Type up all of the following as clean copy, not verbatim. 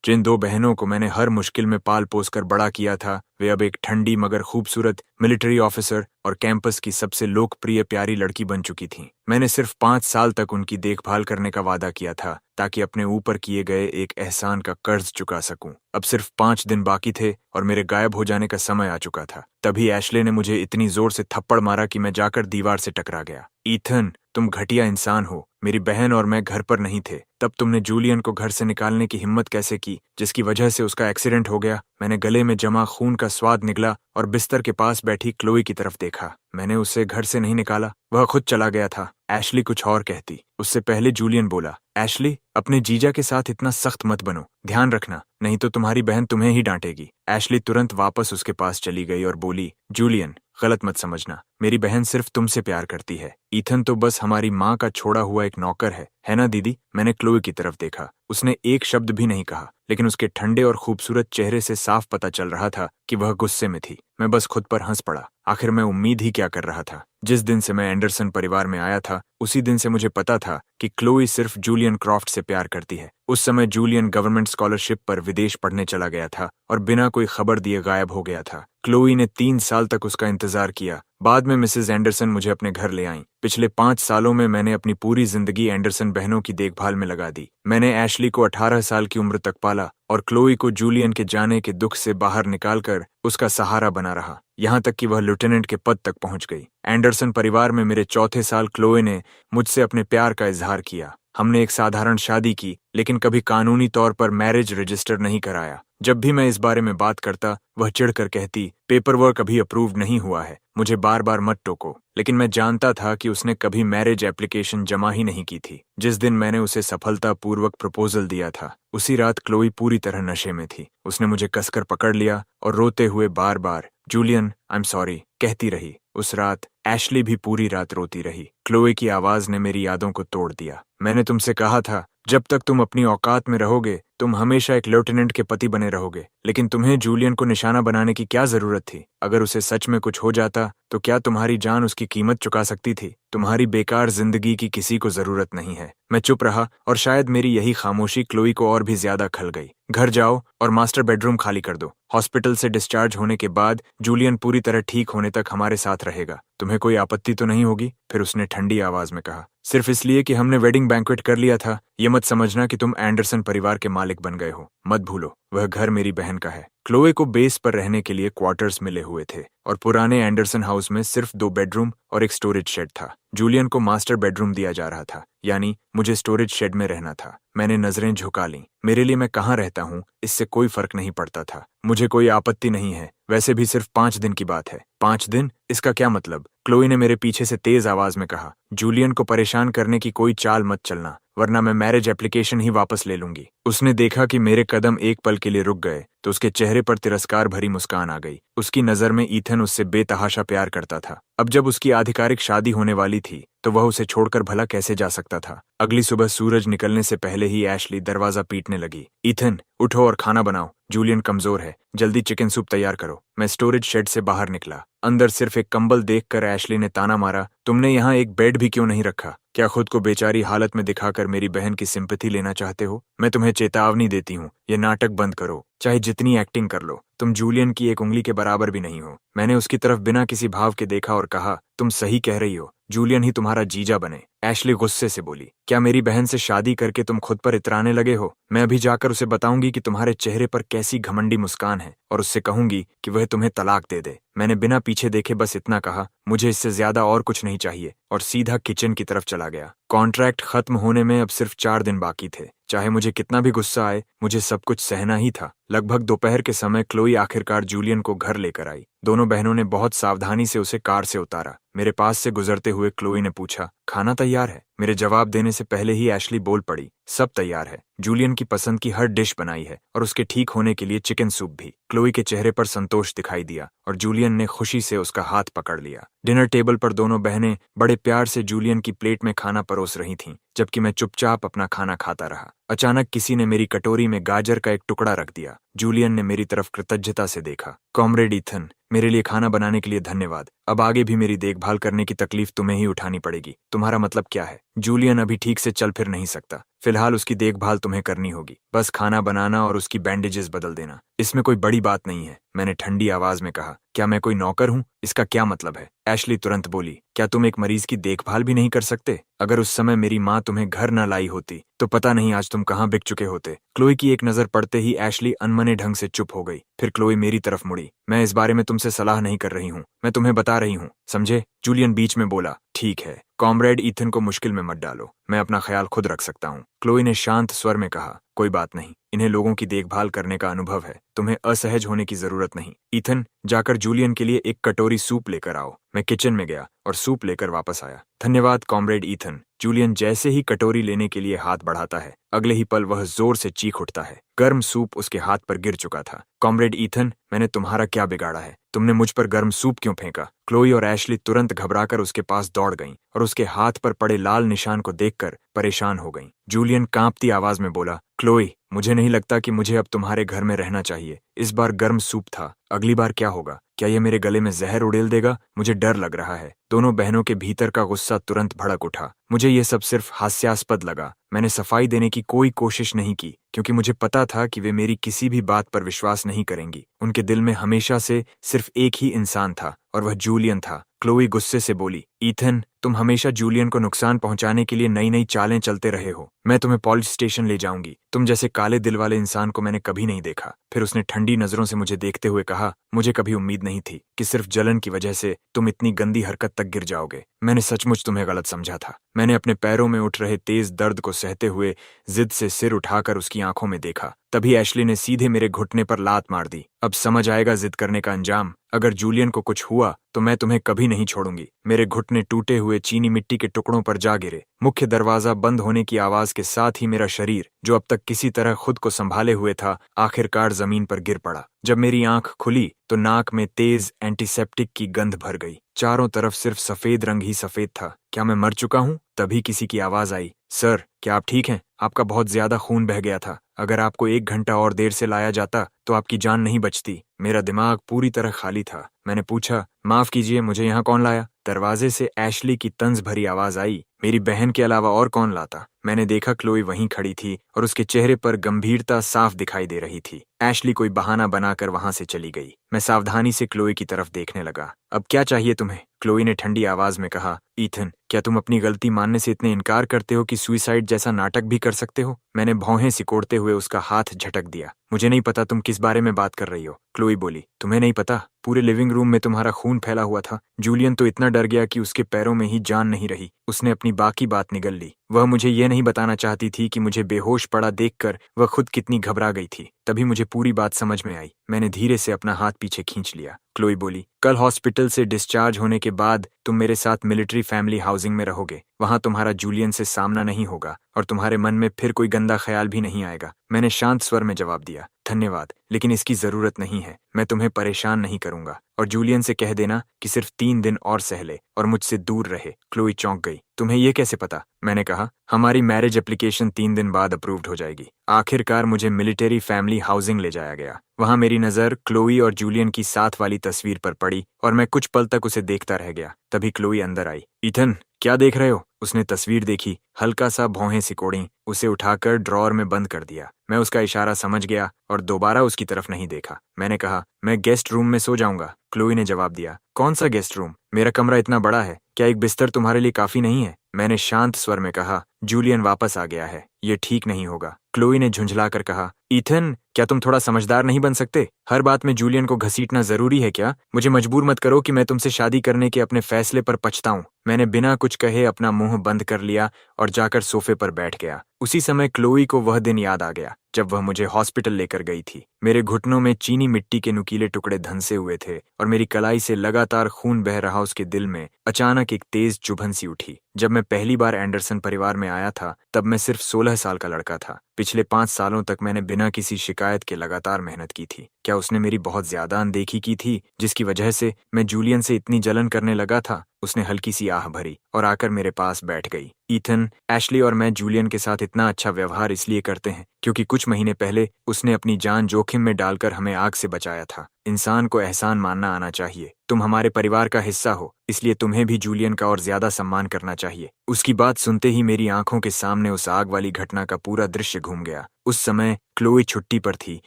जिन दो बहनों को मैंने हर मुश्किल में पाल पोस कर बड़ा किया था, वे अब एक ठंडी मगर खूबसूरत मिलिट्री ऑफिसर और कैंपस की सबसे लोकप्रिय प्यारी लड़की बन चुकी थीं। मैंने सिर्फ 5 साल तक उनकी देखभाल करने का वादा किया था ताकि अपने ऊपर किए गए एक एहसान का कर्ज चुका सकूं। अब सिर्फ 5 दिन बाकी थे और मेरे गायब हो जाने का समय आ चुका था। तभी एशले ने मुझे इतनी जोर से थप्पड़ मारा कि मैं जाकर दीवार से टकरा गया। ईथन, तुम घटिया इंसान हो। मेरी बहन और मैं घर पर नहीं थे। तब तुमने जूलियन को घर से निकालने की हिम्मत कैसे की, जिसकी वजह से उसका एक्सीडेंट हो गया। मैंने गले में जमा खून का स्वाद निगला और बिस्तर के पास बैठी क्लोई की तरफ देखा। मैंने उसे घर से नहीं निकाला, वह खुद चला गया था। एशली कुछ और कहती, उससे पहले जूलियन बोला, एशली, अपने जीजा के साथ इतना सख्त मत बनो। ध्यान रखना, नहीं तो तुम्हारी बहन तुम्हें ही डांटेगी। एशली तुरंत वापस उसके पास चली गई और बोली, जूलियन, गलत मत समझना, मेरी बहन सिर्फ तुमसे प्यार करती है। ईथन तो बस हमारी माँ का छोड़ा हुआ एक नौकर है ना दीदी? मैंने क्लोई की तरफ देखा। उसने एक शब्द भी नहीं कहा, लेकिन उसके ठंडे और खूबसूरत चेहरे से साफ पता चल रहा था कि वह गुस्से में थी। मैं बस खुद पर हंस पड़ा। आखिर मैं उम्मीद ही क्या कर रहा था? जिस दिन से मैं एंडरसन परिवार में आया था, उसी दिन से मुझे पता था कि क्लोई सिर्फ जूलियन क्रॉफ्ट से प्यार करती है। उस समय जूलियन गवर्नमेंट स्कॉलरशिप पर विदेश पढ़ने चला गया था और बिना कोई खबर दिए गायब हो गया था। क्लोई ने 3 साल तक उसका इंतजार किया। बाद में मिसेस एंडरसन मुझे अपने घर ले आईं। पिछले 5 सालों में मैंने अपनी पूरी जिंदगी एंडरसन बहनों की देखभाल में लगा दी। मैंने एशली को 18 साल की उम्र तक पाला और क्लोई को जूलियन के जाने के दुख से बाहर निकालकर उसका सहारा बना रहा, यहाँ तक कि वह लेफ्टिनेंट के पद तक पहुंच गई। एंडरसन परिवार में मेरे चौथे साल क्लोई ने मुझसे अपने प्यार का इजहार किया। हमने एक साधारण शादी की, लेकिन कभी कानूनी तौर पर मैरिज रजिस्टर नहीं कराया। जब भी मैं इस बारे में बात करता, वह चिढ़कर कहती, पेपर वर्क अभी अप्रूव नहीं हुआ है, मुझे बार बार मत टोको। लेकिन मैं जानता था कि उसने कभी मैरिज एप्लीकेशन जमा ही नहीं की थी। जिस दिन मैंने उसे सफलतापूर्वक प्रपोजल दिया था, उसी रात क्लोई पूरी तरह नशे में थी। उसने मुझे कसकर पकड़ लिया और रोते हुए बार बार जूलियन, आई एम सॉरी कहती रही। उस रात एशली भी पूरी रात रोती रही। क्लोई की आवाज ने मेरी यादों को तोड़ दिया। मैंने तुमसे कहा था, जब तक तुम अपनी औकात में रहोगे, तुम हमेशा एक लेफ्टिनेंट के पति बने रहोगे। लेकिन तुम्हें जूलियन को निशाना बनाने की क्या जरूरत थी? अगर उसे सच में कुछ हो जाता, तो क्या तुम्हारी जान उसकी कीमत चुका सकती थी? तुम्हारी बेकार जिंदगी की किसी को जरूरत नहीं है। मैं चुप रहा और शायद मेरी यही खामोशी क्लोई को और भी ज्यादा खल गई। घर जाओ और मास्टर बेडरूम खाली कर दो। हॉस्पिटल से डिस्चार्ज होने के बाद जूलियन पूरी तरह ठीक होने तक हमारे साथ रहेगा। तुम्हें कोई आपत्ति तो नहीं होगी? फिर उसने ठंडी आवाज में कहा, सिर्फ इसलिए कि हमने वेडिंग बैंक्वेट कर लिया था, ये मत समझना कि तुम एंडरसन परिवार के मालिक बन गए हो। मत भूलो, वह घर मेरी बहन का है। क्लोए को बेस पर रहने के लिए क्वार्टर्स मिले हुए थे और पुराने एंडरसन हाउस में सिर्फ 2 बेडरूम और एक स्टोरेज शेड था। जूलियन को मास्टर बेडरूम दिया जा रहा था, यानी मुझे स्टोरेज शेड में रहना था। मैंने नजरें झुका लीं। मेरे लिए मैं कहाँ रहता हूँ, इससे कोई फर्क नहीं पड़ता था। मुझे कोई आपत्ति नहीं है, वैसे भी सिर्फ 5 दिन की बात है। 5 दिन? इसका क्या मतलब? क्लोई ने मेरे पीछे से तेज आवाज में कहा, जूलियन को परेशान करने की कोई चाल मत चलना, वरना मैं मैरिज एप्लीकेशन ही वापस ले लूंगी। उसने देखा कि मेरे कदम एक पल के लिए रुक गए तो उसके चेहरे पर तिरस्कार भरी मुस्कान आ गई। उसकी नजर में ईथन उससे बेतहाशा प्यार करता था। अब जब उसकी आधिकारिक शादी होने वाली थी, तो वह उसे छोड़कर भला कैसे जा सकता था? अगली सुबह सूरज निकलने से पहले ही एशली दरवाजा पीटने लगी। ईथन, उठो और खाना बनाओ, जूलियन कमजोर है, जल्दी चिकन सूप तैयार करो। मैं स्टोरेज शेड से बाहर निकला। अंदर सिर्फ एक कंबल देखकर एशली ने ताना मारा, तुमने यहाँ एक बेड भी क्यों नहीं रखा? क्या खुद को बेचारी हालत में दिखाकर मेरी बहन की सिंपैथी लेना चाहते हो? मैं तुम्हें चेतावनी देती हूँ, ये नाटक बंद करो, चाहे जितनी एक्टिंग कर लो। तुम जूलियन की एक उंगली के बराबर भी नहीं हो। मैंने उसकी तरफ बिना किसी भाव के देखा और कहा, तुम सही कह रही हो, जूलियन ही तुम्हारा जीजा बने। एशली गुस्से से बोली, क्या मेरी बहन से शादी करके तुम खुद पर इतराने लगे हो? मैं अभी जाकर उसे बताऊंगी कि तुम्हारे चेहरे पर कैसी घमंडी मुस्कान है और उससे कहूंगी कि वह तुम्हें तलाक दे दे। मैंने बिना पीछे देखे बस इतना कहा, मुझे इससे ज्यादा और कुछ नहीं चाहिए, और सीधा किचन की तरफ चला गया। कॉन्ट्रैक्ट खत्म होने में अब सिर्फ 4 दिन बाकी थे। चाहे मुझे कितना भी गुस्सा आए, मुझे सब कुछ सहना ही था। लगभग दोपहर के समय क्लोई आखिरकार जूलियन को घर लेकर आई। दोनों बहनों ने बहुत सावधानी से उसे कार से उतारा। मेरे पास से गुजरते हुए क्लोई ने पूछा, खाना तैयार है? मेरे जवाब देने से पहले ही एशली बोल पड़ी, सब तैयार है। जूलियन की पसंद की हर डिश बनाई है और उसके ठीक होने के लिए चिकन सूप भी। क्लोई के चेहरे पर संतोष दिखाई दिया और जूलियन ने खुशी से उसका हाथ पकड़ लिया। डिनर टेबल पर दोनों बहनें बड़े प्यार से जूलियन की प्लेट में खाना परोस रही थीं, जबकि मैं चुपचाप अपना खाना खाता रहा। अचानक किसी ने मेरी कटोरी में गाजर का एक टुकड़ा रख दिया। जूलियन ने मेरी तरफ कृतज्ञता से देखा। कॉमरेड ईथन, मेरे लिए खाना बनाने के लिए धन्यवाद। अब आगे भी मेरी देखभाल करने की तकलीफ तुम्हें ही उठानी पड़ेगी। तुम्हारा मतलब क्या है? जूलियन अभी ठीक से चल फिर नहीं सकता। फिलहाल उसकी देखभाल तुम्हें करनी होगी। बस खाना बनाना और उसकी बैंडेजेस बदल देना। इसमें कोई बड़ी बात नहीं है, मैंने ठंडी आवाज में कहा। क्या मैं कोई नौकर हूँ? इसका क्या मतलब है? एशली तुरंत बोली। क्या तुम एक मरीज की देखभाल भी नहीं कर सकते? अगर उस समय मेरी माँ तुम्हें घर न लाई होती तो पता नहीं आज तुम कहाँ बिक चुके होते। क्लोई की एक नजर पड़ते ही एशली अनमने ढंग से चुप हो गई। फिर क्लोई मेरी तरफ मुड़ी। मैं इस बारे में तुमसे सलाह नहीं कर रही हूँ, मैं तुम्हें बता रही हूँ, समझे? जूलियन बीच में बोला। ठीक है, कॉमरेड ईथन को मुश्किल में मत डालो, मैं अपना ख्याल खुद रख सकता हूँ। क्लोई ने शांत स्वर में कहा। कोई बात नहीं, इन्हें लोगों की देखभाल करने का अनुभव है, तुम्हें असहज होने की जरूरत नहीं। ईथन, जाकर जूलियन के लिए एक कटोरी सूप लेकर आओ। मैं किचन में गया और सूप लेकर वापस आया। धन्यवाद कॉमरेड ईथन। जूलियन जैसे ही कटोरी लेने के लिए हाथ बढ़ाता है, अगले ही पल वह जोर से चीख उठता है। गर्म सूप उसके हाथ पर गिर चुका था। कॉमरेड ईथन, मैंने तुम्हारा क्या बिगाड़ा है? तुमने मुझ पर गर्म सूप क्यों फेंका? क्लोई और एशली तुरंत घबराकर उसके पास दौड़ गईं और उसके हाथ पर पड़े लाल निशान को देखकर परेशान हो गईं। जूलियन कांपती आवाज में बोला। क्लोई, मुझे नहीं लगता कि मुझे अब तुम्हारे घर में रहना चाहिए। इस बार गर्म सूप था, अगली बार क्या होगा? क्या ये मेरे गले में जहर उड़ेल देगा? मुझे डर लग रहा है। दोनों बहनों के भीतर का गुस्सा तुरंत भड़क उठा। मुझे ये सब सिर्फ हास्यास्पद लगा। मैंने सफाई देने की कोई कोशिश नहीं की क्योंकि मुझे पता था कि वे मेरी किसी भी बात पर विश्वास नहीं करेंगी। उनके दिल में हमेशा से सिर्फ एक ही इंसान था और वह जूलियन था। क्लोई गुस्से से बोली। ईथन, तुम हमेशा जूलियन को नुकसान पहुंचाने के लिए नई नई चालें चलते रहे हो। मैं तुम्हें पुलिस स्टेशन ले जाऊंगी। तुम जैसे काले दिल वाले इंसान को मैंने कभी नहीं देखा। फिर उसने ठंडी नजरों से मुझे देखते हुए कहा। मुझे कभी उम्मीद नहीं थी कि सिर्फ जलन की वजह से तुम इतनी गंदी हरकत तक गिर जाओगे। मैंने सचमुच तुम्हें गलत समझा था। मैंने अपने पैरों में उठ रहे तेज दर्द को सहते हुए जिद से सिर उठाकर उसकी आंखों में देखा। तभी एशली ने सीधे मेरे घुटने पर लात मार दी। अब समझ आएगा जिद करने का अंजाम। अगर जूलियन को कुछ हुआ तो मैं तुम्हें कभी नहीं छोड़ूंगी। मेरे घुटने टूटे हुए चीनी मिट्टी के टुकड़ों पर जा गिरे। मुख्य दरवाजा बंद होने की आवाज के साथ ही मेरा शरीर, जो अब तक किसी तरह खुद को संभाले हुए था, आखिरकार जमीन पर गिर पड़ा। जब मेरी आंख खुली तो नाक में तेज एंटीसेप्टिक की गंध भर गई। चारों तरफ सिर्फ सफेद रंग ही सफेद था। क्या मैं मर चुका हूँ? तभी किसी की आवाज आई। सर, क्या आप ठीक हैं? आपका बहुत ज्यादा खून बह गया था। अगर आपको 1 घंटा और देर से लाया जाता तो आपकी जान नहीं बचती। मेरा दिमाग पूरी तरह खाली था। मैंने पूछा, माफ कीजिए, मुझे यहाँ कौन लाया? दरवाजे से एशली की तंज भरी आवाज आई। मेरी बहन के अलावा और कौन लाता? मैंने देखा क्लोई वहीं खड़ी थी और उसके चेहरे पर गंभीरता साफ दिखाई दे रही थी। एशली कोई बहाना बनाकर वहां से चली गई। मैं सावधानी से क्लोई की तरफ देखने लगा। अब क्या चाहिए तुम्हें? क्लोई ने ठंडी आवाज में कहा। ईथन, क्या तुम अपनी गलती मानने से इतने इनकार करते हो कि सुइसाइड जैसा नाटक भी कर सकते हो? मैंने भौहें सिकोड़ते हुए उसका हाथ झटक दिया। मुझे नहीं पता तुम किस बारे में बात कर रही हो। क्लोई बोली। तुम्हें नहीं पता? पूरे लिविंग रूम में तुम्हारा खून फैला हुआ था। जूलियन तो इतना डर गया कि उसके पैरों में ही जान नहीं रही। उसने अपनी बाकी बात निगल ली। वह मुझे ये नहीं बताना चाहती थी कि मुझे बेहोश पड़ा देखकर वह खुद कितनी घबरा गई थी। तभी मुझे पूरी बात समझ में आई। मैंने धीरे से अपना हाथ पीछे खींच लिया। क्लोई बोली। कल हॉस्पिटल से डिस्चार्ज होने के बाद तुम मेरे साथ मिलिट्री फैमिली हाउसिंग में रहोगे। वहां तुम्हारा जूलियन से सामना नहीं होगा और तुम्हारे मन में फिर कोई गंदा ख्याल भी नहीं आएगा। मैंने शांत स्वर में जवाब दिया। धन्यवाद, लेकिन इसकी जरूरत नहीं है। मैं तुम्हें परेशान नहीं करूंगा। और जूलियन से कह देना कि सिर्फ 3 दिन और सह ले और मुझसे दूर रहे। क्लोई चौंक गई। तुम्हें ये कैसे पता? मैंने कहा, हमारी मैरिज एप्लीकेशन 3 दिन बाद अप्रूव्ड हो जाएगी। आखिरकार मुझे मिलिट्री फैमिली हाउसिंग ले जाया गया। वहां मेरी नजर क्लोई और जूलियन की साथ वाली तस्वीर पर पड़ी और मैं कुछ पल तक उसे देखता रह गया। तभी क्लोई अंदर आई। ईथन, क्या देख रहे हो? उसने तस्वीर देखी, हल्का सा भौहें सिकोड़ी, उसे उठाकर ड्रॉअर में बंद कर दिया। मैं उसका इशारा समझ गया और दोबारा उसकी तरफ नहीं देखा। मैंने कहा, मैं गेस्ट रूम में सो जाऊंगा। क्लोई ने जवाब दिया। कौन सा गेस्ट रूम? मेरा कमरा इतना बड़ा है, क्या एक बिस्तर तुम्हारे लिए काफी नहीं है? मैंने शांत स्वर में कहा। जूलियन वापस आ गया है, ये ठीक नहीं होगा। क्लोई ने झुंझलाकर कहा। ईथन, क्या तुम थोड़ा समझदार नहीं बन सकते? हर बात में जूलियन को घसीटना जरूरी है क्या? मुझे मजबूर मत करो कि मैं तुमसे शादी करने के अपने फैसले पर पछताऊं। मैंने बिना कुछ कहे अपना मुंह बंद कर लिया और जाकर सोफे पर बैठ गया। उसी समय क्लोई को वह दिन याद आ गया जब वह मुझे हॉस्पिटल लेकर गई थी। मेरे घुटनों में चीनी मिट्टी के नुकीले टुकड़े धंसे हुए थे और मेरी कलाई से लगातार खून बह रहा उसके दिल में अचानक एक तेज चुभन सी उठी। जब मैं पहली बार एंडरसन परिवार में आया था तब मैं सिर्फ 16 साल का लड़का था। पिछले 5 सालों तक मैंने बिना किसी शिकायत के लगातार मेहनत की थी। क्या उसने मेरी बहुत ज्यादा अनदेखी की थी जिसकी वजह से मैं जूलियन से इतनी जलन करने लगा था? उसने हल्की सी आह भरी और आकर मेरे पास बैठ गई। ईथन, एशली और मैं जूलियन के साथ इतना अच्छा व्यवहार इसलिए करते हैं क्योंकि कुछ महीने पहले उसने अपनी जान जोखिम में डालकर हमें आग से बचाया था। इंसान को एहसान मानना आना चाहिए। तुम हमारे परिवार का हिस्सा हो, इसलिए तुम्हें भी जूलियन का और ज्यादा सम्मान करना चाहिए। उसकी बात सुनते ही मेरी आंखों के सामने उस आग वाली घटना का पूरा दृश्य घूम गया। उस समय क्लोई छुट्टी पर थी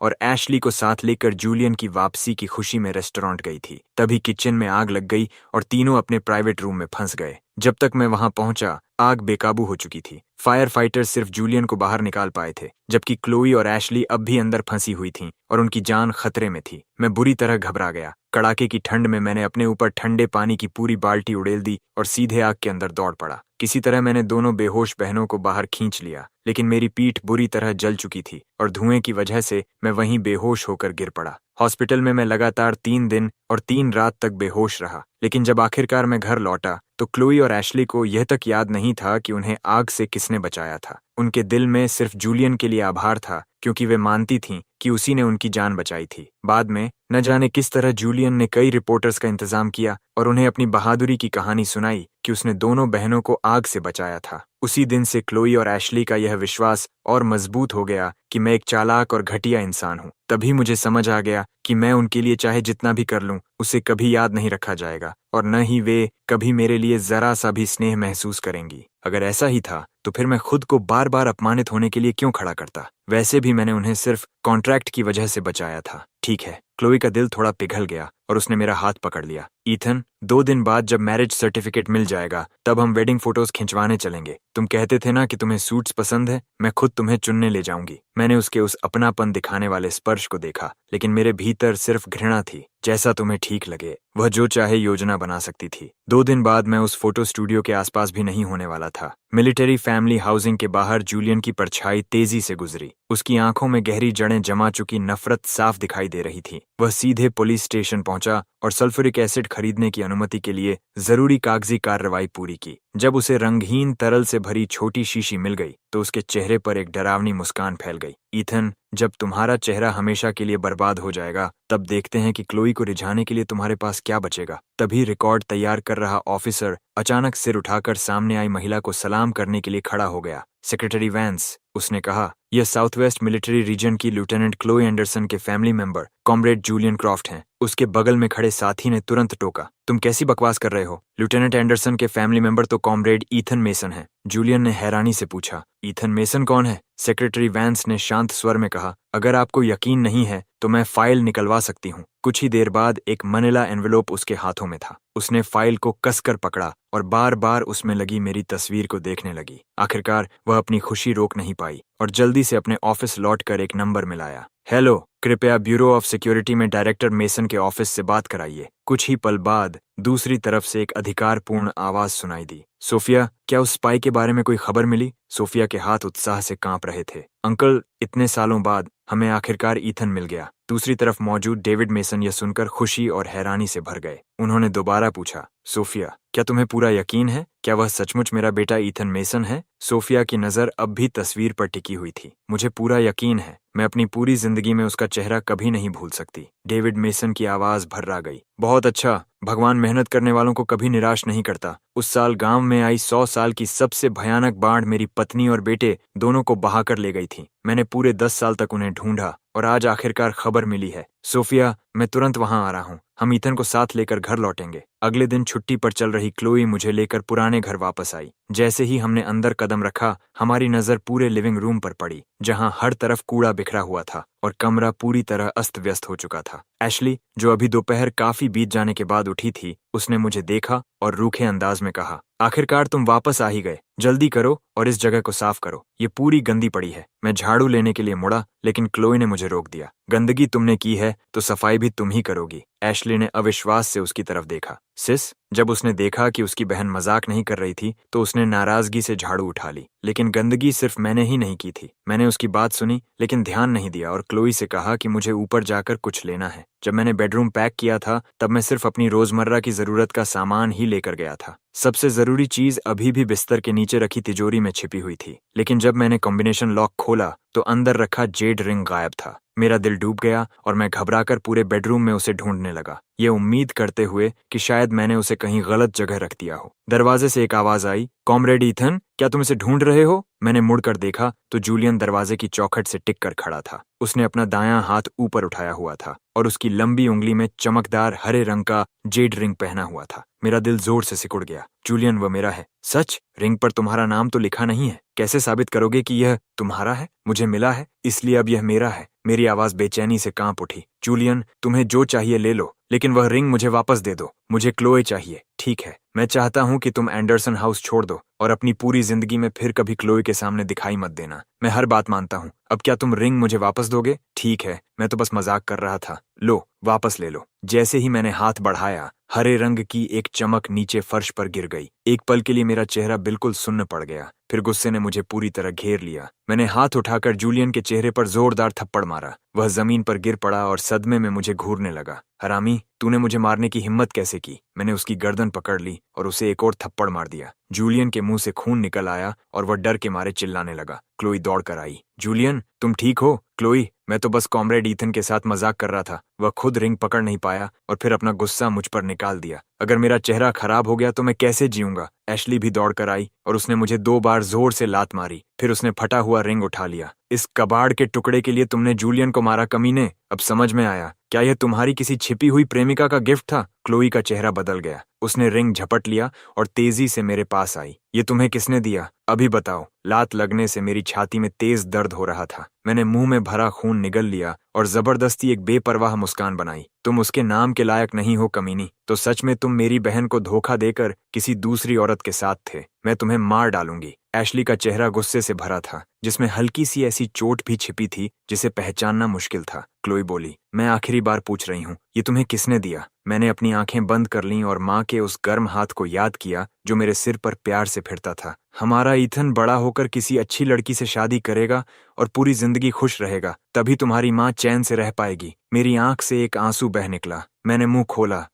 और एशली को साथ लेकर जूलियन की वापसी की खुशी में रेस्टोरेंट गई थी। तभी किचन में आग लग गई और तीनों अपने प्राइवेट रूम में फंस गए। जब तक मैं वहां पहुंचा, आग बेकाबू हो चुकी थी। फायर फाइटर्स सिर्फ जूलियन को बाहर निकाल पाए थे, जबकि क्लोई और एशली अब भी अंदर फंसी हुई थीं और उनकी जान खतरे में थी। मैं बुरी तरह घबरा गया। कड़ाके की ठंड में मैंने अपने ऊपर ठंडे पानी की पूरी बाल्टी उड़ेल दी और सीधे आग के अंदर दौड़ पड़ा। किसी तरह मैंने दोनों बेहोश बहनों को बाहर खींच लिया, लेकिन मेरी पीठ बुरी तरह जल चुकी थी और धुएं की वजह से मैं वहीं बेहोश होकर गिर पड़ा। हॉस्पिटल में मैं लगातार 3 दिन और 3 रात तक बेहोश रहा, लेकिन जब आखिरकार मैं घर लौटा तो क्लोई और एशली को यह तक याद नहीं था कि उन्हें आग से किसने बचाया था। उनके दिल में सिर्फ जूलियन के लिए आभार था, क्योंकि वे मानती थीं कि उसी ने उनकी जान बचाई थी। बाद में न जाने किस तरह जूलियन ने कई रिपोर्टर्स का इंतजाम किया और उन्हें अपनी बहादुरी की कहानी सुनाई कि उसने दोनों बहनों को आग से बचाया था। उसी दिन से क्लोई और एशली का यह विश्वास और मजबूत हो गया कि मैं एक चालाक और घटिया इंसान हूँ। तभी मुझे समझ आ गया कि मैं उनके लिए चाहे जितना भी कर लूं, उसे कभी याद नहीं रखा जाएगा और न ही वे कभी मेरे लिए जरा सा भी स्नेह महसूस करेंगी। अगर ऐसा ही था तो फिर मैं खुद को बार बार अपमानित होने के लिए क्यों खड़ा करता? वैसे भी मैंने उन्हें सिर्फ कॉन्ट्रैक्ट की वजह से बचाया था। ठीक है। क्लोई का दिल थोड़ा पिघल गया और उसने मेरा हाथ पकड़ लिया। ईथन, 2 दिन बाद जब मैरिज सर्टिफिकेट मिल जाएगा तब हम वेडिंग फोटोज खिंचवाने चलेंगे। तुम कहते थे ना कि तुम्हें सूट्स पसंद है, मैं खुद तुम्हें चुनने ले जाऊंगी। मैंने उसके उस अपनापन दिखाने वाले स्पर्श को देखा, लेकिन मेरे भीतर सिर्फ घृणा थी। जैसा तुम्हें ठीक लगे, वह जो चाहे योजना बना सकती थी। 2 दिन बाद मैं उस फोटो स्टूडियो के आसपास भी नहीं होने वाला था। मिलिट्री फैमिली हाउसिंग के बाहर जूलियन की परछाई तेजी से गुजरी। उसकी आंखों में गहरी जड़ें जमा चुकी नफरत साफ दिखाई दे रही थी। वह सीधे पुलिस स्टेशन पहुंचा और सल्फ्यूरिक एसिड खरीदने की अनुमति के लिए जरूरी कागजी कार्रवाई पूरी की। जब उसे रंगहीन तरल से भरी छोटी शीशी मिल गई तो उसके चेहरे पर एक डरावनी मुस्कान फैल गई। ईथन, जब तुम्हारा चेहरा हमेशा के लिए बर्बाद हो जाएगा, तब देखते हैं कि क्लोई को रिझाने के लिए तुम्हारे पास क्या बचेगा। तभी रिकॉर्ड तैयार कर रहा ऑफिसर अचानक सिर उठाकर सामने आई महिला को सलाम करने के लिए खड़ा हो गया। सेक्रेटरी वैंस, उसने कहा, यह साउथ वेस्ट मिलिट्री रीजन की लेफ्टिनेंट क्लोई एंडरसन के family member comrade Julian Croft हैं। उसके बगल में खड़े साथी ने तुरंत टोका, तुम कैसी बकवास कर रहे हो? लेफ्टिनेंट एंडरसन के फैमिली मेंबर तो कॉमरेड ईथन मेसन हैं। जूलियन ने हैरानी से पूछा, ईथन मेसन कौन है? सेक्रेटरी वैंस ने शांत स्वर में कहा, अगर आपको यकीन नहीं है तो मैं फाइल निकलवा सकती हूँ। कुछ ही देर बाद एक मनीला एनवेलोप उसके हाथों में था। उसने फाइल को कसकर पकड़ा और बार बार उसमें लगी मेरी तस्वीर को देखने लगी। आखिरकार वह अपनी खुशी रोक नहीं पाई और जल्दी से अपने ऑफिस लौटकर एक नंबर मिलाया। हेलो, कृपया ब्यूरो ऑफ सिक्योरिटी में डायरेक्टर मेसन के ऑफिस से बात कराइए। कुछ ही पल बाद दूसरी तरफ से एक अधिकारपूर्ण आवाज सुनाई दी, सोफिया, क्या उस स्पाई के बारे में कोई खबर मिली? सोफिया के हाथ उत्साह से कांप रहे थे। अंकल, इतने सालों बाद हमें आखिरकार ईथन मिल गया। दूसरी तरफ मौजूद डेविड मेसन यह सुनकर खुशी और हैरानी से भर गए। उन्होंने दोबारा पूछा, सोफिया, क्या तुम्हें पूरा यकीन है? क्या वह सचमुच मेरा बेटा ईथन मेसन है? सोफिया की नजर अब भी तस्वीर पर टिकी हुई थी। मुझे पूरा यकीन है। मैं अपनी पूरी जिंदगी में उसका चेहरा कभी नहीं भूल सकती। डेविड मेसन की आवाज भर्रा गई। बहुत अच्छा, भगवान मेहनत करने वालों को कभी निराश नहीं करता। उस साल गांव में आई 100 साल की सबसे भयानक बाढ़ मेरी पत्नी और बेटे दोनों को बहाकर ले गई थी। मैंने पूरे 10 साल तक उन्हें ढूंढा और आज आखिरकार खबर मिली है। सोफिया, मैं तुरंत वहां आ रहा हूँ। हम ईथन को साथ लेकर घर लौटेंगे। अगले दिन छुट्टी पर चल रही क्लोई मुझे लेकर पुराने घर वापस आई। जैसे ही हमने अंदर कदम रखा, हमारी नजर पूरे लिविंग रूम पर पड़ी, जहां हर तरफ कूड़ा बिखरा हुआ था और कमरा पूरी तरह अस्त व्यस्त हो चुका था। एशली, जो अभी दोपहर काफी बीत जाने के बाद उठी थी, उसने मुझे देखा और रूखे अंदाज में कहा, आखिरकार तुम वापस आ ही गए। जल्दी करो और इस जगह को साफ करो, ये पूरी गंदी पड़ी है। मैं झाड़ू लेने के लिए मुड़ा, लेकिन क्लोई ने मुझे रोक दिया। गंदगी तुमने की है तो सफाई भी तुम ही करोगी। एशली ने अविश्वास से उसकी तरफ देखा। सिस, जब उसने देखा कि उसकी बहन मजाक नहीं कर रही थी तो उसने नाराजगी से झाड़ू उठा ली। लेकिन गंदगी सिर्फ मैंने ही नहीं की थी। मैंने उसकी बात सुनी लेकिन ध्यान नहीं दिया और क्लोई से कहा कि मुझे ऊपर जाकर कुछ लेना है। जब मैंने बेडरूम पैक किया था तब मैं सिर्फ अपनी रोजमर्रा की जरूरत का सामान ही लेकर गया था। सबसे जरूरी चीज अभी भी बिस्तर के नीचे रखी तिजोरी में छिपी हुई थी, लेकिन जब मैंने कॉम्बिनेशन लॉक खोला तो अंदर रखा जेड रिंग गायब था। मेरा दिल डूब गया और मैं घबराकर पूरे बेडरूम में उसे ढूंढने लगा, ये उम्मीद करते हुए कि शायद मैंने उसे कहीं गलत जगह रख दिया हो। दरवाजे से एक आवाज आई, कॉमरेड ईथन, क्या तुम इसे ढूंढ रहे हो? मैंने मुड़कर देखा तो जूलियन दरवाजे की चौखट से टिक कर खड़ा था। उसने अपना दायां हाथ ऊपर उठाया हुआ था और उसकी लंबी उंगली में चमकदार हरे रंग का जेड रिंग पहना हुआ था। मेरा दिल जोर से सिकुड़ गया। जूलियन, वह मेरा है। सच? रिंग पर तुम्हारा नाम तो लिखा नहीं है। कैसे साबित करोगे कि यह तुम्हारा है? मुझे मिला है, इसलिए अब यह मेरा है। मेरी आवाज बेचैनी से कांप उठी। जूलियन, तुम्हें जो चाहिए ले लो, लेकिन वह रिंग मुझे वापस दे दो। मुझे क्लोए चाहिए। ठीक है, मैं चाहता हूं कि तुम एंडरसन हाउस छोड़ दो और अपनी पूरी जिंदगी में फिर कभी क्लोए के सामने दिखाई मत देना। मैं हर बात मानता हूं। अब क्या तुम रिंग मुझे वापस दोगे? ठीक है, मैं तो बस मजाक कर रहा था। लो, वापस ले लो। जैसे ही मैंने हाथ बढ़ाया, हरे रंग की एक चमक नीचे फर्श पर गिर गई। एक पल के लिए मेरा चेहरा बिल्कुल सुन्न पड़ गया, फिर गुस्से ने मुझे पूरी तरह घेर लिया। मैंने हाथ उठाकर जूलियन के चेहरे पर जोरदार थप्पड़ मारा। वह जमीन पर गिर पड़ा और सदमे में मुझे घूरने लगा। हरामी, तूने मुझे मारने की हिम्मत कैसे की? मैंने उसकी गर्दन पकड़ ली और उसे एक और थप्पड़ मार दिया। जूलियन के मुंह से खून निकल आया और वह डर के मारे चिल्लाने लगा। क्लोई दौड़कर आई। जूलियन, तुम ठीक हो? क्लोई, मैं तो बस कॉमरेड ईथन के साथ मजाक कर रहा था। वह खुद रिंग पकड़ नहीं पाया और फिर अपना गुस्सा मुझ पर निकाल दिया। अगर मेरा चेहरा खराब हो गया तो मैं कैसे जीऊंगा? एशली भी दौड़कर आई और उसने मुझे 2 बार जोर से लात मारी। फिर उसने फटा हुआ रिंग उठा लिया। इस कबाड़ के टुकड़े के लिए तुमने जूलियन को मारा, कमीने? अब समझ में आया। क्या यह तुम्हारी किसी छिपी हुई प्रेमिका का गिफ्ट था? क्लोई का चेहरा बदल गया। उसने रिंग झपट लिया और तेजी से मेरे पास आई। ये तुम्हें किसने दिया? अभी बताओ। लात लगने से मेरी छाती में तेज दर्द हो रहा था। मैंने मुंह में भरा खून निगल लिया और जबरदस्ती एक बेपरवाह मुस्कान बनाई। तुम उसके नाम के लायक नहीं हो, कमीनी। तो सच में तुम मेरी बहन को धोखा देकर किसी दूसरी औरत के साथ थे। मैं तुम्हें मार डालूंगी। एशली का चेहरा गुस्से से भरा था, जिसमें हल्की सी ऐसी चोट भी छिपी थी जिसे पहचानना मुश्किल था। क्लोई बोली, मैं आखिरी बार पूछ रही हूँ, ये तुम्हें किसने दिया? मैंने अपनी आंखें बंद कर लीं और माँ के उस गर्म हाथ को याद किया जो मेरे सिर पर प्यार से फिरता था। हमारा ईथन बड़ा होकर किसी अच्छी लड़की से शादी करेगा और पूरी जिंदगी खुश रहेगा, तभी तुम्हारी माँ चैन से रह पाएगी। मेरी आंख से एक आंसू बह निकला। मैंने मुंह खोला।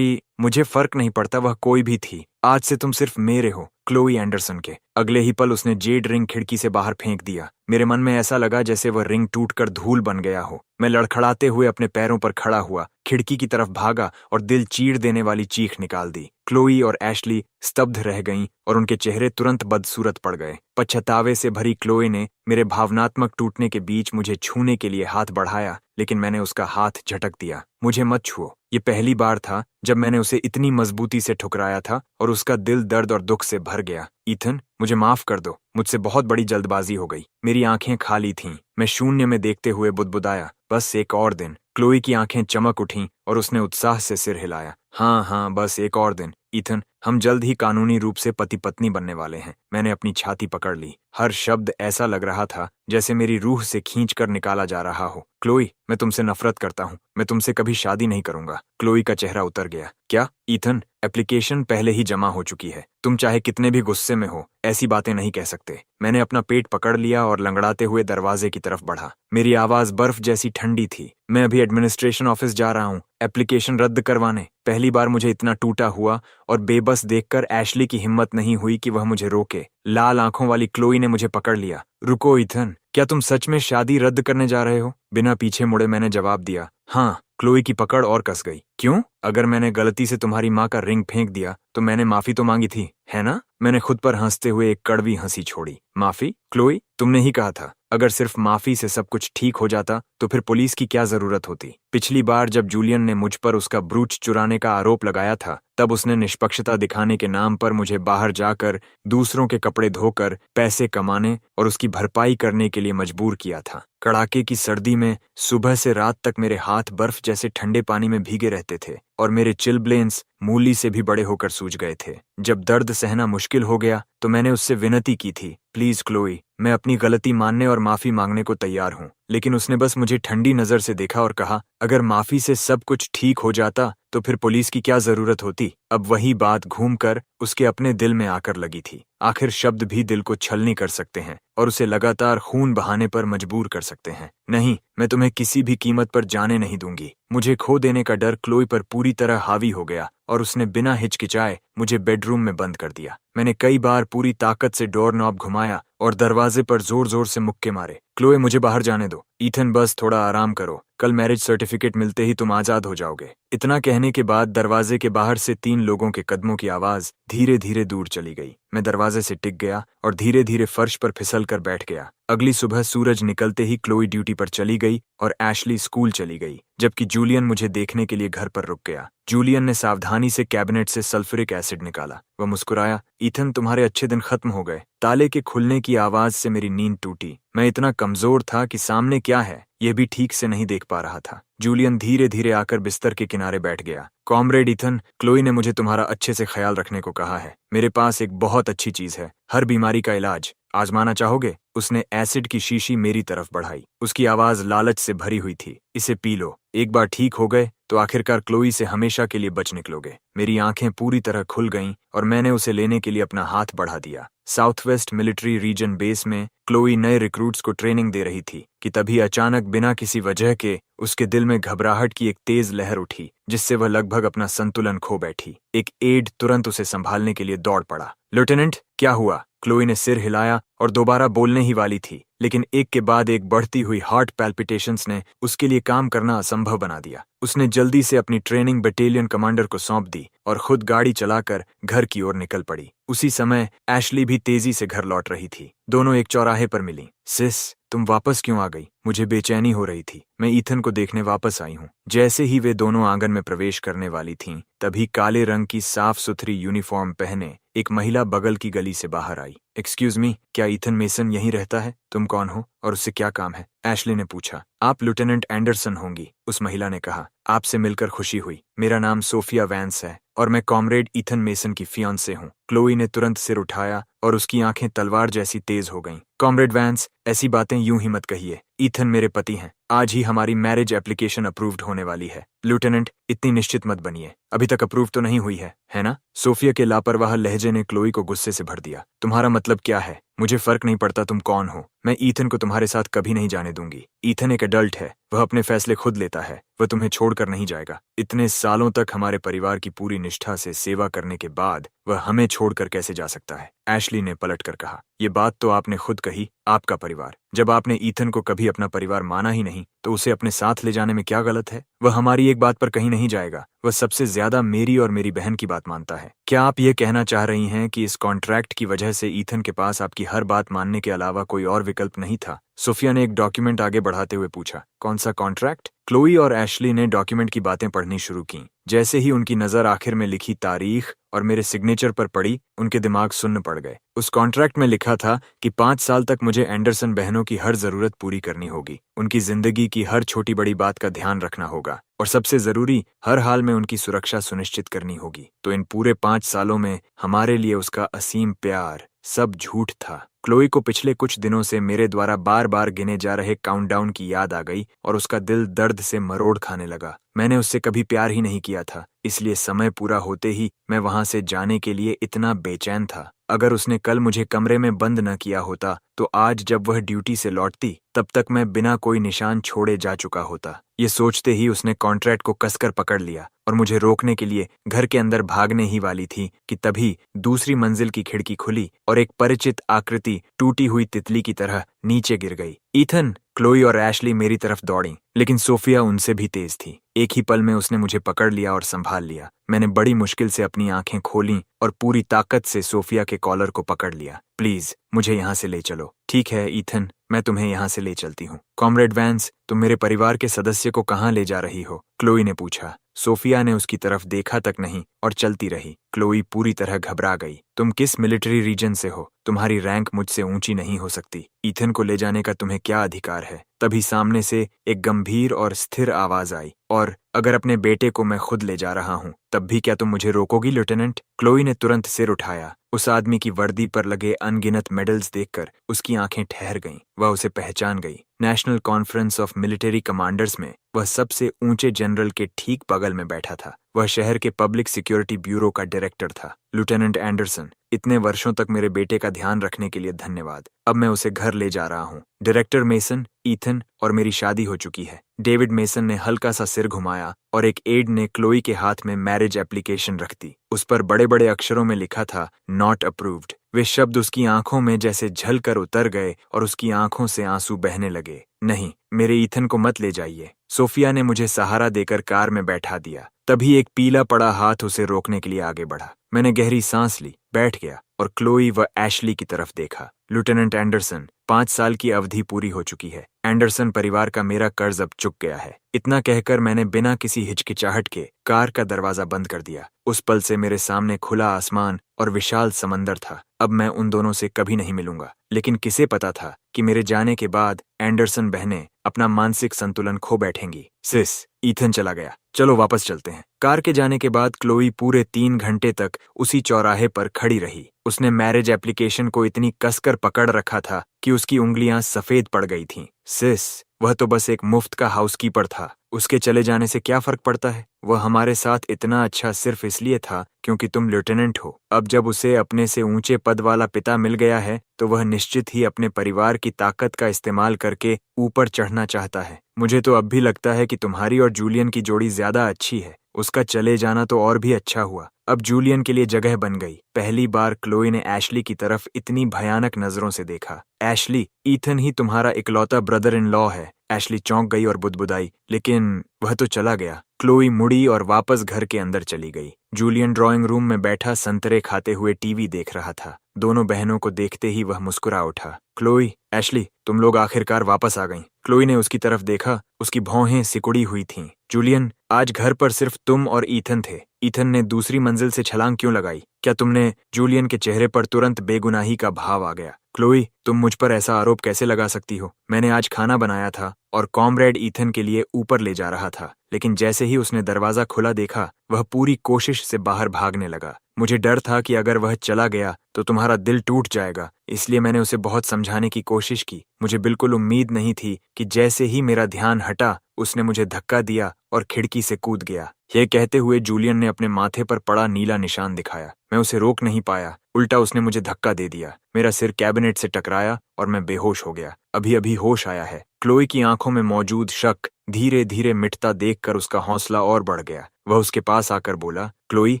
मुझे फर्क नहीं पड़ता वह कोई भी थी। आज से तुम सिर्फ मेरे हो, क्लोई एंडरसन के। अगले ही पल उसने जेड रिंग खिड़की से बाहर फेंक दिया। मेरे मन में ऐसा लगा जैसे वह रिंग टूटकर धूल बन गया हो। मैं लड़खड़ाते हुए अपने पैरों पर खड़ा हुआ, खिड़की की तरफ भागा और दिल चीर देने वाली चीख निकाल दी। क्लोई और एशली स्तब्ध रह गईं और उनके चेहरे तुरंत बदसूरत पड़ गए। पछतावे से भरी क्लोई ने मेरे भावनात्मक टूटने के बीच मुझे छूने के लिए हाथ बढ़ाया, लेकिन मैंने उसका हाथ झटक दिया। मुझे मत छुओ। ये पहली बार था जब मैंने उसे इतनी मजबूती से ठुकराया था और उसका दिल दर्द और दुख से भर गया। ईथन, मुझे माफ कर दो। मुझसे बहुत बड़ी जल्दबाजी हो गई। मेरी आंखें खाली थीं। मैं शून्य में देखते हुए बुदबुदाया, बस एक और दिन। क्लोई की आंखें चमक उठीं और उसने उत्साह से सिर हिलाया। हाँ, बस एक और दिन। ईथन, हम जल्द ही कानूनी रूप से पति पत्नी बनने वाले हैं। मैंने अपनी छाती पकड़ ली। हर शब्द ऐसा लग रहा था जैसे मेरी रूह से खींचकर निकाला जा रहा हो। क्लोई, मैं तुमसे नफरत करता हूँ। मैं तुमसे कभी शादी नहीं करूंगा। क्लोई का चेहरा उतर गया। क्या? ईथन, एप्लीकेशन पहले ही जमा हो चुकी है। तुम चाहे कितने भी गुस्से में हो, ऐसी बातें नहीं कह सकते। मैंने अपना पेट पकड़ लिया और लंगड़ाते हुए दरवाजे की तरफ बढ़ा। मेरी आवाज बर्फ जैसी ठंडी थी। मैं अभी एडमिनिस्ट्रेशन ऑफिस जा रहा हूँ, एप्लीकेशन रद्द करवाने। पहली बार मुझे इतना टूटा हुआ और बेबस देखकर एशली की हिम्मत नहीं हुई कि वह मुझे रोके। लाल आंखों वाली क्लोई ने मुझे पकड़ लिया। रुको ईथन, क्या तुम सच में शादी रद्द करने जा रहे हो? बिना पीछे मुड़े मैंने जवाब दिया। हाँ। क्लोई की पकड़ और कस गई। क्यों? अगर मैंने गलती से तुम्हारी माँ का रिंग फेंक दिया तो मैंने माफी तो मांगी थी, है ना? मैंने खुद पर हंसते हुए एक कड़वी हंसी छोड़ी। माफी? क्लोई, तुमने ही कहा था अगर सिर्फ माफी से सब कुछ ठीक हो जाता तो फिर पुलिस की क्या जरूरत होती? पिछली बार जब जूलियन ने मुझ पर उसका ब्रूच चुराने का आरोप लगाया था, तब उसने निष्पक्षता दिखाने के नाम पर मुझे बाहर जाकर दूसरों के कपड़े धोकर पैसे कमाने और उसकी भरपाई करने के लिए मजबूर किया था। कड़ाके की सर्दी में सुबह से रात तक मेरे हाथ बर्फ जैसे ठंडे पानी में भीगे रहते थे और मेरे चिलब्लेन्स मूली से भी बड़े होकर सूज गए थे। जब दर्द सहना मुश्किल हो गया तो मैंने उससे विनती की थी, प्लीज क्लोई, मैं अपनी गलती मानने और माफी मांगने को तैयार हूँ। लेकिन उसने बस मुझे ठंडी नजर से देखा और कहा, अगर माफी से सब कुछ ठीक हो जाता तो फिर पुलिस की क्या जरूरत होती? अब वही बात घूमकर उसके अपने दिल में आकर लगी थी। आखिर शब्द भी दिल को छलनी कर सकते हैं और उसे लगातार खून बहाने पर मजबूर कर सकते हैं। नहीं, मैं तुम्हें किसी भी कीमत पर जाने नहीं दूंगी। मुझे खो देने का डर क्लोई पर पूरी तरह हावी हो गया और उसने बिना हिचकिचाए मुझे बेडरूम में बंद कर दिया। मैंने कई बार पूरी ताकत से डोर नॉब घुमाया और दरवाजे पर जोर जोर से मुक्के मारे। क्लोए, मुझे बाहर जाने दो। ईथन, बस थोड़ा आराम करो, कल मैरिज सर्टिफिकेट मिलते ही तुम आजाद हो जाओगे। इतना कहने के बाद दरवाजे के बाहर से 3 लोगों के कदमों की आवाज धीरे धीरे दूर चली गई। मैं दरवाजे से टिक गया और धीरे धीरे फर्श पर फिसल कर बैठ गया। अगली सुबह सूरज निकलते ही क्लोई ड्यूटी पर चली गई और एशली स्कूल चली गई, जबकि जूलियन मुझे देखने के लिए घर पर रुक गया। जूलियन ने सावधानी से कैबिनेट से सल्फ्यूरिक एसिड निकाला। वह मुस्कुराया। ईथन, तुम्हारे अच्छे दिन खत्म हो गए। ताले के खुलने की आवाज से मेरी नींद टूटी। मैं इतना कमजोर था कि सामने क्या है यह भी ठीक से नहीं देख पा रहा था। जूलियन धीरे धीरे आकर बिस्तर के किनारे बैठ गया। कॉमरेड ईथन, क्लोई ने मुझे तुम्हारा अच्छे से ख्याल रखने को कहा है। मेरे पास एक बहुत अच्छी चीज है, हर बीमारी का इलाज। आजमाना चाहोगे? उसने एसिड की शीशी मेरी तरफ बढ़ाई। उसकी आवाज लालच से भरी हुई थी। इसे पी लो, एक बार ठीक हो गए तो आखिरकार क्लोई से हमेशा के लिए बच निकलोगे। मेरी आंखें पूरी तरह खुल गईं और मैंने उसे लेने के लिए अपना हाथ बढ़ा दिया। South west military region base में क्लोई नए रिक्रूट्स को ट्रेनिंग दे रही थी कि तभी अचानक बिना किसी वजह के उसके दिल में घबराहट की एक तेज लहर उठी, जिससे वह लगभग अपना संतुलन खो बैठी। एक एड तुरंत उसे संभालने के लिए दौड़ पड़ा। लेफ्टिनेंट, क्या हुआ? क्लोई ने सिर हिलाया और दोबारा बोलने ही वाली थी, लेकिन एक के बाद एक बढ़ती हुई हार्ट पैल्पिटेशंस ने उसके लिए काम करना असंभव बना दिया। उसने जल्दी से अपनी ट्रेनिंग बटालियन कमांडर को सौंप दी और खुद गाड़ी चलाकर घर की ओर निकल पड़ी। उसी समय एशली भी तेजी से घर लौट रही थी। दोनों एक चौराहे पर मिली। सिस, तुम वापस क्यों आ गई? मुझे बेचैनी हो रही थी। मैं ईथन को देखने वापस आई हूँ। जैसे ही वे दोनों आंगन में प्रवेश करने वाली थीं, तभी काले रंग की साफ सुथरी यूनिफॉर्म पहने एक महिला बगल की गली से बाहर आई। एक्सक्यूज मी, क्या ईथन मेसन यहीं रहता है? तुम कौन हो और उससे क्या काम है? एशली ने पूछा। आप लेफ्टिनेंट एंडरसन होंगी, उस महिला ने कहा। आपसे मिलकर खुशी हुई। मेरा नाम सोफिया वैंस है और मैं कॉमरेड ईथन मेसन की फियांसे हूँ। क्लोई ने तुरंत सिर उठाया और उसकी आंखें तलवार जैसी तेज हो गईं। कॉमरेड वैंस, ऐसी बातें यूं ही मत कहिए। ईथन मेरे पति हैं। आज ही हमारी मैरिज एप्लीकेशन अप्रूव्ड होने वाली है। लेफ्टिनेंट, इतनी निश्चित मत बनिए। अभी तक अप्रूव तो नहीं हुई है ना? सोफिया के लापरवाह लहजे ने क्लोई को गुस्से से भर दिया। तुम्हारा मतलब क्या है? मुझे फर्क नहीं पड़ता तुम कौन हो। मैं ईथन को तुम्हारे साथ कभी नहीं जाने दूंगी। ईथन एक एडल्ट है, वह अपने फैसले खुद लेता है। वह तुम्हें छोड़कर नहीं जाएगा। इतने सालों तक हमारे परिवार की पूरी निष्ठा से सेवा करने के बाद वह हमें छोड़कर कैसे जा सकता है? एशली ने पलटकर कहा। ये बात तो आपने खुद कही, आपका परिवार। जब आपने ईथन को कभी अपना परिवार माना ही नहीं, तो उसे अपने साथ ले जाने में क्या गलत है? वह हमारी एक बात पर कहीं नहीं जाएगा। वह सबसे ज्यादा मेरी और मेरी बहन की बात मानता है। क्या आप ये कहना चाह रही हैं कि इस कॉन्ट्रैक्ट की वजह से ईथन के पास आपकी हर बात मानने के अलावा कोई और विकल्प नहीं था? सोफिया ने एक डॉक्यूमेंट आगे बढ़ाते हुए पूछा। कौन सा कॉन्ट्रैक्ट? क्लोई और एशली ने डॉक्यूमेंट की बातें पढ़नी शुरू की। जैसे ही उनकी नजर आखिर में लिखी तारीख और मेरे सिग्नेचर पर पड़ी, उनके दिमाग सुन्न पड़ गए। उस कॉन्ट्रैक्ट में लिखा था कि 5 साल तक मुझे एंडरसन बहनों की हर जरूरत पूरी करनी होगी। उनकी जिंदगी की हर छोटी बड़ी बात का ध्यान रखना होगा और सबसे जरूरी, हर हाल में उनकी सुरक्षा सुनिश्चित करनी होगी। तो इन पूरे 5 सालों में हमारे लिए उसका असीम प्यार सब झूठ था। क्लोई को पिछले कुछ दिनों से मेरे द्वारा बार बार गिने जा रहे काउंटडाउन की याद आ गई और उसका दिल दर्द से मरोड़ खाने लगा। मैंने उससे कभी प्यार ही नहीं किया था, इसलिए समय पूरा होते ही मैं वहां से जाने के लिए इतना बेचैन था। अगर उसने कल मुझे कमरे में बंद न किया होता, तो आज जब वह ड्यूटी से लौटती, तब तक मैं बिना कोई निशान छोड़े जा चुका होता। ये सोचते ही उसने कॉन्ट्रैक्ट को कसकर पकड़ लिया और मुझे रोकने के लिए घर के अंदर भागने ही वाली थी कि तभी दूसरी मंजिल की खिड़की खुली और एक परिचित आकृति टूटी हुई तितली की तरह नीचे गिर गई। ईथन! क्लोई और एशली मेरी तरफ दौड़ी, लेकिन सोफिया उनसे भी तेज थी। एक ही पल में उसने मुझे पकड़ लिया और संभाल लिया। मैंने बड़ी मुश्किल से अपनी आंखें खोलीं और पूरी ताकत से सोफिया के कॉलर को पकड़ लिया। प्लीज, मुझे यहाँ से ले चलो। ठीक है ईथन, मैं तुम्हें यहाँ से ले चलती हूँ। कॉमरेड वैंस, तुम मेरे परिवार के सदस्य को कहाँ ले जा रही हो? क्लोई ने पूछा। सोफिया ने उसकी तरफ देखा तक नहीं और चलती रही। क्लोई पूरी तरह घबरा गई। तुम किस मिलिट्री रीजन से हो? तुम्हारी रैंक मुझसे ऊंची नहीं हो सकती। ईथन को ले जाने का तुम्हें क्या अधिकार है? तभी सामने से एक गंभीर और स्थिर आवाज आई। और अगर अपने बेटे को मैं खुद ले जा रहा हूँ, तब भी क्या तुम मुझे रोकोगी लेफ्टिनेंट? क्लोई ने तुरंत सिर उठाया। उस आदमी की वर्दी पर लगे अनगिनत मेडल्स देखकर उसकी आंखें ठहर गईं। वह उसे पहचान गई। National conference of military commanders में वह सबसे ऊंचे जनरल के ठीक बगल में बैठा था। वह शहर के पब्लिक सिक्योरिटी ब्यूरो का डायरेक्टर था। लेफ्टिनेंट एंडरसन, इतने वर्षों तक मेरे बेटे का ध्यान रखने के लिए धन्यवाद। अब मैं उसे घर ले जा रहा हूँ। डायरेक्टर मेसन, ईथन और मेरी शादी हो चुकी है। डेविड मेसन ने हल्का सा सिर घुमाया और एक एड ने क्लोई के हाथ में मैरिज एप्लीकेशन रख दी। उस पर बड़े बड़े अक्षरों में लिखा था, नॉट अप्रूव्ड। वे शब्द उसकी आंखों में जैसे झल कर उतर गए और उसकी आंखों से आंसू बहने लगे। नहीं, मेरे ईथन को मत ले जाइए। सोफिया ने मुझे सहारा देकर कार में बैठा दिया। तभी एक पीला पड़ा हाथ उसे रोकने के लिए आगे बढ़ा। मैंने गहरी सांस ली, बैठ गया और क्लोई व एशली की तरफ देखा। लेफ्टिनेंट एंडरसन, 5 साल की अवधि पूरी हो चुकी है। एंडरसन परिवार का मेरा कर्ज अब चुक गया है। इतना कहकर मैंने बिना किसी हिचकिचाहट के कार का दरवाजा बंद कर दिया। उस पल से मेरे सामने खुला आसमान और विशाल समंदर था। अब मैं उन दोनों से कभी नहीं मिलूंगा। लेकिन किसे पता था कि मेरे जाने के बाद एंडरसन बहनें अपना मानसिक संतुलन खो बैठेंगी। सिस, ईथन चला गया, चलो वापस चलते हैं। कार के जाने के बाद क्लोई पूरे 3 घंटे तक उसी चौराहे पर खड़ी रही। उसने मैरिज एप्लीकेशन को इतनी कसकर पकड़ रखा था कि उसकी उंगलियां सफेद पड़ गई थीं। सिस, वह तो बस एक मुफ्त का हाउसकीपर था। उसके चले जाने से क्या फर्क पड़ता है? वह हमारे साथ इतना अच्छा सिर्फ इसलिए था क्योंकि तुम लेफ्टिनेंट हो। अब जब उसे अपने से ऊंचे पद वाला पिता मिल गया है तो वह निश्चित ही अपने परिवार की ताकत का इस्तेमाल करके ऊपर चढ़ना चाहता है। मुझे तो अब भी लगता है कि तुम्हारी और जूलियन की जोड़ी ज्यादा अच्छी है। उसका चले जाना तो और भी अच्छा हुआ। अब जूलियन के लिए जगह बन गई। पहली बार क्लोई ने एशली की तरफ इतनी भयानक नजरों से देखा। एशली, ईथन ही तुम्हारा इकलौता ब्रदर इन लॉ है। एशली चौंक गई और बुदबुदाई, लेकिन वह तो चला गया। क्लोई मुड़ी और वापस घर के अंदर चली गई। जूलियन ड्राइंग रूम में बैठा संतरे खाते हुए टीवी देख रहा था। दोनों बहनों को देखते ही वह मुस्कुरा उठा। क्लोई, एशली, तुम लोग आखिरकार वापस आ गईं। क्लोई ने उसकी तरफ देखा। उसकी भौहें सिकुड़ी हुई थीं। जूलियन, आज घर पर सिर्फ तुम और ईथन थे। ईथन ने दूसरी मंजिल से छलांग क्यों लगाई? क्या तुमने? जूलियन के चेहरे पर तुरंत बेगुनाही का भाव आ गया। क्लोई, तुम मुझ पर ऐसा आरोप कैसे लगा सकती हो? मैंने आज खाना बनाया था और कॉमरेड ईथन के लिए ऊपर ले जा रहा था, लेकिन जैसे ही उसने दरवाजा खुला देखा, वह पूरी कोशिश से बाहर भागने लगा। मुझे डर था कि अगर वह चला गया तो तुम्हारा दिल टूट जाएगा, इसलिए मैंने उसे बहुत समझाने की कोशिश की। मुझे बिल्कुल उम्मीद नहीं थी कि जैसे ही मेरा ध्यान हटा, उसने मुझे धक्का दिया और खिड़की से कूद गया। यह कहते हुए जूलियन ने अपने माथे पर पड़ा नीला निशान दिखाया। मैं उसे रोक नहीं पाया, उल्टा उसने मुझे धक्का दे दिया। मेरा सिर कैबिनेट से टकराया और मैं बेहोश हो गया। अभी अभी होश आया है। क्लोई की आंखों में मौजूद शक धीरे धीरे मिटता देखकर उसका हौसला और बढ़ गया। वह उसके पास आकर बोला, क्लोई,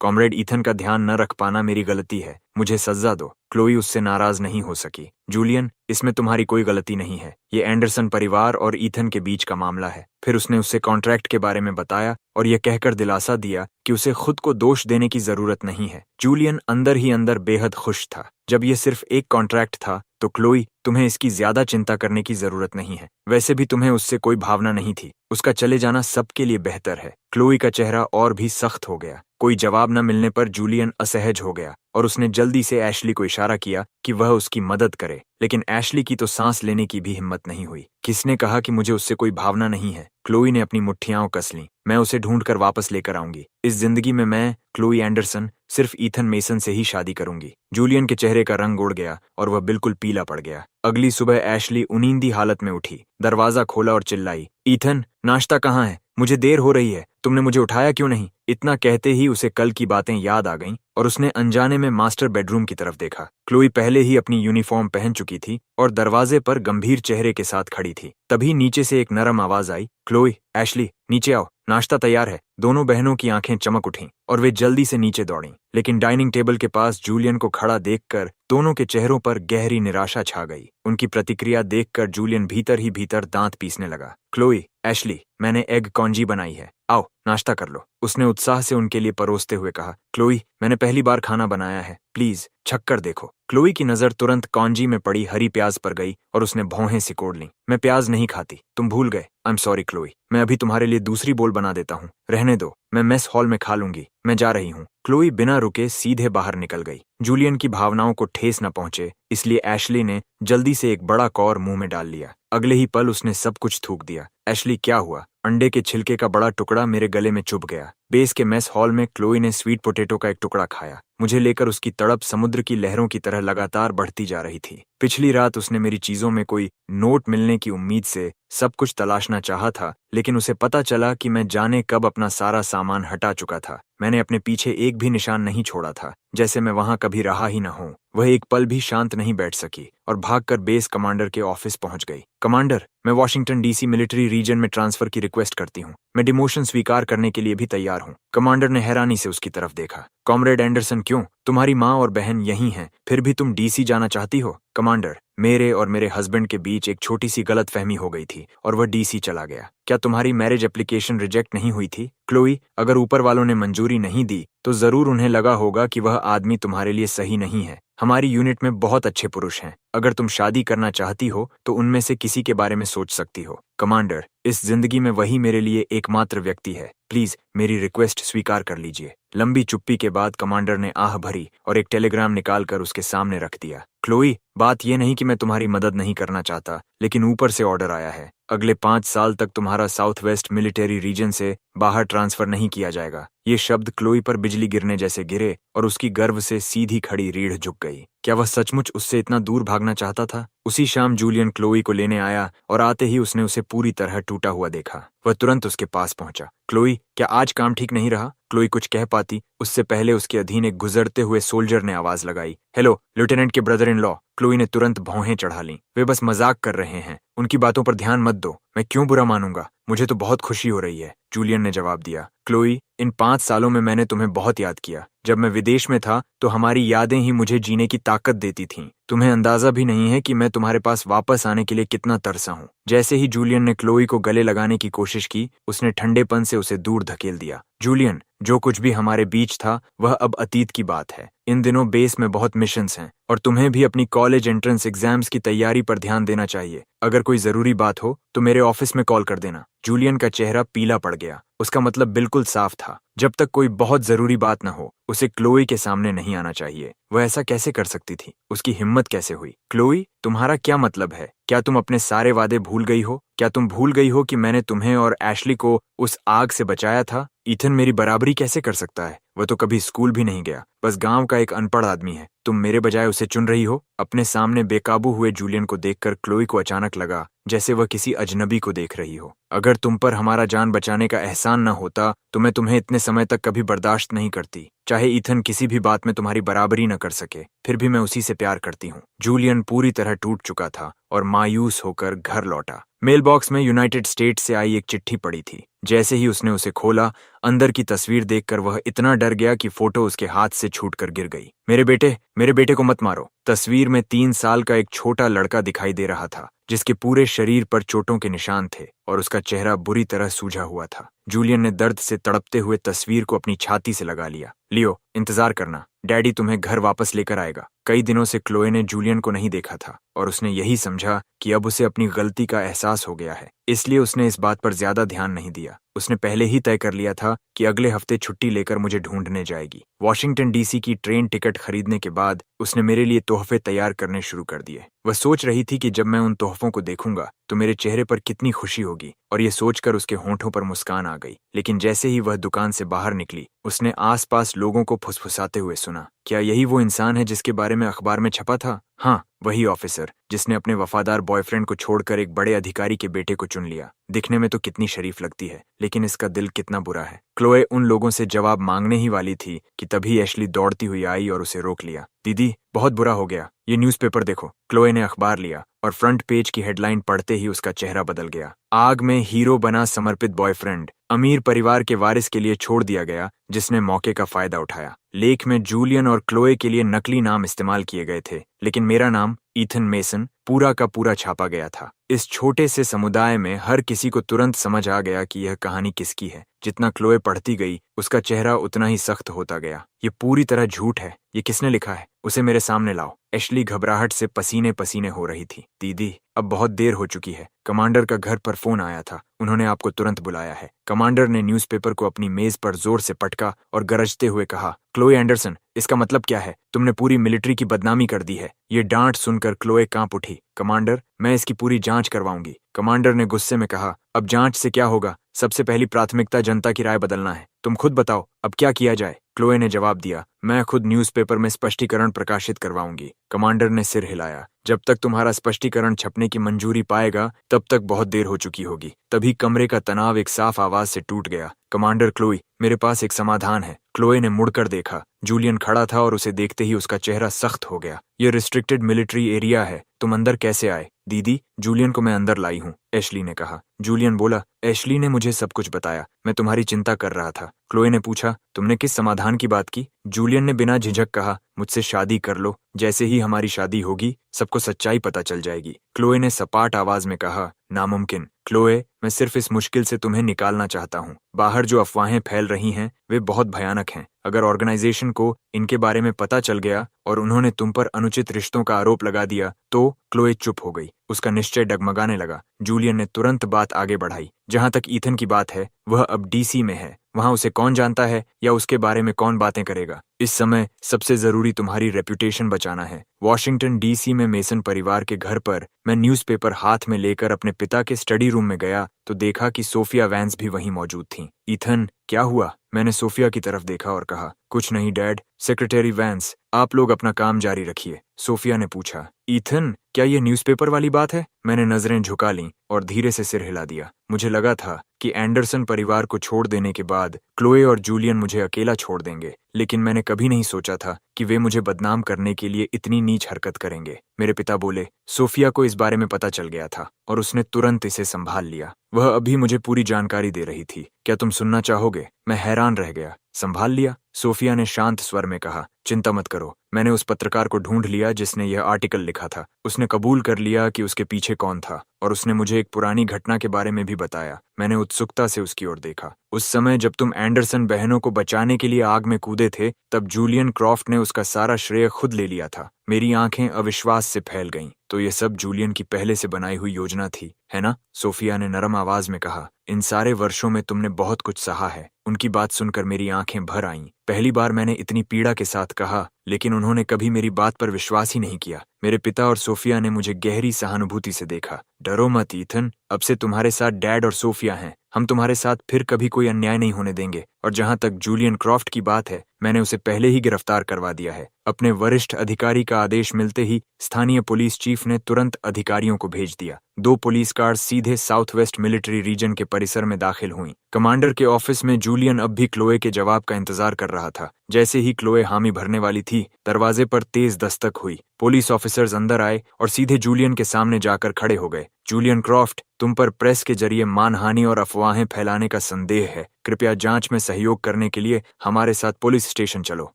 कॉमरेड ईथन का ध्यान न रख पाना मेरी गलती है, मुझे सजा दो। क्लोई उससे नाराज नहीं हो सकी। जूलियन, इसमें तुम्हारी कोई गलती नहीं है। ये एंडरसन परिवार और ईथन के बीच का मामला है। फिर उसने उससे कॉन्ट्रैक्ट के बारे में बताया और यह कहकर दिलासा दिया कि उसे खुद को दोष देने की जरूरत नहीं है। जूलियन अंदर ही अंदर बेहद खुश था। जब यह सिर्फ एक कॉन्ट्रैक्ट था तो क्लोई, तुम्हें इसकी ज्यादा चिंता करने की जरूरत नहीं है। वैसे भी तुम्हें उससे कोई भावना नहीं थी। उसका चले जाना सबके लिए बेहतर है। क्लोई का चेहरा और भी सख्त हो गया। कोई जवाब न मिलने पर जूलियन असहज हो गया और उसने जल्दी से एशली को इशारा किया कि वह उसकी मदद करे, लेकिन एशली की तो सांस लेने की भी हिम्मत नहीं हुई। किसने कहा कि मुझे उससे कोई भावना नहीं है? क्लोई ने अपनी मुट्ठियां कस लीं। मैं उसे ढूंढकर वापस लेकर आऊंगी। इस जिंदगी में मैं, क्लोई एंडरसन, सिर्फ ईथन मेसन से ही शादी करूंगी। जूलियन के चेहरे का रंग उड़ गया और वह बिल्कुल पीला पड़ गया। अगली सुबह एशली उनींदी हालत में उठी, दरवाजा खोला और चिल्लाई, ईथन, नाश्ता कहाँ है? मुझे देर हो रही है, तुमने मुझे उठाया क्यों नहीं? इतना कहते ही उसे कल की बातें याद आ गईं और उसने अनजाने में मास्टर बेडरूम की तरफ देखा। क्लोई पहले ही अपनी यूनिफॉर्म पहन चुकी थी और दरवाजे पर गंभीर चेहरे के साथ खड़ी थी। तभी नीचे से एक नरम आवाज आई, क्लोई, एशली, नीचे आओ, नाश्ता तैयार है। दोनों बहनों की आंखें चमक उठीं और वे जल्दी से नीचे दौड़ीं, लेकिन डाइनिंग टेबल के पास जूलियन को खड़ा देखकर दोनों के चेहरों पर गहरी निराशा छा गई। उनकी प्रतिक्रिया देखकर जूलियन भीतर ही भीतर दांत पीसने लगा। क्लोई, एशली, मैंने एग कॉन्जी बनाई है, आओ नाश्ता कर लो, उसने उत्साह से उनके लिए परोसते हुए कहा। क्लोई, मैंने पहली बार खाना बनाया है, प्लीज छक्कर देखो। क्लोई की नजर तुरंत कॉन्जी में पड़ी हरी प्याज पर गई और उसने भौहें सिकोड़ लीं। मैं प्याज नहीं खाती, तुम भूल गए। आई एम सॉरी क्लोई, मैं अभी तुम्हारे लिए दूसरी बोल बना देता हूँ। रहने दो, मैं मेस हॉल में खा लूंगी, मैं जा रही हूँ। क्लोई बिना रुके सीधे बाहर निकल गई। जूलियन की भावनाओं को ठेस न पहुंचे, इसलिए एशली ने जल्दी से एक बड़ा कौर मुंह में डाल लिया। अगले ही पल उसने सब कुछ थूक दिया। एशली, क्या हुआ? अंडे के छिलके का बड़ा टुकड़ा मेरे गले में चुभ गया। बेस के मेस हॉल में क्लोई ने स्वीट पोटैटो का एक टुकड़ा खाया। मुझे लेकर उसकी तड़प समुद्र की लहरों की तरह लगातार बढ़ती जा रही थी। पिछली रात उसने मेरी चीजों में कोई नोट मिलने की उम्मीद से सब कुछ तलाशना चाहा था, लेकिन उसे पता चला कि मैं जाने कब अपना सारा सामान हटा चुका था। मैंने अपने पीछे एक भी निशान नहीं छोड़ा था, जैसे मैं वहां कभी रहा ही न हूं। वह एक पल भी शांत नहीं बैठ सकी और भागकर बेस कमांडर के ऑफिस पहुंच गई। कमांडर, मैं वॉशिंगटन डीसी मिलिट्री रीजन में ट्रांसफर की रिक्वेस्ट करती हूँ। मैं डिमोशन स्वीकार करने के लिए भी तैयार हूँ। कमांडर ने हैरानी से उसकी तरफ देखा। कॉमरेड एंडरसन, क्यों? तुम्हारी माँ और बहन यहीं हैं, फिर भी तुम डीसी जाना चाहती हो? कमांडर, मेरे और मेरे हस्बैंड के बीच एक छोटी सी गलतफहमी हो गई थी और वह डीसी चला गया। क्या तुम्हारी मैरिज एप्लीकेशन रिजेक्ट नहीं हुई थी? क्लोई, अगर ऊपर वालों ने मंजूरी नहीं दी तो जरूर उन्हें लगा होगा कि वह आदमी तुम्हारे लिए सही नहीं है। हमारी यूनिट में बहुत अच्छे पुरुष हैं। अगर तुम शादी करना चाहती हो तो उनमें से किसी के बारे में सोच सकती हो। कमांडर, इस जिंदगी में वही मेरे लिए एकमात्र व्यक्ति है। प्लीज मेरी रिक्वेस्ट स्वीकार कर लीजिए। लंबी चुप्पी के बाद कमांडर ने आह भरी और एक टेलीग्राम निकालकर उसके सामने रख दिया। क्लोई, बात यह नहीं कि मैं तुम्हारी मदद नहीं करना चाहता, लेकिन ऊपर से ऑर्डर आया है। अगले 5 साल तक तुम्हारा साउथ वेस्ट मिलिट्री रीजन से बाहर ट्रांसफर नहीं किया जाएगा। ये शब्द क्लोई पर बिजली गिरने जैसे गिरे और उसकी गर्व से सीधी खड़ी रीढ़ झुक गई। क्या वह सचमुच उससे इतना दूर भागना चाहता था? उसी शाम जूलियन क्लोई को लेने आया और आते ही उसने उसे पूरी तरह टूटा हुआ देखा। वह तुरंत उसके पास पहुंचा। क्लोई, क्या आज काम ठीक नहीं रहा? क्लोई कुछ कह पाती उससे पहले उसके अधीन एक गुजरते हुए सोल्जर ने आवाज लगाई। हेलो, लेफ्टिनेंट के ब्रदर इन लॉ। क्लोई ने तुरंत भौहें चढ़ा लीं। वे बस मजाक कर रहे हैं, उनकी बातों पर ध्यान मत दो। मैं क्यों बुरा मानूंगा? मुझे तो बहुत खुशी हो रही है, जूलियन ने जवाब दिया। क्लोई, इन 5 सालों में मैंने तुम्हें बहुत याद किया। जब मैं विदेश में था तो हमारी यादें ही मुझे जीने की ताकत देती थीं। तुम्हें अंदाजा भी नहीं है कि मैं तुम्हारे पास वापस आने के लिए कितना तरसा हूँ। जैसे ही जूलियन ने क्लोई को गले लगाने की कोशिश की, उसने ठंडेपन से उसे दूर धकेल दिया। जूलियन, जो कुछ भी हमारे बीच था वह अब अतीत की बात है। इन दिनों बेस में बहुत मिशंस हैं और तुम्हें भी अपनी कॉलेज एंट्रेंस एग्जाम्स की तैयारी पर ध्यान देना चाहिए। अगर कोई जरूरी बात हो तो मेरे ऑफिस में कॉल कर देना। जूलियन का चेहरा पीला पड़ गया। उसका मतलब बिल्कुल साफ था, जब तक कोई बहुत जरूरी बात न हो उसे क्लोई के सामने नहीं आना चाहिए। वह ऐसा कैसे कर सकती थी? उसकी हिम्मत कैसे हुई? क्लोई, तुम्हारा क्या मतलब है? क्या तुम अपने सारे वादे भूल गई हो? क्या तुम भूल गई हो कि मैंने तुम्हें और एशली को उस आग से बचाया था? ईथन मेरी बराबरी कैसे कर सकता है? वह तो कभी स्कूल भी नहीं गया, बस गांव का एक अनपढ़ आदमी है। तुम मेरे बजाय उसे चुन रही हो? अपने सामने बेकाबू हुए जूलियन को देखकर क्लोई को अचानक लगा जैसे वह किसी अजनबी को देख रही हो। अगर तुम पर हमारा जान बचाने का एहसान न होता तो मैं तुम्हें इतने समय तक कभी बर्दाश्त नहीं करती। चाहे ईथन किसी भी बात में तुम्हारी बराबरी न कर सके, फिर भी मैं उसी से प्यार करती हूँ। जूलियन पूरी तरह टूट चुका था और मायूस होकर घर लौटा। मेल बॉक्स में यूनाइटेड स्टेट्स से आई एक चिट्ठी पड़ी थी। जैसे ही उसने उसे खोला, अंदर की तस्वीर देखकर वह इतना डर गया कि फोटो उसके हाथ से छूटकर गिर गई। मेरे बेटे को मत मारो। तस्वीर में 3 साल का एक छोटा लड़का दिखाई दे रहा था, जिसके पूरे शरीर पर चोटों के निशान थे और उसका चेहरा बुरी तरह सूजा हुआ था। जूलियन ने दर्द से तड़पते हुए तस्वीर को अपनी छाती से लगा लिया। लियो, इंतजार करना, डैडी तुम्हें घर वापस लेकर आएगा। कई दिनों से क्लोए ने जूलियन को नहीं देखा था और उसने यही समझा कि अब उसे अपनी गलती का एहसास हो गया है, इसलिए उसने इस बात पर ज्यादा ध्यान नहीं दिया। उसने पहले ही तय कर लिया था कि अगले हफ्ते छुट्टी लेकर मुझे ढूंढने जाएगी। वॉशिंगटन डीसी की ट्रेन टिकट खरीदने के बाद उसने मेरे लिए तोहफे तैयार करने शुरू कर दिए। वह सोच रही थी कि जब मैं उन तोहफों को देखूंगा तो मेरे चेहरे पर कितनी खुशी होगी, और ये सोचकर उसके होंठों पर मुस्कान आ गई। लेकिन जैसे ही वह दुकान से बाहर निकली, उसने आसपास लोगों को फुसफुसाते हुए सुना। क्या यही वो इंसान है जिसके बारे में अखबार में छपा था? हाँ, वही ऑफिसर जिसने अपने वफादार बॉयफ्रेंड को छोड़कर एक बड़े अधिकारी के बेटे को चुन लिया। दिखने में तो कितनी शरीफ लगती है, लेकिन इसका दिल कितना बुरा है। क्लोए उन लोगों से जवाब मांगने ही वाली थी कि तभी एशली दौड़ती हुई आई और उसे रोक लिया। दीदी, बहुत बुरा हो गया, ये न्यूज़पेपर देखो। क्लोए ने अखबार लिया और फ्रंट पेज की हेडलाइन पढ़ते ही उसका चेहरा बदल गया। आग में हीरो बना समर्पित बॉयफ्रेंड, अमीर परिवार के वारिस के लिए छोड़ दिया गया जिसने मौके का फायदा उठाया। लेख में जूलियन और क्लोए के लिए नकली नाम इस्तेमाल किए गए थे, लेकिन मेरा नाम ईथन मेसन पूरा का पूरा छापा गया था। इस छोटे से समुदाय में हर किसी को तुरंत समझ आ गया कि यह कहानी किसकी है। जितना क्लोए पढ़ती गई, उसका चेहरा उतना ही सख्त होता गया। ये पूरी तरह झूठ है। ये किसने लिखा है? उसे मेरे सामने लाओ। एशली घबराहट से पसीने पसीने हो रही थी। दीदी, अब बहुत देर हो चुकी है, कमांडर का घर पर फोन आया था। उन्होंने आपको तुरंत बुलाया है। कमांडर ने न्यूज़पेपर को अपनी मेज पर जोर से पटका और गरजते हुए कहा, क्लोए एंडरसन, इसका मतलब क्या है? तुमने पूरी मिलिट्री की बदनामी कर दी है। ये डांट सुनकर क्लोए कांप उठी। कमांडर, मैं इसकी पूरी जांच करवाऊंगी। कमांडर ने गुस्से में कहा, अब जांच से क्या होगा? सबसे पहली प्राथमिकता जनता की राय बदलना है। तुम खुद बताओ, अब क्या किया जाए? क्लोए ने जवाब दिया, मैं खुद न्यूज़पेपर में स्पष्टीकरण प्रकाशित करवाऊंगी। कमांडर ने सिर हिलाया। जब तक तुम्हारा स्पष्टीकरण छपने की मंजूरी पाएगा तब तक बहुत देर हो चुकी होगी। तभी कमरे का तनाव एक साफ आवाज से टूट गया। कमांडर क्लोई, मेरे पास एक समाधान है। क्लोए ने मुड़कर देखा। जूलियन खड़ा था और उसे देखते ही उसका चेहरा सख्त हो गया। ये रिस्ट्रिक्टेड मिलिट्री एरिया है, तुम अंदर कैसे आए? दीदी, जूलियन को मैं अंदर लाई हूँ, एशली ने कहा। जूलियन बोला, एशली ने मुझे सब कुछ बताया, मैं तुम्हारी चिंता कर रहा था। क्लोए ने पूछा, तुमने किस समाधान की बात की? जूलियन ने बिना झिझक कहा, मुझसे शादी कर लो। जैसे ही हमारी शादी होगी सबको सच्चाई पता चल जाएगी। क्लोए ने सपाट आवाज में कहा, नामुमकिन। क्लोए, मैं सिर्फ इस मुश्किल से तुम्हें निकालना चाहता हूँ। बाहर जो अफवाहें फैल रही हैं वे बहुत भयानक हैं। अगर ऑर्गेनाइजेशन को इनके बारे में पता चल गया और उन्होंने तुम पर अनुचित रिश्तों का आरोप लगा दिया तो। क्लोए चुप हो गई। उसका निश्चय डगमगाने लगा। जूलियन ने तुरंत बात आगे बढ़ाई, जहां तक ईथन की बात है वह अब डीसी में है। वहां उसे कौन जानता है या उसके बारे में कौन बातें करेगा? इस समय सबसे जरूरी तुम्हारी रेप्यूटेशन बचाना है। वॉशिंगटन डीसी में मेसन परिवार के घर पर मैं न्यूज़पेपर हाथ में लेकर अपने पिता के स्टडी रूम में गया तो देखा कि सोफिया वैंस भी वहीं मौजूद थीं। ईथन, क्या हुआ? मैंने सोफिया की तरफ देखा और कहा, कुछ नहीं डैड। सेक्रेटरी वैंस, आप लोग अपना काम जारी रखिए। सोफिया ने पूछा, ईथन, क्या ये न्यूज़पेपर वाली बात है? मैंने नजरें झुका लीं और धीरे से सिर हिला दिया। मुझे लगा था कि एंडरसन परिवार को छोड़ देने के बाद क्लोए और जूलियन मुझे अकेला छोड़ देंगे, लेकिन मैंने कभी नहीं सोचा था कि वे मुझे बदनाम करने के लिए इतनी नीच हरकत करेंगे। मेरे पिता बोले, सोफिया को इस बारे में पता चल गया था और उसने तुरंत इसे संभाल लिया। वह अभी मुझे पूरी जानकारी दे रही थी। क्या तुम सुनना चाहोगे? मैं हैरान रह गया। संभाल लिया? सोफिया ने शांत स्वर में कहा, चिंता मत करो, मैंने उस पत्रकार को ढूंढ लिया जिसने यह आर्टिकल लिखा था। उसने कबूल कर लिया कि उसके पीछे कौन था और उसने मुझे एक पुरानी घटना के बारे में भी बताया। मैंने उत्सुकता से उसकी ओर देखा। उस समय जब तुम एंडरसन बहनों को बचाने के लिए आग में कूदे थे तब जूलियन क्रॉफ्ट ने उसका सारा श्रेय खुद ले लिया था। मेरी आंखें अविश्वास से फैल गईं। तो ये सब जूलियन की पहले से बनाई हुई योजना थी, है ना? सोफिया ने नरम आवाज में कहा, इन सारे वर्षों में तुमने बहुत कुछ सहा है। उनकी बात सुनकर मेरी आंखें भर आईं। पहली बार मैंने इतनी पीड़ा के साथ कहा, लेकिन उन्होंने कभी मेरी बात पर विश्वास ही नहीं किया। मेरे पिता और सोफिया ने मुझे गहरी सहानुभूति से देखा। डरो मत ईथन, अब से तुम्हारे साथ डैड और सोफिया हैं। हम तुम्हारे साथ फिर कभी कोई अन्याय नहीं होने देंगे। और जहां तक जूलियन क्रॉफ्ट की बात है, मैंने उसे पहले ही गिरफ्तार करवा दिया है। अपने वरिष्ठ अधिकारी का आदेश मिलते ही स्थानीय पुलिस चीफ ने तुरंत अधिकारियों को भेज दिया। 2 पुलिस कार सीधे साउथ वेस्ट मिलिट्री रीजन के परिसर में दाखिल हुई। कमांडर के ऑफिस में जूलियन अब भी क्लोए के जवाब का इंतजार कर रहा था। जैसे ही क्लोए हामी भरने वाली थी, दरवाजे पर तेज दस्तक हुई। पुलिस ऑफिसर्स अंदर आए और सीधे जूलियन के सामने जाकर खड़े हो गए। जूलियन क्रॉफ्ट, तुम पर प्रेस के जरिए मानहानि और अफवाहें फैलाने का संदेह है। कृपया जांच में सहयोग करने के लिए हमारे साथ पुलिस स्टेशन चलो।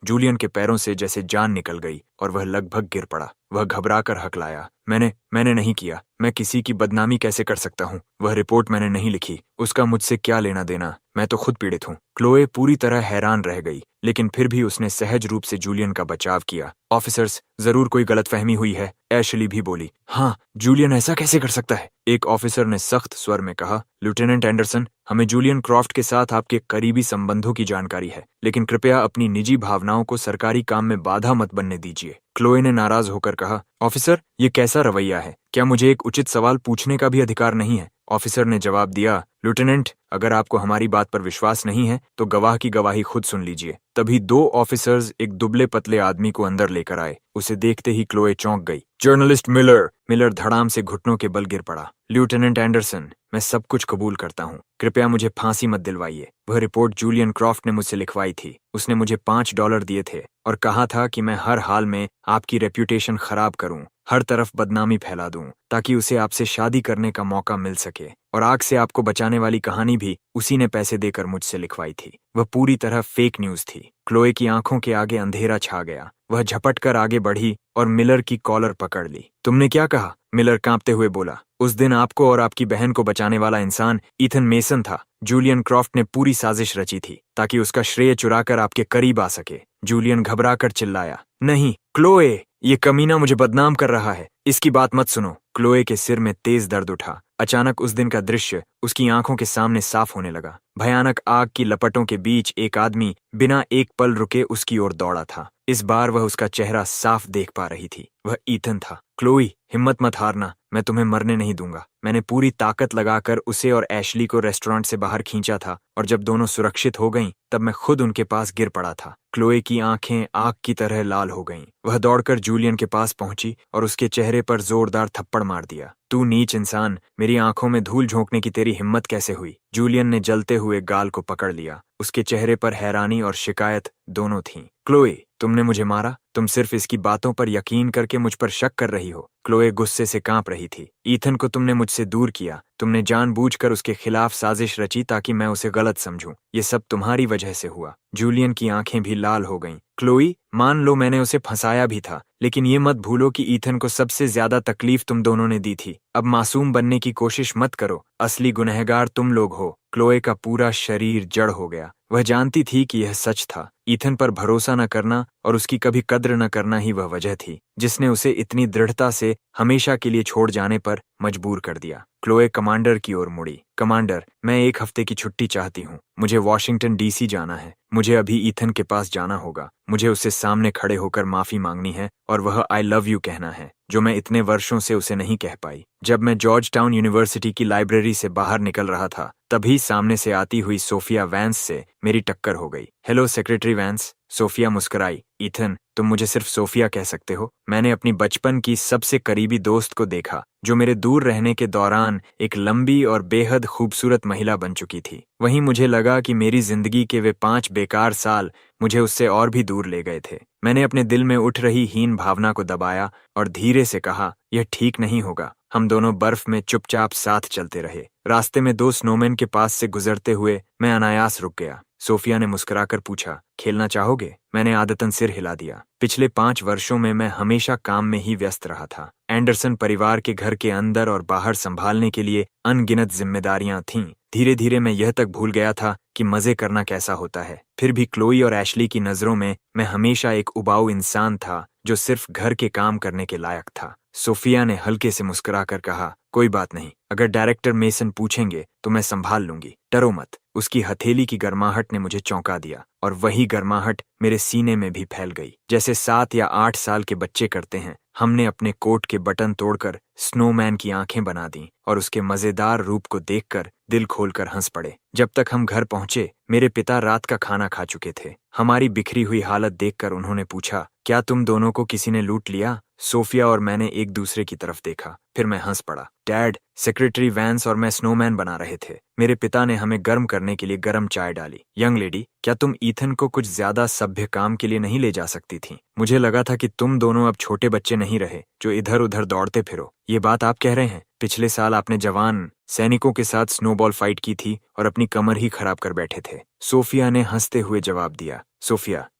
जूलियन के पैरों से जैसे जान निकल गई और वह लगभग गिर पड़ा। वह घबराकर हकलाया, मैंने नहीं किया। मैं किसी की बदनामी कैसे कर सकता हूँ? वह रिपोर्ट मैंने नहीं लिखी। उसका मुझसे क्या लेना देना? मैं तो खुद पीड़ित हूँ। क्लोए पूरी तरह हैरान रह गई, लेकिन फिर भी उसने सहज रूप से जूलियन का बचाव किया। ऑफिसर्स, जरूर कोई गलतफहमी हुई है, एशली भी बोली। हाँ, जूलियन ऐसा कैसे कर सकता है? एक ऑफिसर ने सख्त स्वर में कहा, लेफ्टिनेंट एंडरसन, हमें जूलियन क्रॉफ्ट के साथ आपके करीबी संबंधों की जानकारी है, लेकिन कृपया अपनी निजी भावनाओं को सरकारी काम में बाधा मत बनने दीजिए। क्लोए ने नाराज होकर कहा, ऑफिसर, ये कैसा रवैया है? क्या मुझे एक उचित सवाल पूछने का भी अधिकार नहीं है? ऑफिसर ने जवाब दिया, लेफ्टिनेंट, अगर आपको हमारी बात पर विश्वास नहीं है तो गवाह की गवाही खुद सुन लीजिए। तभी 2 ऑफिसर्स एक दुबले पतले आदमी को अंदर लेकर आए। उसे देखते ही क्लोए चौंक गई। Journalist Miller. मिलर धड़ाम से घुटनों के बल गिर पड़ा। लेफ्टिनेंट एंडरसन, मैं सब कुछ कबूल करता हूँ, कृपया मुझे फांसी मत दिलवाइए। वह रिपोर्ट जूलियन क्रॉफ्ट ने मुझसे लिखवाई थी। उसने मुझे $5 दिए थे और कहा था कि मैं हर हाल में आपकी रेप्यूटेशन खराब करूं, हर तरफ बदनामी फैला दूं, ताकि उसे आपसे शादी करने का मौका मिल सके। और आग से आपको बचाने वाली कहानी भी उसी ने पैसे देकर मुझसे लिखवाई थी। वह पूरी तरह फेक न्यूज थी। क्लोए की आंखों के आगे अंधेरा छा गया। वह झपट कर आगे बढ़ी और मिलर की कॉलर पकड़ ली। तुमने क्या कहा? मिलर कांपते हुए बोला, उस दिन आपको और आपकी बहन को बचाने वाला इंसान ईथन मेसन था। जूलियन क्रॉफ्ट ने पूरी साजिश रची थी ताकि उसका श्रेय चुराकर आपके करीब आ सके। जूलियन घबराकर चिल्लाया, नहीं क्लोए, ये कमीना मुझे बदनाम कर रहा है, इसकी बात मत सुनो। क्लोए के सिर में तेज दर्द उठा। अचानक उस दिन का दृश्य उसकी आंखों के सामने साफ होने लगा। भयानक आग की लपटों के बीच एक आदमी बिना एक पल रुके उसकी ओर दौड़ा था। इस बार वह उसका चेहरा साफ देख पा रही थी। वह ईथन था। क्लोई, हिम्मत मत हारना, मैं तुम्हें मरने नहीं दूंगा। मैंने पूरी ताकत लगाकर उसे और एशली को रेस्टोरेंट से बाहर खींचा था और जब दोनों सुरक्षित हो गईं, तब मैं खुद उनके पास गिर पड़ा था। क्लोए की आंखें आग की तरह लाल हो गईं। वह दौड़कर जूलियन के पास पहुंची और उसके चेहरे पर जोरदार थप्पड़ मार दिया। तू नीच इंसान, मेरी आंखों में धूल झोंकने की तेरी हिम्मत कैसे हुई? जूलियन ने जलते हुए गाल को पकड़ लिया। उसके चेहरे पर हैरानी और शिकायत दोनों थीं। क्लोए, तुमने मुझे मारा? तुम सिर्फ इसकी बातों पर यकीन करके मुझ पर शक कर रही हो। क्लोए गुस्से से कांप रही थी। ईथन को तुमने मुझसे दूर किया। तुमने जानबूझकर उसके खिलाफ साजिश रची ताकि मैं उसे गलत समझूं। ये सब तुम्हारी वजह से हुआ। जूलियन की आंखें भी लाल हो गईं। क्लोई, मान लो मैंने उसे फंसाया भी था, लेकिन ये मत भूलो कि ईथन को सबसे ज्यादा तकलीफ तुम दोनों ने दी थी। अब मासूम बनने की कोशिश मत करो। असली गुनहगार तुम लोग हो। क्लोए का पूरा शरीर जड़ हो गया। वह जानती थी कि यह सच था। ईथन पर भरोसा न करना और उसकी कभी कद्र न करना ही वह वजह थी जिसने उसे इतनी दृढ़ता से हमेशा के लिए छोड़ जाने पर मजबूर कर दिया। क्लोए कमांडर की ओर मुड़ी। कमांडर, मैं 1 हफ्ते की छुट्टी चाहती हूँ। मुझे वॉशिंगटन डीसी जाना है। मुझे अभी ईथन के पास जाना होगा। मुझे उससे सामने खड़े होकर माफी मांगनी है और वह आई लव यू कहना है, जो मैं इतने वर्षों से उसे नहीं कह पाई। जब मैं जॉर्ज टाउन यूनिवर्सिटी की लाइब्रेरी से बाहर निकल रहा था, तभी सामने से आती हुई सोफिया वैंस से मेरी टक्कर हो गई। Hello secretary Vance. सोफिया मुस्कुराई। ईथन, तुम मुझे सिर्फ सोफिया कह सकते हो। मैंने अपनी बचपन की सबसे करीबी दोस्त को देखा, जो मेरे दूर रहने के दौरान एक लंबी और बेहद खूबसूरत महिला बन चुकी थी। वहीं मुझे लगा कि मेरी जिंदगी के वे 5 बेकार साल मुझे उससे और भी दूर ले गए थे। मैंने अपने दिल में उठ रही हीन भावना को दबाया और धीरे से कहा, यह ठीक नहीं होगा। हम दोनों बर्फ में चुपचाप साथ चलते रहे। रास्ते में 2 स्नोमैन के पास से गुजरते हुए मैं अनायास रुक गया। सोफिया ने मुस्कुराकर पूछा, खेलना चाहोगे? मैंने आदतन सिर हिला दिया। पिछले 5 वर्षों में मैं हमेशा काम में ही व्यस्त रहा था। एंडरसन परिवार के घर के अंदर और बाहर संभालने के लिए अनगिनत जिम्मेदारियां थीं। धीरे धीरे मैं यह तक भूल गया था कि मजे करना कैसा होता है। फिर भी क्लोई और एशली की नजरों में मैं हमेशा एक उबाऊ इंसान था जो सिर्फ घर के काम करने के लायक था। सोफिया ने हल्के से मुस्कुराकर कहा, कोई बात नहीं, अगर डायरेक्टर मेसन पूछेंगे तो मैं संभाल लूंगी, डरो मत। उसकी हथेली की गर्माहट ने मुझे चौंका दिया और वही गर्माहट मेरे सीने में भी फैल गई, जैसे 7 या 8 साल के बच्चे करते हैं। हमने अपने कोट के बटन तोड़कर स्नोमैन की आंखें बना दी और उसके मजेदार रूप को देखकर दिल खोलकर हंस पड़े। जब तक हम घर पहुंचे, मेरे पिता रात का खाना खा चुके थे। हमारी बिखरी हुई हालत देखकर उन्होंने पूछा, क्या तुम दोनों को किसी ने लूट लिया? सोफिया और मैंने एक दूसरे की तरफ देखा। फिर मैं हंस पड़ा। डैड, सेक्रेटरी वैंस और मैं स्नोमैन बना रहे थे। मेरे पिता ने हमें गर्म करने के लिए गर्म चाय डाली। यंग लेडी, क्या तुम ईथन को कुछ ज्यादा सभ्य काम के लिए नहीं ले जा सकती थी? मुझे लगा था कि तुम दोनों अब छोटे बच्चे नहीं रहे जो इधर उधर दौड़ते फिरो। ये बात आप कह रहे हैं? पिछले साल आपने जवान सैनिकों के साथ स्नोबॉल फाइट की थी और अपनी कमर ही खराब कर बैठे थे। सोफिया ने हंसते हुए जवाब दिया।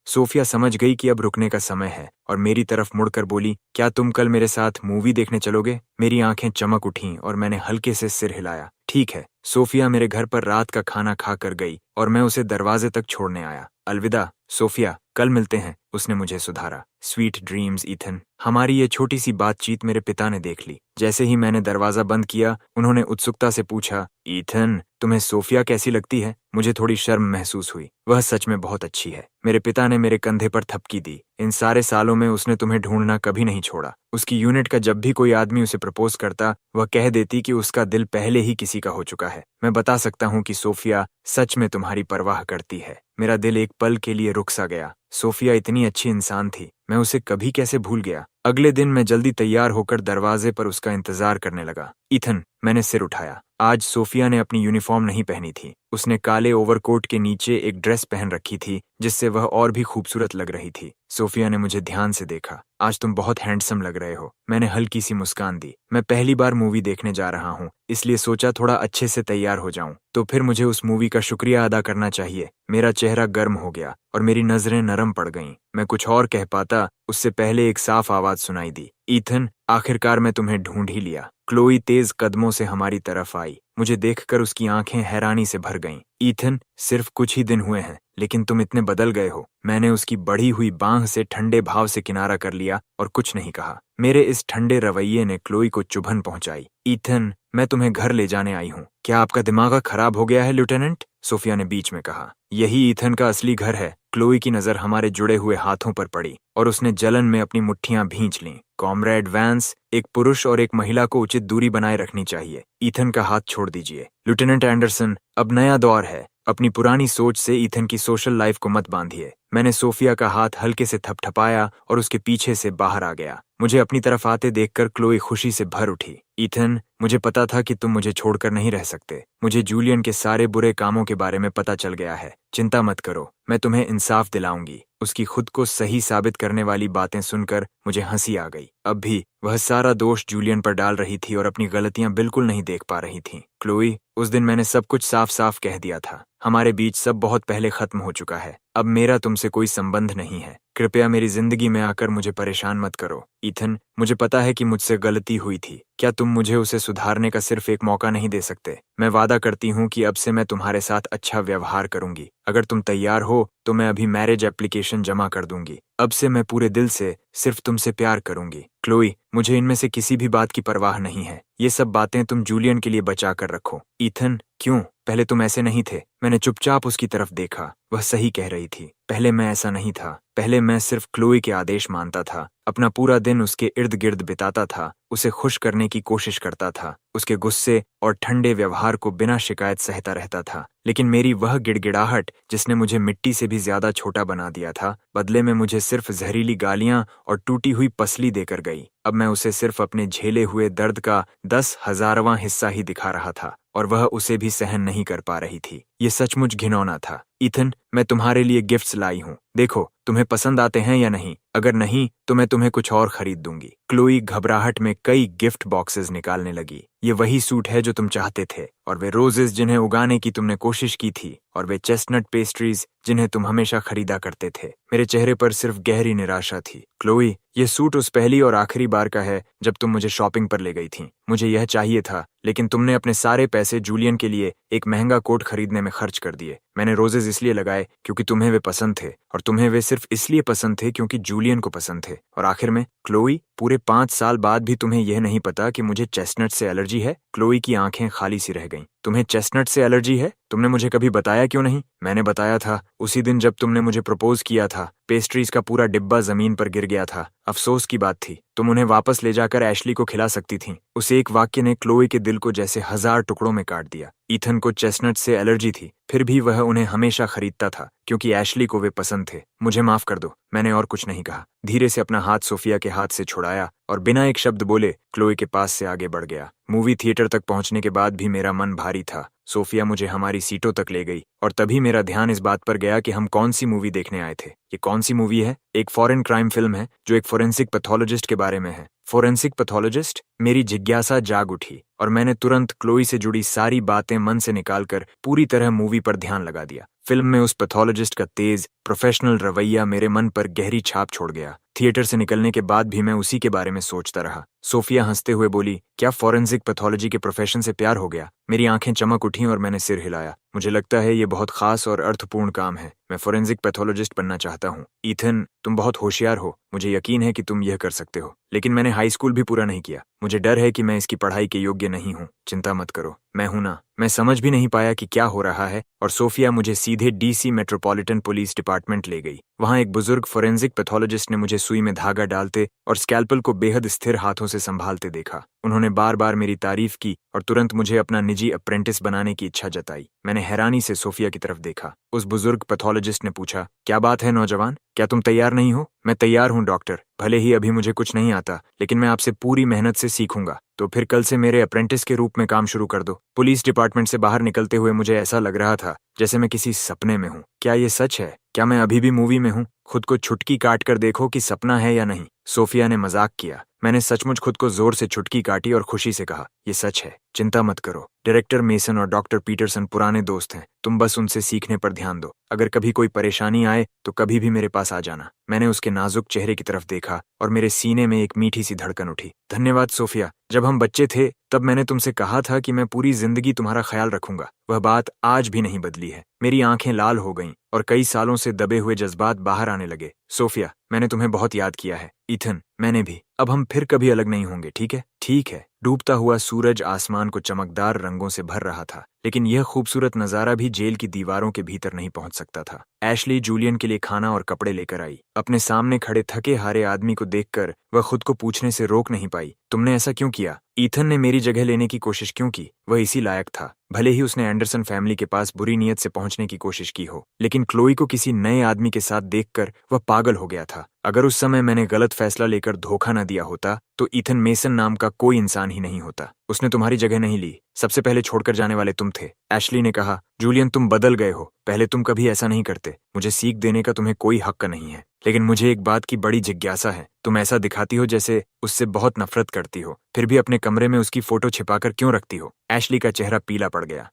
सोफिया समझ गई कि अब रुकने का समय है और मेरी तरफ मुड़कर बोली, क्या तुम कल मेरे साथ मूवी देखने चलोगे? मेरी आंखें चमक उठीं और मैंने हल्के से सिर हिलाया। ठीक है। सोफिया मेरे घर पर रात का खाना खा कर गई और मैं उसे दरवाजे तक छोड़ने आया। अलविदा सोफिया, कल मिलते हैं, उसने मुझे सुधारा। Sweet dreams Ethan. हमारी ये छोटी सी बातचीत मेरे पिता ने देख ली। जैसे ही मैंने दरवाजा बंद किया, उन्होंने उत्सुकता से पूछा, ईथन, तुम्हें सोफिया कैसी लगती है? मुझे थोड़ी शर्म महसूस हुई। वह सच में बहुत अच्छी है। मेरे पिता ने मेरे कंधे पर थपकी दी। इन सारे सालों में उसने तुम्हें ढूंढना कभी नहीं छोड़ा। उसकी यूनिट का जब भी कोई आदमी उसे प्रपोज करता, वह कह देती कि उसका दिल पहले ही किसी का हो चुका है। मैं बता सकता हूँ कि सोफिया सच में तुम्हारी परवाह करती है। मेरा दिल एक पल के लिए रुक सा गया। सोफिया इतनी अच्छी इंसान थी, मैं उसे कभी कैसे भूल गया। अगले दिन मैं जल्दी तैयार होकर दरवाजे पर उसका इंतजार करने लगा। ईथन, मैंने सिर उठाया। आज सोफिया ने अपनी यूनिफॉर्म नहीं पहनी थी। उसने काले ओवरकोट के नीचे एक ड्रेस पहन रखी थी, जिससे वह और भी खूबसूरत लग रही थी। सोफिया ने मुझे ध्यान से देखा। आज तुम बहुत हैंडसम लग रहे हो। मैंने हल्की सी मुस्कान दी। मैं पहली बार मूवी देखने जा रहा हूँ, इसलिए सोचा थोड़ा अच्छे से तैयार हो जाऊं, तो फिर मुझे उस मूवी का शुक्रिया अदा करना चाहिए। मेरा चेहरा गर्म हो गया और मेरी नजरें नरम पड़ गईं। मैं कुछ और कह पाता, उससे पहले एक साफ आवाज सुनाई दी, ईथन, आखिरकार मैं तुम्हें ढूंढ ही लिया। क्लोई तेज कदमों से हमारी तरफ आई। मुझे देखकर उसकी आंखें हैरानी से भर गईं। ईथन, सिर्फ कुछ ही दिन हुए हैं, लेकिन तुम इतने बदल गए हो। मैंने उसकी बढ़ी हुई बांह से ठंडे भाव से किनारा कर लिया और कुछ नहीं कहा। मेरे इस ठंडे रवैये ने क्लोई को चुभन पहुंचाई। ईथन, मैं तुम्हें घर ले जाने आई हूँ। क्या आपका दिमाग खराब हो गया है लेफ्टिनेंट? सोफिया ने बीच में कहा। यही ईथन का असली घर है। क्लोई की नजर हमारे जुड़े हुए हाथों पर पड़ी और उसने जलन में अपनी मुट्ठियां भींच लीं। कॉमरेड वैंस, एक पुरुष और एक महिला को उचित दूरी बनाए रखनी चाहिए। ईथन का हाथ छोड़ दीजिए। लेफ्टिनेंट एंडरसन, अब नया दौर है। अपनी पुरानी सोच से ईथन की सोशल लाइफ को मत बांधिए। मैंने सोफिया का हाथ हल्के से थपथपाया और उसके पीछे से बाहर आ गया। मुझे अपनी तरफ आते देखकर क्लोई खुशी से भर उठी। ईथन, मुझे पता था कि तुम मुझे छोड़कर नहीं रह सकते। मुझे जूलियन के सारे बुरे कामों के बारे में पता चल गया है। चिंता मत करो, मैं तुम्हें इंसाफ दिलाऊंगी। उसकी खुद को सही साबित करने वाली बातें सुनकर मुझे हंसी आ गई। अब भी वह सारा दोष जूलियन पर डाल रही थी और अपनी गलतियां बिल्कुल नहीं देख पा रही थी। क्लोई, उस दिन मैंने सब कुछ साफ साफ कह दिया था। हमारे बीच सब बहुत पहले खत्म हो चुका है। अब मेरा तुमसे कोई संबंध नहीं है। कृपया मेरी जिंदगी में आकर मुझे परेशान मत करो। ईथन, मुझे पता है कि मुझसे गलती हुई थी। क्या तुम मुझे उसे सुधारने का सिर्फ एक मौका नहीं दे सकते? मैं वादा करती हूँ कि अब से मैं तुम्हारे साथ अच्छा व्यवहार करूंगी। अगर तुम तैयार हो तो मैं अभी मैरिज एप्लीकेशन जमा कर दूंगी। अब से मैं पूरे दिल से सिर्फ तुमसे प्यार करूंगी। क्लोई, मुझे इनमें से किसी भी बात की परवाह नहीं है। ये सब बातें तुम जूलियन के लिए बचा कर रखो। ईथन, क्यों? पहले तुम ऐसे नहीं थे। मैंने चुपचाप उसकी तरफ देखा। वह सही कह रही थी। पहले मैं ऐसा नहीं था। पहले मैं सिर्फ क्लोई के आदेश मानता था। अपना पूरा दिन उसके इर्द गिर्द बिताता था। उसे खुश करने की कोशिश करता था। उसके गुस्से और ठंडे व्यवहार को बिना शिकायत सहता रहता था। लेकिन मेरी वह गिड़गिड़ाहट, जिसने मुझे मिट्टी से भी ज्यादा छोटा बना दिया था, बदले में मुझे सिर्फ जहरीली गालियां और टूटी हुई पसली देकर गई। अब मैं उसे सिर्फ अपने झेले हुए दर्द का 10,000वां हिस्सा ही दिखा रहा था और वह उसे भी सहन नहीं कर पा रही थी। ये सचमुच घिनौना था। ईथन, मैं तुम्हारे लिए गिफ्ट्स लाई हूँ। देखो, तुम्हें पसंद आते हैं या नहीं। अगर नहीं तो मैं तुम्हें कुछ और खरीद दूंगी। क्लोई घबराहट में कई गिफ्ट बॉक्सेस निकालने लगी। ये वही सूट है जो तुम चाहते थे, और वे रोजेस जिन्हें उगाने की तुमने कोशिश की थी, और वे चेस्टनट पेस्ट्रीज जिन्हें तुम हमेशा खरीदा करते थे। मेरे चेहरे पर सिर्फ गहरी निराशा थी। क्लोई, ये सूट उस पहली और आखिरी बार का है जब तुम मुझे शॉपिंग पर ले गई थी। मुझे यह चाहिए था, लेकिन तुमने अपने सारे पैसे जूलियन के लिए एक महंगा कोट खरीदने में खर्च कर दिए। मैंने रोजेस इसलिए लगाए क्योंकि तुम्हें वे पसंद थे, और तुम्हें वे सिर्फ इसलिए पसंद थे क्योंकि जूलियन को पसंद थे। और आखिर में, क्लोई, पूरे 5 साल बाद भी तुम्हें यह नहीं पता कि मुझे चेस्टनट से एलर्जी है? क्लोई की आंखें खाली सी रह गईं। तुम्हें चेस्टनट से एलर्जी है? तुमने मुझे कभी बताया क्यों नहीं? मैंने बताया था उसी दिन जब तुमने मुझे प्रपोज किया था। पेस्ट्रीज का पूरा डिब्बा जमीन पर गिर गया था। अफसोस की बात थी। तुम उन्हें वापस ले जाकर एशली को खिला सकती थीं। उस एक वाक्य ने क्लोई के दिल को जैसे 1000 टुकड़ों में काट दिया। ईथन को चेस्टनट से एलर्जी थी, फिर भी वह उन्हें हमेशा खरीदता था क्योंकि एशली को वे पसंद थे। मुझे माफ कर दो। मैंने और कुछ नहीं कहा। धीरे से अपना हाथ सोफिया के हाथ से छुड़ाया और बिना एक शब्द बोले क्लोई के पास से आगे बढ़ गया। मूवी थिएटर तक पहुंचने के बाद भी मेरा मन भारी था। सोफिया मुझे हमारी सीटों तक ले गई और तभी मेरा ध्यान इस बात पर गया कि हम कौन सी मूवी देखने आए थे। ये कौन सी मूवी है? एक फॉरेन क्राइम फिल्म है जो एक फोरेंसिक पैथोलॉजिस्ट के बारे में है। Forensic pathologist? मेरी जिज्ञासा जाग उठी और मैंने तुरंत क्लोई से जुड़ी सारी बातें मन से निकालकर पूरी तरह मूवी पर ध्यान लगा दिया। फिल्म में उस पैथोलॉजिस्ट का तेज, प्रोफेशनल रवैया मेरे मन पर गहरी छाप छोड़ गया। थिएटर से निकलने के बाद भी मैं उसी के बारे में सोचता रहा। सोफिया हंसते हुए बोली, क्या फोरेंसिक पैथोलॉजी के प्रोफेशन से प्यार हो गया? मेरी आंखें चमक उठीं और मैंने सिर हिलाया। मुझे लगता है ये बहुत खास और अर्थपूर्ण काम है। मैं फोरेंसिक पैथोलॉजिस्ट बनना चाहता हूँ। ईथन, तुम बहुत होशियार हो। मुझे यकीन है कि तुम यह कर सकते हो। लेकिन मैंने हाई स्कूल भी पूरा नहीं किया। मुझे डर है कि मैं इसकी पढ़ाई के योग्य नहीं हूँ। चिंता मत करो, मैं हूं ना। मैं समझ भी नहीं पाया कि क्या हो रहा है और सोफिया मुझे सीधे डीसी मेट्रोपॉलिटन पुलिस डिपार्टमेंट ले गई। वहां एक बुजुर्ग फोरेंसिक पैथोलॉजिस्ट ने मुझे सुई में धागा डालते और स्कैल्पल को बेहद स्थिर हाथों से संभालते देखा। उन्होंने बार बार मेरी तारीफ की और तुरंत मुझे अपना निजी अप्रेंटिस बनाने की इच्छा जताई। मैंने हैरानी से सोफिया की तरफ देखा। उस बुजुर्ग पैथोलॉजिस्ट ने पूछा, क्या बात है नौजवान, क्या तुम तैयार नहीं हो? मैं तैयार हूँ डॉक्टर। भले ही अभी मुझे कुछ नहीं आता, लेकिन मैं आपसे पूरी मेहनत से सीखूंगा। तो फिर कल से मेरे अप्रेंटिस के रूप में काम शुरू कर दो। पुलिस डिपार्टमेंट से बाहर निकलते हुए मुझे ऐसा लग रहा था जैसे मैं किसी सपने में हूँ। क्या ये सच है? क्या मैं अभी भी मूवी में हूँ? खुद को छुटकी काट कर देखो कि सपना है या नहीं। सोफिया ने मजाक किया। मैंने सचमुच खुद को जोर से चुटकी काटी और खुशी से कहा, ये सच है, चिंता मत करो। डायरेक्टर मेसन और डॉक्टर पीटरसन पुराने दोस्त हैं, तुम बस उनसे सीखने पर ध्यान दो। अगर कभी कोई परेशानी आए तो कभी भी मेरे पास आ जाना। मैंने उसके नाजुक चेहरे की तरफ देखा और मेरे सीने में एक मीठी सी धड़कन उठी। धन्यवाद सोफिया, जब हम बच्चे थे तब मैंने तुमसे कहा था कि मैं पूरी जिंदगी तुम्हारा ख्याल रखूंगा। वह बात आज भी नहीं बदली है। मेरी आंखें लाल हो गईं और कई सालों से दबे हुए जज्बात बाहर आने लगे। सोफिया, मैंने तुम्हें बहुत याद किया है। ईथन, मैंने भी। अब हम फिर कभी अलग नहीं होंगे, ठीक है? ठीक है। डूबता हुआ सूरज आसमान को चमकदार रंगों से भर रहा था, लेकिन यह खूबसूरत नजारा भी जेल की दीवारों के भीतर नहीं पहुंच सकता था। एशली जूलियन के लिए खाना और कपड़े लेकर आई। अपने सामने खड़े थके हारे आदमी को देखकर वह खुद को पूछने से रोक नहीं पाई, तुमने ऐसा क्यों किया? ईथन ने मेरी जगह लेने की कोशिश क्यों की? वह इसी लायक था, भले ही उसने एंडरसन फैमिली के पास बुरी नीयत से पहुंचने की कोशिश की हो। लेकिन क्लोई को किसी नए आदमी के साथ देखकर वह पागल हो गया था। अगर उस समय मैंने गलत फैसला लेकर धोखा न दिया होता तो ईथन मेसन नाम का कोई इंसान ही नहीं होता। उसने तुम्हारी जगह नहीं ली, सबसे पहले छोड़कर जाने वाले तुम थे। एशली ने कहा, जूलियन तुम बदल गए हो, पहले तुम कभी ऐसा नहीं करते। मुझे सीख देने का तुम्हें कोई हक नहीं है, लेकिन मुझे एक बात की बड़ी जिज्ञासा है। तुम ऐसा दिखाती हो जैसे उससे बहुत नफरत करती हो, फिर भी अपने कमरे में उसकी फोटो छिपाकर क्यों रखती हो? एशली का चेहरा पीला पड़ गया।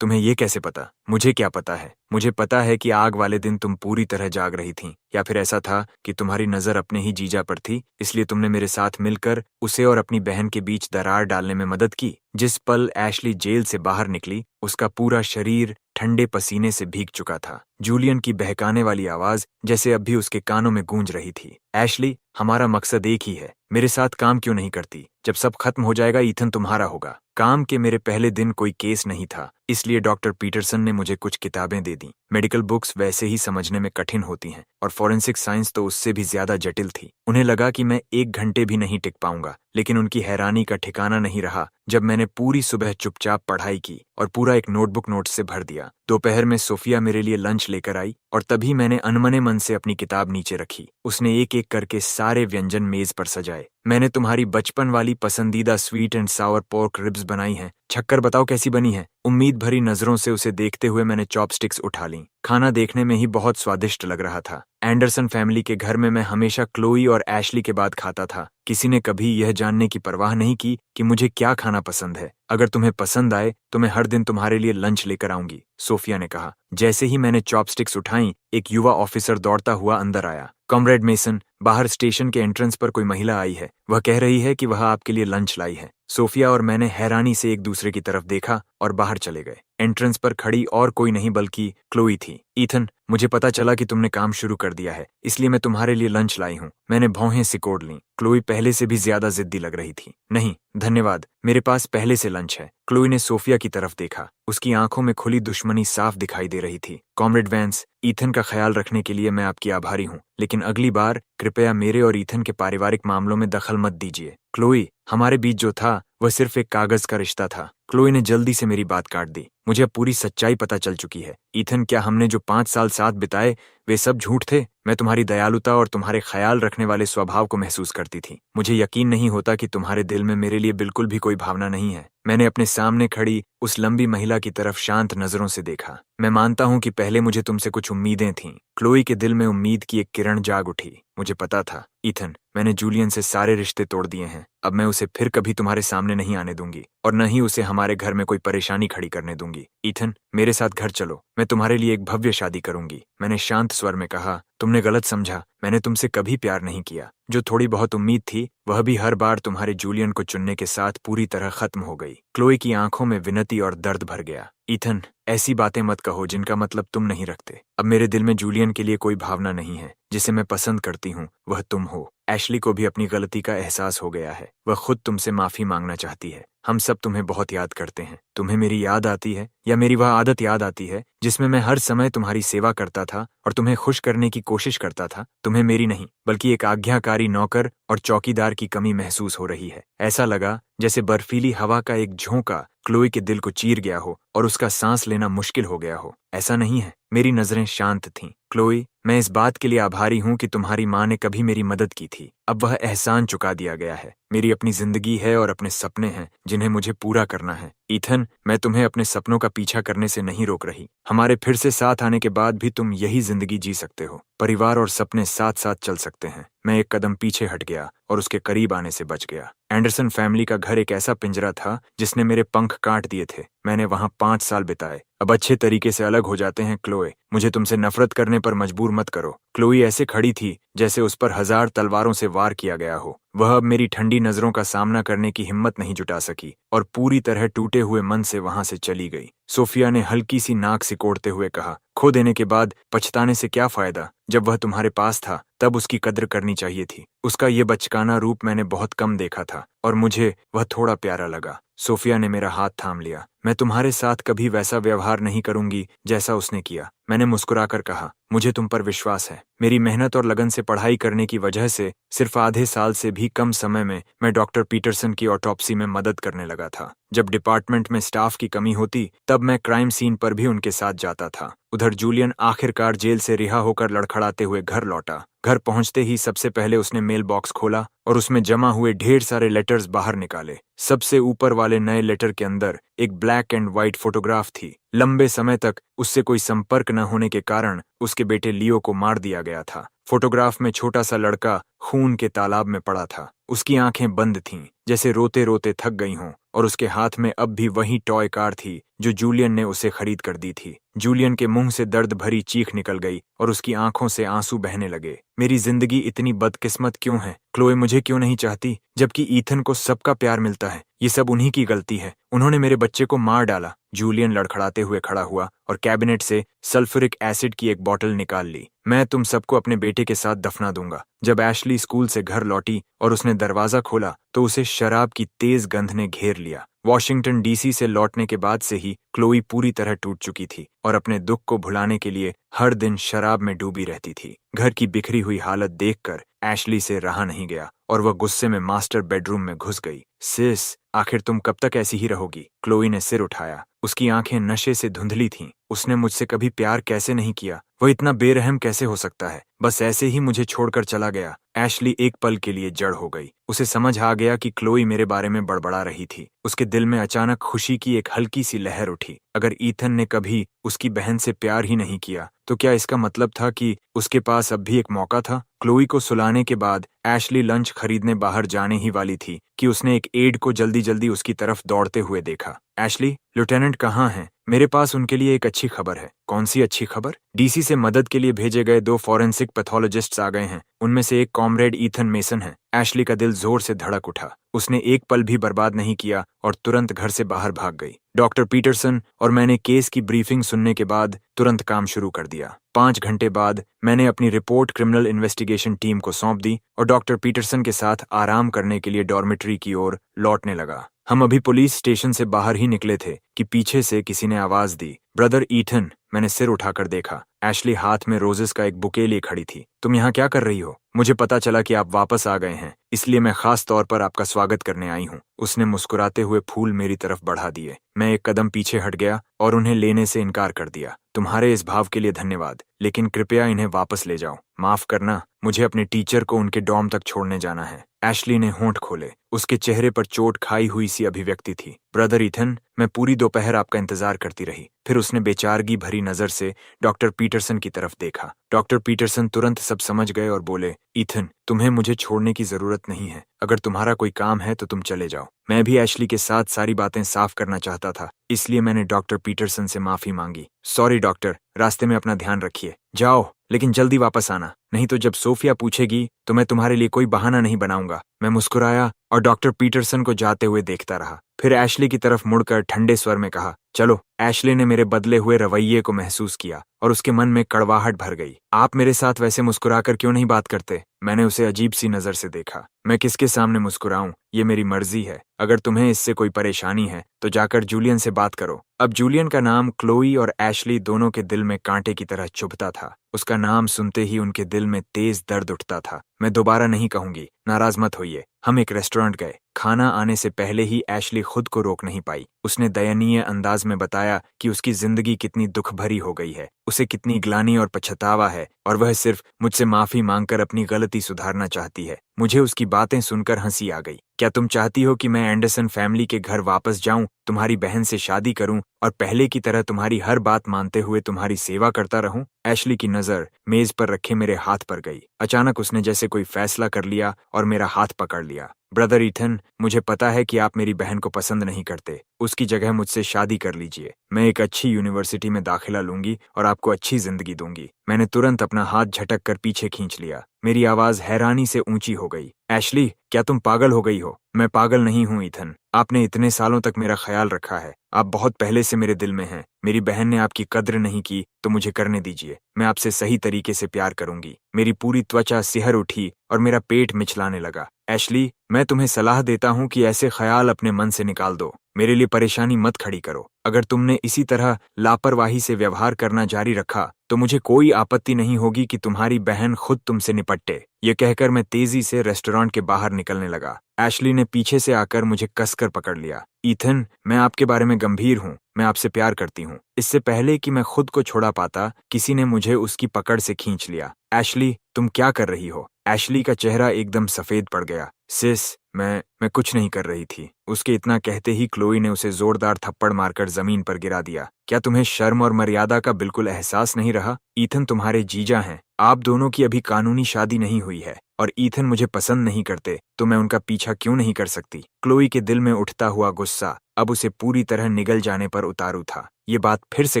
तुम्हें ये कैसे पता? मुझे क्या पता है? मुझे पता है कि आग वाले दिन तुम पूरी तरह जाग रही थीं, या फिर ऐसा था कि तुम्हारी नजर अपने ही जीजा पर थी, इसलिए तुमने मेरे साथ मिलकर उसे और अपनी बहन के बीच दरार डालने में मदद की। जिस पल एशली जेल से बाहर निकली, उसका पूरा शरीर ठंडे पसीने से भीग चुका था। जूलियन की बहकाने वाली आवाज जैसे अब भी उसके कानों में गूंज रही थी। एशली, हमारा मकसद एक ही है, मेरे साथ काम क्यों नहीं करती? जब सब खत्म हो जाएगा ईथन तुम्हारा होगा। काम के मेरे पहले दिन कोई केस नहीं था, इसलिए डॉक्टर पीटरसन ने मुझे कुछ किताबें दे दी। मेडिकल बुक्स वैसे ही समझने में कठिन होती हैं, और फॉरेंसिक साइंस तो उससे भी ज्यादा जटिल थी। उन्हें लगा कि मैं 1 घंटे भी नहीं टिक पाऊंगा, लेकिन उनकी हैरानी का ठिकाना नहीं रहा जब मैंने पूरी सुबह चुपचाप पढ़ाई की और पूरा एक नोटबुक नोट्स से भर दिया। दोपहर में सोफिया मेरे लिए लंच लेकर आई और तभी मैंने अनमने मन से अपनी किताब नीचे रखी। उसने एक एक करके सारे व्यंजन मेज पर सजाए। मैंने तुम्हारी बचपन वाली पसंदीदा sweet and Sawar pork ribs बनाई हैं, छक्कर बताओ कैसी बनी है? उम्मीद भरी नजरों से उसे देखते हुए मैंने चॉपस्टिक्स उठा लीं। खाना देखने में ही बहुत स्वादिष्ट लग रहा था। एंडरसन फैमिली के घर में मैं हमेशा क्लोई और एशली के बाद खाता था। किसी ने कभी यह जानने की परवाह नहीं की कि मुझे क्या खाना पसंद है। अगर तुम्हें पसंद आए तो मैं हर दिन तुम्हारे लिए लंच लेकर आऊंगी, सोफिया ने कहा। जैसे ही मैंने चॉपस्टिक्स उठाई, एक युवा ऑफिसर दौड़ता हुआ अंदर आया। कॉमरेड मेसन, बाहर स्टेशन के एंट्रेंस पर कोई महिला आई है, वह कह रही है कि वह आपके लिए लंच लाई है। सोफिया और मैंने हैरानी से एक दूसरे की तरफ देखा और बाहर चले गए। एंट्रेंस पर खड़ी और कोई नहीं बल्कि क्लोई थी। ईथन, मुझे पता चला कि तुमने काम शुरू कर दिया है, इसलिए मैं तुम्हारे लिए लंच लाई हूँ। मैंने भौहें सिकोड़ लीं। क्लोई पहले से भी ज्यादा जिद्दी लग रही थी। नहीं धन्यवाद, मेरे पास पहले से लंच है। क्लोई ने सोफिया की तरफ देखा। उसकी आंखों में खुली दुश्मनी साफ दिखाई दे रही थी। कॉमरेड वैंस, ईथन का ख्याल रखने के लिए मैं आपकी आभारी हूँ, लेकिन अगली बार कृपया मेरे और ईथन के पारिवारिक मामलों में दखल मत दीजिए। क्लोई, हमारे बीच जो था वह सिर्फ एक कागज का रिश्ता था। क्लोई ने जल्दी से मेरी बात काट दी। मुझे अब पूरी सच्चाई पता चल चुकी है। ईथन, क्या हमने जो 5 साल साथ बिताए वे सब झूठ थे? मैं तुम्हारी दयालुता और तुम्हारे ख्याल रखने वाले स्वभाव को महसूस करती थी। मुझे यकीन नहीं होता कि तुम्हारे दिल में मेरे लिए बिल्कुल भी कोई भावना नहीं है। मैंने अपने सामने खड़ी उस लंबी महिला की तरफ शांत नजरों से देखा। मैं मानता हूं कि पहले मुझे तुमसे कुछ उम्मीदें थीं। क्लोई के दिल में उम्मीद की एक किरण जाग उठी। मुझे पता था, ईथन, मैंने जूलियन से सारे रिश्ते तोड़ दिए हैं। अब मैं उसे फिर कभी तुम्हारे सामने नहीं आने दूंगी और न ही उसे हमारे घर में कोई परेशानी खड़ी करने दूंगी। ईथन, मेरे साथ घर चलो, मैं तुम्हारे लिए एक भव्य शादी करूंगी। मैंने शांत स्वर में कहा, तुमने गलत समझा, मैंने तुमसे कभी प्यार नहीं किया। जो थोड़ी बहुत उम्मीद थी वह भी हर बार तुम्हारे जूलियन को चुनने के साथ पूरी तरह खत्म हो गई। क्लोई की आंखों में विनती और दर्द भर गया। ईथन, ऐसी बातें मत कहो जिनका मतलब तुम नहीं रखते। अब मेरे दिल में जूलियन के लिए कोई भावना नहीं है। जिसे मैं पसंद करती हूँ वह तुम हो। एशली को भी अपनी गलती का एहसास हो गया है। वह खुद तुमसे माफी मांगना चाहती है। हम सब तुम्हें बहुत याद करते हैं। तुम्हें मेरी याद आती है, या मेरी वह आदत याद आती है जिसमें मैं हर समय तुम्हारी सेवा करता था और तुम्हें खुश करने की कोशिश करता था? तुम्हें मेरी नहीं बल्कि एक आज्ञाकारी नौकर और चौकीदार की कमी महसूस हो रही है। ऐसा लगा जैसे बर्फीली हवा का एक झोंका क्लोई के दिल को चीर गया हो और उसका सांस लेना मुश्किल हो गया हो। ऐसा नहीं है। मेरी नजरें शांत थीं। क्लोई, मैं इस बात के लिए आभारी हूँ कि तुम्हारी माँ ने कभी मेरी मदद की थी। अब वह एहसान चुका दिया गया है। मेरी अपनी जिंदगी है और अपने सपने हैं जिन्हें मुझे पूरा करना है। ईथन, मैं तुम्हें अपने सपनों का पीछा करने से नहीं रोक रही। हमारे फिर से साथ आने के बाद भी तुम यही जिंदगी जी सकते हो। परिवार और सपने साथ साथ चल सकते हैं। मैं एक कदम पीछे हट गया और उसके करीब आने से बच गया। एंडरसन फैमिली का घर एक ऐसा पिंजरा था जिसने मेरे पंख काट दिए थे। मैंने वहां 5 साल बिताए। अब अच्छे तरीके से अलग हो जाते हैं। क्लोए, मुझे तुमसे नफरत करने पर मजबूर मत करो। क्लोई ऐसे खड़ी थी जैसे उस पर 1000 तलवारों से वार किया गया हो। वह अब मेरी ठंडी नजरों का सामना करने की हिम्मत नहीं जुटा सकी और पूरी तरह टूटे हुए मन से वहां से चली गई। सोफिया ने हल्की सी नाक सिकोड़ते हुए कहा, खो देने के बाद पछताने से क्या फायदा? जब वह तुम्हारे पास था तब उसकी कद्र करनी चाहिए थी। उसका ये बचकाना रूप मैंने बहुत कम देखा था और मुझे वह थोड़ा प्यारा लगा। सोफिया ने मेरा हाथ थाम लिया। मैं तुम्हारे साथ कभी वैसा व्यवहार नहीं करूंगी जैसा उसने किया। मैंने मुस्कुराकर कहा, मुझे तुम पर विश्वास है। मेरी मेहनत और लगन से पढ़ाई करने की वजह से सिर्फ आधे साल से भी कम समय में मैं डॉक्टर पीटरसन की ऑटोप्सी में मदद करने लगा था। जब डिपार्टमेंट में स्टाफ की कमी होती तब मैं क्राइम सीन पर भी उनके साथ जाता था। उधर जूलियन आखिरकार जेल से रिहा होकर लड़खड़ाते हुए घर लौटा। घर पहुंचते ही सबसे पहले उसने मेल बॉक्स खोला और उसमें जमा हुए ढेर सारे लेटर्स बाहर निकाले। सबसे ऊपर वाले नए लेटर के अंदर एक ब्लैक एंड व्हाइट फोटोग्राफ थी। लंबे समय तक उससे कोई संपर्क न होने के कारण उसके बेटे लियो को मार दिया गया था। फोटोग्राफ में छोटा सा लड़का खून के तालाब में पड़ा था। उसकी आंखें बंद थीं, जैसे रोते रोते थक गई हों, और उसके हाथ में अब भी वही टॉय कार थी जो जूलियन ने उसे खरीद कर दी थी। जूलियन के मुंह से दर्द भरी चीख निकल गई और उसकी आंखों से आंसू बहने लगे। मेरी जिंदगी इतनी बदकिस्मत क्यों है? क्लोए मुझे क्यों नहीं चाहती जबकि ईथन को सबका प्यार मिलता है? ये सब उन्हीं की गलती है। उन्होंने मेरे बच्चे को मार डाला। जूलियन लड़खड़ाते हुए खड़ा हुआ और कैबिनेट से सल्फ्यूरिक एसिड की एक बोतल निकाल ली। मैं तुम सबको अपने बेटे के साथ दफना दूंगा। जब एशली स्कूल से घर लौटी और उसने दरवाजा खोला तो उसे शराब की तेज गंध ने घेर लिया। वॉशिंगटन डीसी से लौटने के बाद से ही क्लोई पूरी तरह टूट चुकी थी और अपने दुख को भुलाने के लिए हर दिन शराब में डूबी रहती थी। घर की बिखरी हुई हालत देखकर एशली से रहा नहीं गया और वह गुस्से में मास्टर बेडरूम में घुस गई। सिस, आखिर तुम कब तक ऐसी ही रहोगी? क्लोई ने सिर उठाया। उसकी आंखें नशे से धुंधली थीं। उसने मुझसे कभी प्यार कैसे नहीं किया? वह इतना बेरहम कैसे हो सकता है? बस ऐसे ही मुझे छोड़कर चला गया। एशली एक पल के लिए जड़ हो गई। उसे समझ आ गया कि क्लोई मेरे बारे में बड़बड़ा रही थी। उसके दिल में अचानक खुशी की एक हल्की सी लहर उठी। अगर ईथन ने कभी उसकी बहन से प्यार ही नहीं किया तो क्या इसका मतलब था कि उसके पास अब भी एक मौका था? क्लोई को सुलाने के बाद एशली लंच खरीदने बाहर जाने ही वाली थी कि उसने एक एड को जल्दी जल्दी उसकी तरफ दौड़ते हुए देखा। एशली, लेफ्टिनेंट कहाँ हैं? मेरे पास उनके लिए एक अच्छी खबर है। कौन सी अच्छी खबर? डीसी से मदद के लिए भेजे गए 2 फॉरेंसिक पैथोलॉजिस्ट्स आ गए हैं। उनमें से एक कॉमरेड ईथन मेसन है। एशली का दिल जोर से धड़क उठा। उसने एक पल भी बर्बाद नहीं किया और तुरंत घर से बाहर भाग गई। डॉक्टर पीटरसन और मैंने केस की ब्रीफिंग सुनने के बाद तुरंत काम शुरू कर दिया। 5 घंटे बाद मैंने अपनी रिपोर्ट क्रिमिनल इन्वेस्टिगेशन टीम को सौंप दी और डॉक्टर पीटरसन के साथ आराम करने के लिए डॉर्मेट्री की ओर लौटने लगा। हम अभी पुलिस स्टेशन से बाहर ही निकले थे कि पीछे से किसी ने आवाज दी, ब्रदर ईथन। मैंने सिर उठाकर देखा। एशली हाथ में रोजेस का एक बुके लिए खड़ी थी। तुम यहाँ क्या कर रही हो? मुझे पता चला कि आप वापस आ गए हैं, इसलिए मैं खास तौर पर आपका स्वागत करने आई हूँ। उसने मुस्कुराते हुए फूल मेरी तरफ बढ़ा दिए। मैं एक कदम पीछे हट गया और उन्हें लेने से इनकार कर दिया। तुम्हारे इस भाव के लिए धन्यवाद, लेकिन कृपया इन्हें वापस ले जाओ। माफ करना, मुझे अपने टीचर को उनके डॉर्म तक छोड़ने जाना है। एशली ने होंठ खोले। उसके चेहरे पर चोट खाई हुई सी अभिव्यक्ति थी। ब्रदर ईथन, मैं पूरी दोपहर आपका इंतजार करती रही। फिर उसने बेचारगी भरी नजर से डॉक्टर पीटरसन की तरफ देखा। डॉक्टर पीटरसन तुरंत सब समझ गए और बोले, ईथन, तुम्हें मुझे छोड़ने की जरूरत नहीं है। अगर तुम्हारा कोई काम है तो तुम चले जाओ। मैं भी एशली के साथ सारी बातें साफ करना चाहता था, इसलिए मैंने डॉक्टर पीटरसन से माफी मांगी। सॉरी डॉक्टर, रास्ते में अपना ध्यान रखिए। जाओ, लेकिन जल्दी वापस आना, नहीं तो जब सोफिया पूछेगी तो मैं तुम्हारे लिए कोई बहाना नहीं बनाऊंगा। मैं मुस्कुराया और डॉक्टर पीटरसन को जाते हुए देखता रहा। फिर एशली की तरफ मुड़कर ठंडे स्वर में कहा, चलो। एशली ने मेरे बदले हुए रवैये को महसूस किया और उसके मन में कड़वाहट भर गई। आप मेरे साथ वैसे मुस्कुराकर क्यों नहीं बात करते? मैंने उसे अजीब सी नजर से देखा। मैं किसके सामने मुस्कुराऊं, ये मेरी मर्जी है। अगर तुम्हें इससे कोई परेशानी है तो जाकर जूलियन से बात करो। अब जूलियन का नाम क्लोई और एशली दोनों के दिल में कांटे की तरह चुभता था। उसका नाम सुनते ही उनके दिल में तेज दर्द उठता था। मैं दोबारा नहीं कहूंगी, नाराज मत होइए। हम एक रेस्टोरेंट गए। खाना आने से पहले ही एशली खुद को रोक नहीं पाई। उसने दयनीय अंदाज में बताया कि उसकी जिंदगी कितनी दुख भरी हो गई है, उसे कितनी ग्लानि और पछतावा है और वह सिर्फ मुझसे माफी मांगकर अपनी गलती सुधारना चाहती है। मुझे उसकी बातें सुनकर हंसी आ गई। क्या तुम चाहती हो कि मैं एंडरसन फैमिली के घर वापस जाऊं, तुम्हारी बहन से शादी करूं और पहले की तरह तुम्हारी हर बात मानते हुए तुम्हारी सेवा करता रहूं? एशली की नजर मेज पर रखे मेरे हाथ पर गई। अचानक उसने जैसे कोई फैसला कर लिया और मेरा हाथ पकड़ लिया। ब्रदर ईथन, मुझे पता है कि आप मेरी बहन को पसंद नहीं करते। उसकी जगह मुझसे शादी कर लीजिए। मैं एक अच्छी यूनिवर्सिटी में दाखिला लूंगी और आपको अच्छी जिंदगी दूंगी। मैंने तुरंत अपना हाथ झटक कर पीछे खींच लिया। मेरी आवाज हैरानी से ऊंची हो गई। एशली, क्या तुम पागल हो गई हो? मैं पागल नहीं हूं ईथन। आपने इतने सालों तक मेरा ख्याल रखा है। आप बहुत पहले से मेरे दिल में हैं। मेरी बहन ने आपकी कद्र नहीं की तो मुझे करने दीजिए। मैं आपसे सही तरीके से प्यार करूंगी। मेरी पूरी त्वचा सिहर उठी और मेरा पेट मिचलाने लगा। एशली, मैं तुम्हें सलाह देता हूं कि ऐसे ख्याल अपने मन से निकाल दो। मेरे लिए परेशानी मत खड़ी करो। अगर तुमने इसी तरह लापरवाही से व्यवहार करना जारी रखा तो मुझे कोई आपत्ति नहीं होगी कि तुम्हारी बहन खुद तुमसे निपटे। ये कहकर मैं तेजी से रेस्टोरेंट के बाहर निकलने लगा। एशली ने पीछे से आकर मुझे कसकर पकड़ लिया। ईथन, मैं आपके बारे में गंभीर हूँ। मैं आपसे प्यार करती हूँ। इससे पहले कि मैं खुद को छोड़ा पाता, किसी ने मुझे उसकी पकड़ से खींच लिया। एशली, तुम क्या कर रही हो? एशली का चेहरा एकदम सफेद पड़ गया। सिस, मैं कुछ नहीं कर रही थी। उसके इतना कहते ही क्लोई ने उसे जोरदार थप्पड़ मारकर जमीन पर गिरा दिया। क्या तुम्हें शर्म और मर्यादा का बिल्कुल एहसास नहीं रहा? ईथन तुम्हारे जीजा हैं। आप दोनों की अभी कानूनी शादी नहीं हुई है और ईथन मुझे पसंद नहीं करते तो मैं उनका पीछा क्यों नहीं कर सकती? क्लोई के दिल में उठता हुआ गुस्सा अब उसे पूरी तरह निगल जाने पर उतारू था। ये बात फिर से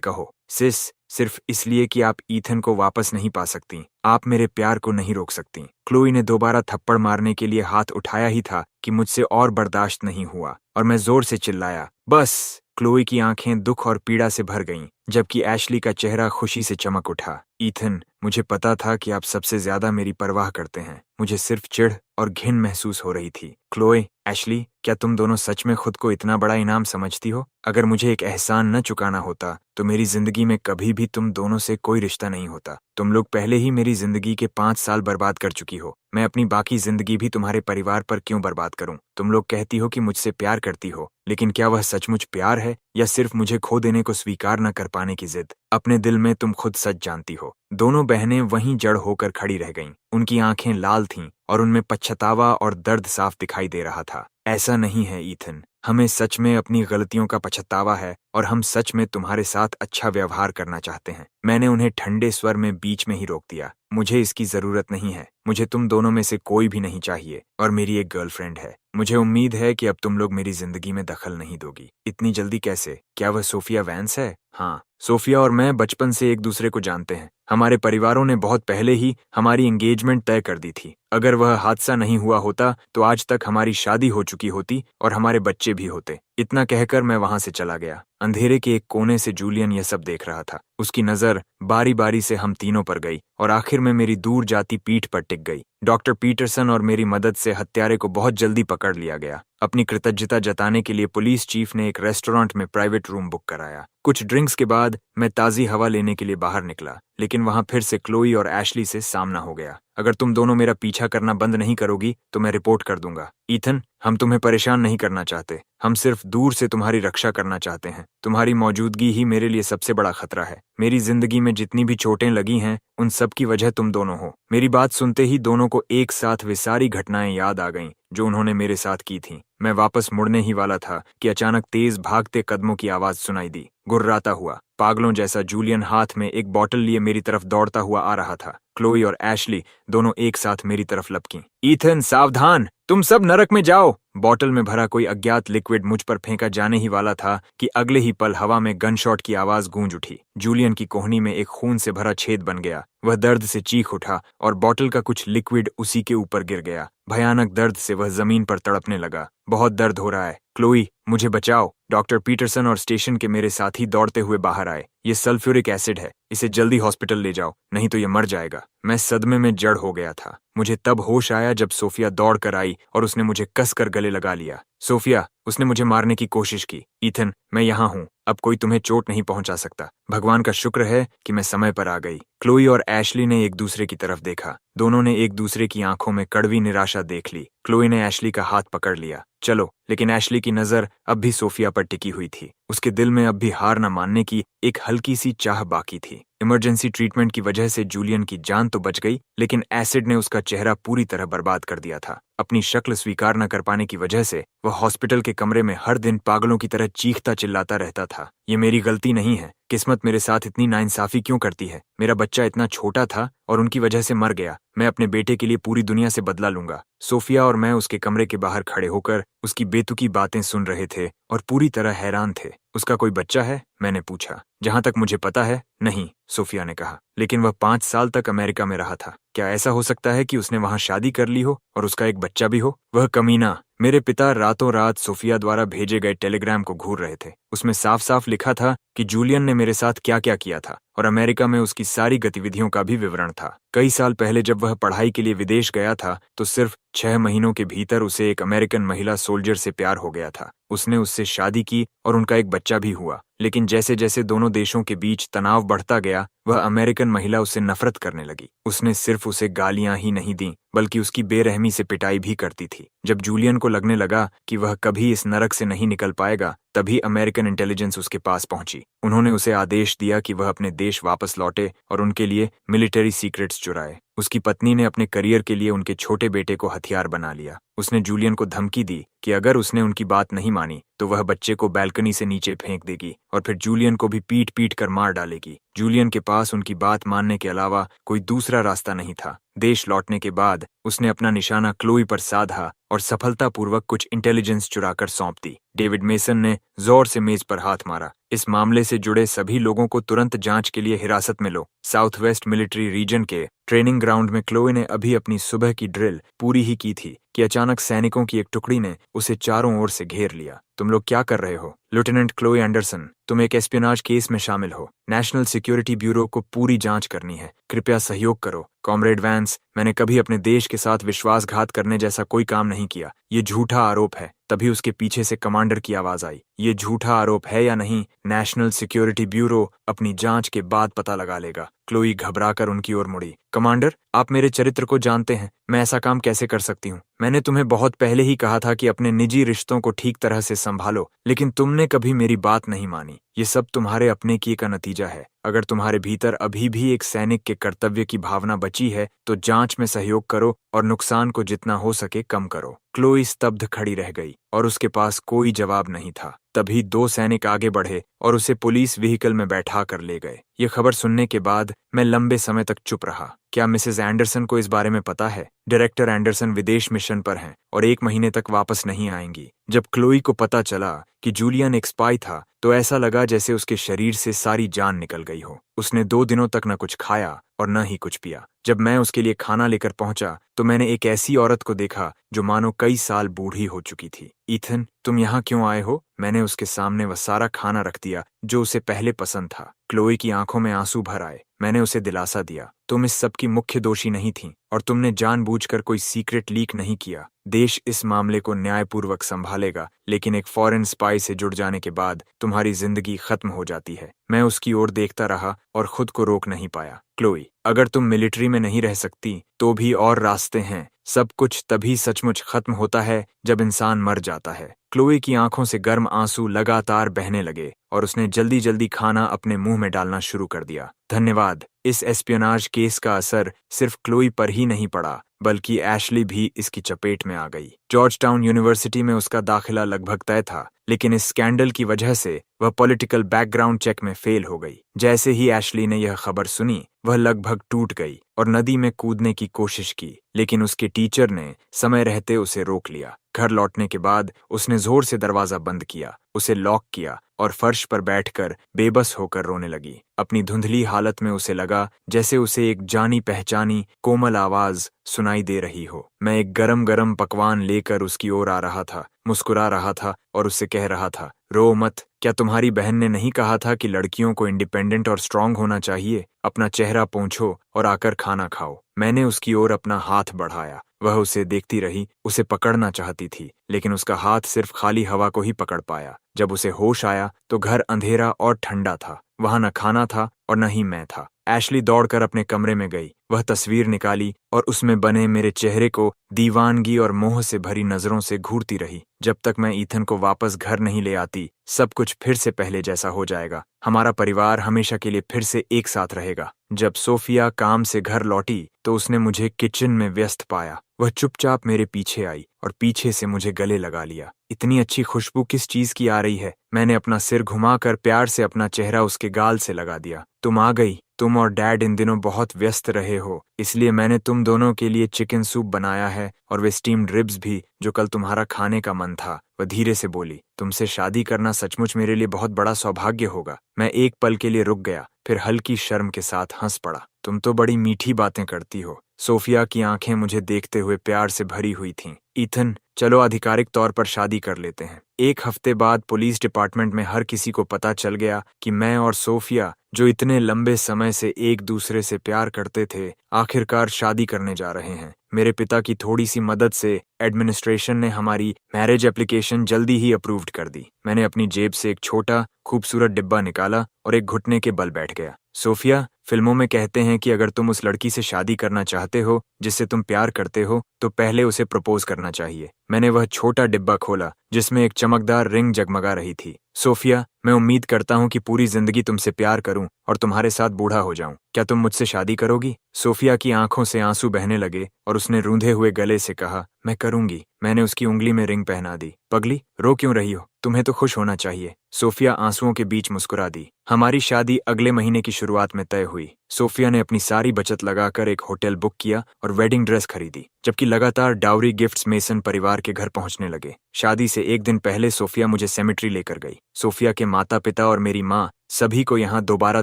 कहो। सिस, सिर्फ इसलिए कि आप ईथन को वापस नहीं पा सकती, आप मेरे प्यार को नहीं रोक सकती। क्लोई ने दोबारा थप्पड़ मारने के लिए हाथ उठाया ही था कि मुझसे और बर्दाश्त नहीं हुआ और मैं जोर से चिल्लाया, बस। क्लोई की आंखें दुख और पीड़ा से भर गईं, जबकि एशली का चेहरा खुशी से चमक उठा। ईथन, मुझे पता था कि आप सबसे ज्यादा मेरी परवाह करते हैं। मुझे सिर्फ चिढ़ और घिन महसूस हो रही थी। क्लोई, एशली, क्या तुम दोनों सच में खुद को इतना बड़ा इनाम समझती हो? अगर मुझे एक एहसान न चुकाना होता तो मेरी जिंदगी में कभी भी तुम दोनों से कोई रिश्ता नहीं होता। तुम लोग पहले ही मेरी जिंदगी के 5 साल बर्बाद कर चुकी हो। मैं अपनी बाकी जिंदगी भी तुम्हारे परिवार पर क्यों बर्बाद करूं? तुम लोग कहती हो कि मुझसे प्यार करती हो, लेकिन क्या वह सचमुच प्यार है या सिर्फ मुझे खो देने को स्वीकार न कर पाने की जिद? अपने दिल में तुम खुद सच जानती हो। दोनों बहनें वहीं जड़ होकर खड़ी रह गईं। उनकी आंखें लाल थीं और उनमें पछतावा और दर्द साफ दिखाई दे रहा था। ऐसा नहीं है ईथन, हमें सच में अपनी गलतियों का पछतावा है और हम सच में तुम्हारे साथ अच्छा व्यवहार करना चाहते हैं। मैंने उन्हें ठंडे स्वर में बीच में ही रोक दिया। मुझे इसकी जरूरत नहीं है। मुझे तुम दोनों में से कोई भी नहीं चाहिए और मेरी एक गर्लफ्रेंड है। मुझे उम्मीद है कि अब तुम लोग मेरी जिंदगी में दखल नहीं दोगी। इतनी जल्दी कैसे? क्या वह सोफिया वैंस है? हाँ, सोफिया और मैं बचपन से एक दूसरे को जानते हैं। हमारे परिवारों ने बहुत पहले ही हमारी एंगेजमेंट तय कर दी थी। अगर वह हादसा नहीं हुआ होता तो आज तक हमारी शादी हो चुकी होती और हमारे बच्चे भी होते। इतना कहकर मैं वहां से चला गया। अंधेरे के एक कोने से जूलियन यह सब देख रहा था। उसकी नजर बारी बारी से हम तीनों पर गई और आखिर में मेरी दूर जाती पीठ पर टिक गई। डॉक्टर पीटरसन और मेरी मदद से हत्यारे को बहुत जल्दी पकड़ लिया गया। अपनी कृतज्ञता जताने के लिए पुलिस चीफ ने एक रेस्टोरेंट में प्राइवेट रूम बुक कराया। कुछ ड्रिंक्स के बाद मैं ताज़ी हवा लेने के लिए बाहर निकला, लेकिन वहां फिर से क्लोई और एशली से सामना हो गया। अगर तुम दोनों मेरा पीछा करना बंद नहीं करोगी तो मैं रिपोर्ट कर दूंगा। ईथन, हम तुम्हें परेशान नहीं करना चाहते। हम सिर्फ दूर से तुम्हारी रक्षा करना चाहते हैं। तुम्हारी मौजूदगी ही मेरे लिए सबसे बड़ा खतरा है। मेरी जिंदगी में जितनी भी चोटें लगी हैं उन सब की वजह तुम दोनों हो। मेरी बात सुनते ही दोनों को एक साथ वे सारी घटनाएं याद आ गईं जो उन्होंने मेरे साथ की थीं। मैं वापस मुड़ने ही वाला था कि अचानक तेज भागते कदमों की आवाज सुनाई दी। गुर्राता हुआ पागलों जैसा जूलियन हाथ में एक बोतल लिए मेरी तरफ दौड़ता हुआ आ रहा था। क्लोई और एशली दोनों एक साथ मेरी तरफ लपकीं। ईथन, सावधान, तुम सब नरक में जाओ। बोतल में भरा कोई अज्ञात लिक्विड मुझ पर फेंका जाने ही वाला था कि अगले ही पल हवा में गनशॉट की आवाज गूंज उठी। जूलियन की कोहनी में एक खून से भरा छेद बन गया। वह दर्द से चीख उठा और बोतल का कुछ लिक्विड उसी के ऊपर गिर गया। भयानक दर्द से वह जमीन पर तड़पने लगा। बहुत दर्द हो रहा है, क्लोई, मुझे बचाओ। डॉक्टर पीटरसन और स्टेशन के मेरे साथी दौड़ते हुए बाहर आए। ये सल्फ्यूरिक एसिड है, इसे जल्दी हॉस्पिटल ले जाओ, नहीं तो ये मर जाएगा। मैं सदमे में जड़ हो गया था। मुझे तब होश आया जब सोफिया दौड़ कर आई और उसने मुझे कसकर गले लगा लिया। सोफिया, उसने मुझे मारने की कोशिश की। ईथन, मैं यहाँ हूँ, अब कोई तुम्हें चोट नहीं पहुंचा सकता। भगवान का शुक्र है कि मैं समय पर आ गई। क्लोई और एशली ने एक दूसरे की तरफ देखा। दोनों ने एक दूसरे की आंखों में कड़वी निराशा देख ली। क्लोई ने एशली का हाथ पकड़ लिया। चलो, लेकिन एशली की नजर अब भी सोफिया पर टिकी हुई थी। उसके दिल में अब भी हार न मानने की एक हल्की सी चाह बाकी थी। इमरजेंसी ट्रीटमेंट की वजह से जूलियन की जान तो बच गई, लेकिन एसिड ने उसका चेहरा पूरी तरह बर्बाद कर दिया था। अपनी शक्ल स्वीकार न कर पाने की वजह से वह हॉस्पिटल के कमरे में हर दिन पागलों की तरह चीखता चिल्लाता रहता था। ये मेरी गलती नहीं है। किस्मत मेरे साथ इतनी नाइंसाफी क्यों करती है? मेरा बच्चा इतना छोटा था और उनकी वजह से मर गया। मैं अपने बेटे के लिए पूरी दुनिया से बदला लूंगा। सोफिया और मैं उसके कमरे के बाहर खड़े होकर उसकी बेतुकी बातें सुन रहे थे और पूरी तरह हैरान थे। उसका कोई बच्चा है? मैंने पूछा। जहां तक मुझे पता है, नहीं, सोफिया ने कहा। लेकिन वह 5 साल तक अमेरिका में रहा था। क्या ऐसा हो सकता है कि उसने वहां शादी कर ली हो और उसका एक बच्चा भी हो? वह कमीना। मेरे पिता रातों रात सोफिया द्वारा भेजे गए टेलीग्राम को घूर रहे थे। उसमें साफ साफ लिखा था कि जूलियन ने मेरे साथ क्या क्या किया था और अमेरिका में उसकी सारी गतिविधियों का भी विवरण था। कई साल पहले जब वह पढ़ाई के लिए विदेश गया था तो सिर्फ 6 महीनों के भीतर उसे एक अमेरिकन महिला सोल्जर से प्यार हो गया था। उसने उससे शादी की और उनका एक बच्चा भी हुआ। लेकिन जैसे जैसे दोनों देशों के बीच तनाव बढ़ता गया, वह अमेरिकन महिला उससे नफरत करने लगी। उसने सिर्फ उसे गालियां ही नहीं दी, बल्कि उसकी बेरहमी से पिटाई भी करती थी। जब जूलियन को लगने लगा कि वह कभी इस नरक से नहीं निकल पाएगा, तभी अमेरिकन इंटेलिजेंस उसके पास पहुंची। उन्होंने उसे आदेश दिया कि वह अपने देश वापस लौटे और उनके लिए मिलिट्री सीक्रेट्स चुराए। उसकी पत्नी ने अपने करियर के लिए उनके छोटे बेटे को हथियार बना लिया। उसने जूलियन को धमकी दी कि अगर उसने उनकी बात नहीं मानी तो वह बच्चे को बैल्कनी से नीचे फेंक देगी और फिर जूलियन को भी पीट पीट कर मार डालेगी। जूलियन के पास उनकी बात मानने के अलावा कोई दूसरा रास्ता नहीं था। देश लौटने के बाद उसने अपना निशाना क्लोई पर साधा और सफलतापूर्वक कुछ इंटेलिजेंस चुराकर सौंप दी। डेविड मेसन ने जोर से मेज पर हाथ मारा। इस मामले से जुड़े सभी लोगों को तुरंत जांच के लिए हिरासत में लो। साउथ वेस्ट मिलिट्री रीजन के ट्रेनिंग ग्राउंड में क्लोई ने अभी अपनी सुबह की ड्रिल पूरी ही की थी कि अचानक सैनिकों की एक टुकड़ी ने उसे चारों ओर से घेर लिया। तुम लोग क्या कर रहे हो? लेफ्टिनेंट क्लोई एंडरसन, तुम एक एस्पियोनाज केस में शामिल हो। नेशनल सिक्योरिटी ब्यूरो को पूरी जांच करनी है। कृपया सहयोग करो। कॉमरेड वैंस, मैंने कभी अपने देश के साथ विश्वासघात करने जैसा कोई काम नहीं किया। ये झूठा आरोप है। तभी उसके पीछे से कमांडर की आवाज आई। ये झूठा आरोप है या नहीं, नेशनल सिक्योरिटी ब्यूरो अपनी जांच के बाद पता लगा लेगा। क्लोई घबराकर उनकी ओर मुड़ी। कमांडर, आप मेरे चरित्र को जानते हैं। मैं ऐसा काम कैसे कर सकती हूँ? मैंने तुम्हें बहुत पहले ही कहा था कि अपने निजी रिश्तों को ठीक तरह से संभालो, लेकिन तुमने कभी मेरी बात नहीं मानी। ये सब तुम्हारे अपने किए का नतीजा है। अगर तुम्हारे भीतर अभी भी एक सैनिक के कर्तव्य की भावना बची है तो जांच में सहयोग करो और नुकसान को जितना हो सके कम करो। क्लोई स्तब्ध खड़ी रह गई और उसके पास कोई जवाब नहीं था। तभी 2 सैनिक आगे बढ़े और उसे पुलिस व्हीकल में बैठा कर ले गए। ये खबर सुनने के बाद मैं लंबे समय तक चुप रहा। क्या मिसेस एंडरसन को इस बारे में पता है? डायरेक्टर एंडरसन विदेश मिशन पर हैं और 1 महीने तक वापस नहीं आएंगी। जब क्लोई को पता चला कि जूलियन एक स्पाई था तो ऐसा लगा जैसे उसके शरीर से सारी जान निकल गई हो। उसने 2 दिनों तक न कुछ खाया और न ही कुछ पिया। जब मैं उसके लिए खाना लेकर पहुंचा तो मैंने एक ऐसी औरत को देखा जो मानो कई साल बूढ़ी हो चुकी थी। ईथन, तुम यहाँ क्यों आए हो? मैंने उसके सामने वह सारा खाना रख दिया जो उसे पहले पसंद था। क्लोई की आंखों में आंसू भर आए। मैंने उसे दिलासा दिया, तुम इस सब की मुख्य दोषी नहीं थी और तुमने जानबूझकर कोई सीक्रेट लीक नहीं किया। देश इस मामले को न्यायपूर्वक संभालेगा, लेकिन एक फॉरेन स्पाई से जुड़ जाने के बाद तुम्हारी जिंदगी खत्म हो जाती है। मैं उसकी ओर देखता रहा और खुद को रोक नहीं पाया। क्लोई, अगर तुम मिलिट्री में नहीं रह सकती तो भी और रास्ते हैं। सब कुछ तभी सचमुच खत्म होता है जब इंसान मर जाता है। क्लोई की आंखों से गर्म आंसू लगातार बहने लगे और उसने जल्दी जल्दी खाना अपने मुंह में डालना शुरू कर दिया। धन्यवाद। इस एस्पियोनाज केस का असर सिर्फ क्लोई पर ही नहीं पड़ा, बल्कि एशली भी इसकी चपेट में आ गई। जॉर्ज टाउन यूनिवर्सिटी में उसका दाखिला लगभग तय था, लेकिन इस स्कैंडल की वजह से वह पॉलिटिकल बैकग्राउंड चेक में फेल हो गई। जैसे ही एशली ने यह खबर सुनी, वह लगभग टूट गई और नदी में कूदने की कोशिश की, लेकिन उसके टीचर ने समय रहते उसे रोक लिया। घर लौटने के बाद उसने जोर से दरवाजा बंद किया, उसे लॉक किया और फर्श पर बैठकर बेबस होकर रोने लगी। अपनी धुंधली हालत में उसे लगा जैसे उसे एक जानी पहचानी कोमल आवाज सुनाई दे रही हो। मैं एक गरम गरम पकवान लेकर उसकी ओर आ रहा था, मुस्कुरा रहा था और उससे कह रहा था, रो मत। क्या तुम्हारी बहन ने नहीं कहा था कि लड़कियों को इंडिपेंडेंट और स्ट्रांग होना चाहिए? अपना चेहरा पोंछो और आकर खाना खाओ। मैंने उसकी ओर अपना हाथ बढ़ाया वह उसे देखती रही, उसे पकड़ना चाहती थी, लेकिन उसका हाथ सिर्फ खाली हवा को ही पकड़ पाया। जब उसे होश आया तो घर अंधेरा और ठंडा था। वहां न खाना था और न ही मैं था। एशली दौड़कर अपने कमरे में गई। वह तस्वीर निकाली और उसमें बने मेरे चेहरे को दीवानगी और मोह से भरी नजरों से घूरती रही। जब तक मैं ईथन को वापस घर नहीं ले आती, सब कुछ फिर से पहले जैसा हो जाएगा। हमारा परिवार हमेशा के लिए फिर से एक साथ रहेगा। जब सोफिया काम से घर लौटी तो उसने मुझे किचन में व्यस्त पाया। वह चुपचाप मेरे पीछे आई और पीछे से मुझे गले लगा लिया। इतनी अच्छी खुशबू किस चीज की आ रही है? मैंने अपना सिर घुमाकर प्यार से अपना चेहरा उसके गाल से लगा दिया। तुम आ गई। तुम और डैड इन दिनों बहुत व्यस्त रहे हो, इसलिए मैंने तुम दोनों के लिए चिकन सूप बनाया है और वे स्टीम्ड रिब्स भी, जो कल तुम्हारा खाने का मन था। वह धीरे से बोली, तुमसे शादी करना सचमुच मेरे लिए बहुत बड़ा सौभाग्य होगा। मैं एक पल के लिए रुक गया, फिर हल्की शर्म के साथ हंस पड़ा। तुम तो बड़ी मीठी बातें करती हो। सोफिया की आंखें मुझे देखते हुए प्यार से भरी हुई थीं। ईथन, चलो आधिकारिक तौर पर शादी कर लेते हैं। एक हफ्ते बाद पुलिस डिपार्टमेंट में हर किसी को पता चल गया कि मैं और सोफिया, जो इतने लंबे समय से एक दूसरे से प्यार करते थे, आखिरकार शादी करने जा रहे हैं। मेरे पिता की थोड़ी सी मदद से एडमिनिस्ट्रेशन ने हमारी मैरिज एप्लीकेशन जल्दी ही अप्रूव्ड कर दी। मैंने अपनी जेब से एक छोटा खूबसूरत डिब्बा निकाला और एक घुटने के बल बैठ गया। सोफिया, फिल्मों में कहते हैं कि अगर तुम उस लड़की से शादी करना चाहते हो जिससे तुम प्यार करते हो, तो पहले उसे प्रपोज करना चाहिए। मैंने वह छोटा डिब्बा खोला जिसमें एक चमकदार रिंग जगमगा रही थी। सोफिया, मैं उम्मीद करता हूँ कि पूरी जिंदगी तुमसे प्यार करूं और तुम्हारे साथ बूढ़ा हो जाऊं। क्या तुम मुझसे शादी करोगी? सोफिया की आंखों से आंसू बहने लगे और उसने रूंधे हुए गले से कहा, मैं करूंगी। मैंने उसकी उंगली में रिंग पहना दी। पगली, रो क्यों रही हो? तुम्हें तो खुश होना चाहिए। सोफिया आंसुओं के बीच मुस्कुरा दी। हमारी शादी अगले महीने की शुरुआत में तय हुई। सोफिया ने अपनी सारी बचत लगाकर एक होटल बुक किया और वेडिंग ड्रेस खरीदी, जबकि लगातार डाउरी गिफ्ट्स मेसन परिवार के घर पहुंचने लगे। शादी से एक दिन पहले सोफिया मुझे सेमेट्री लेकर गई। सोफिया के माता पिता और मेरी माँ, सभी को यहाँ दोबारा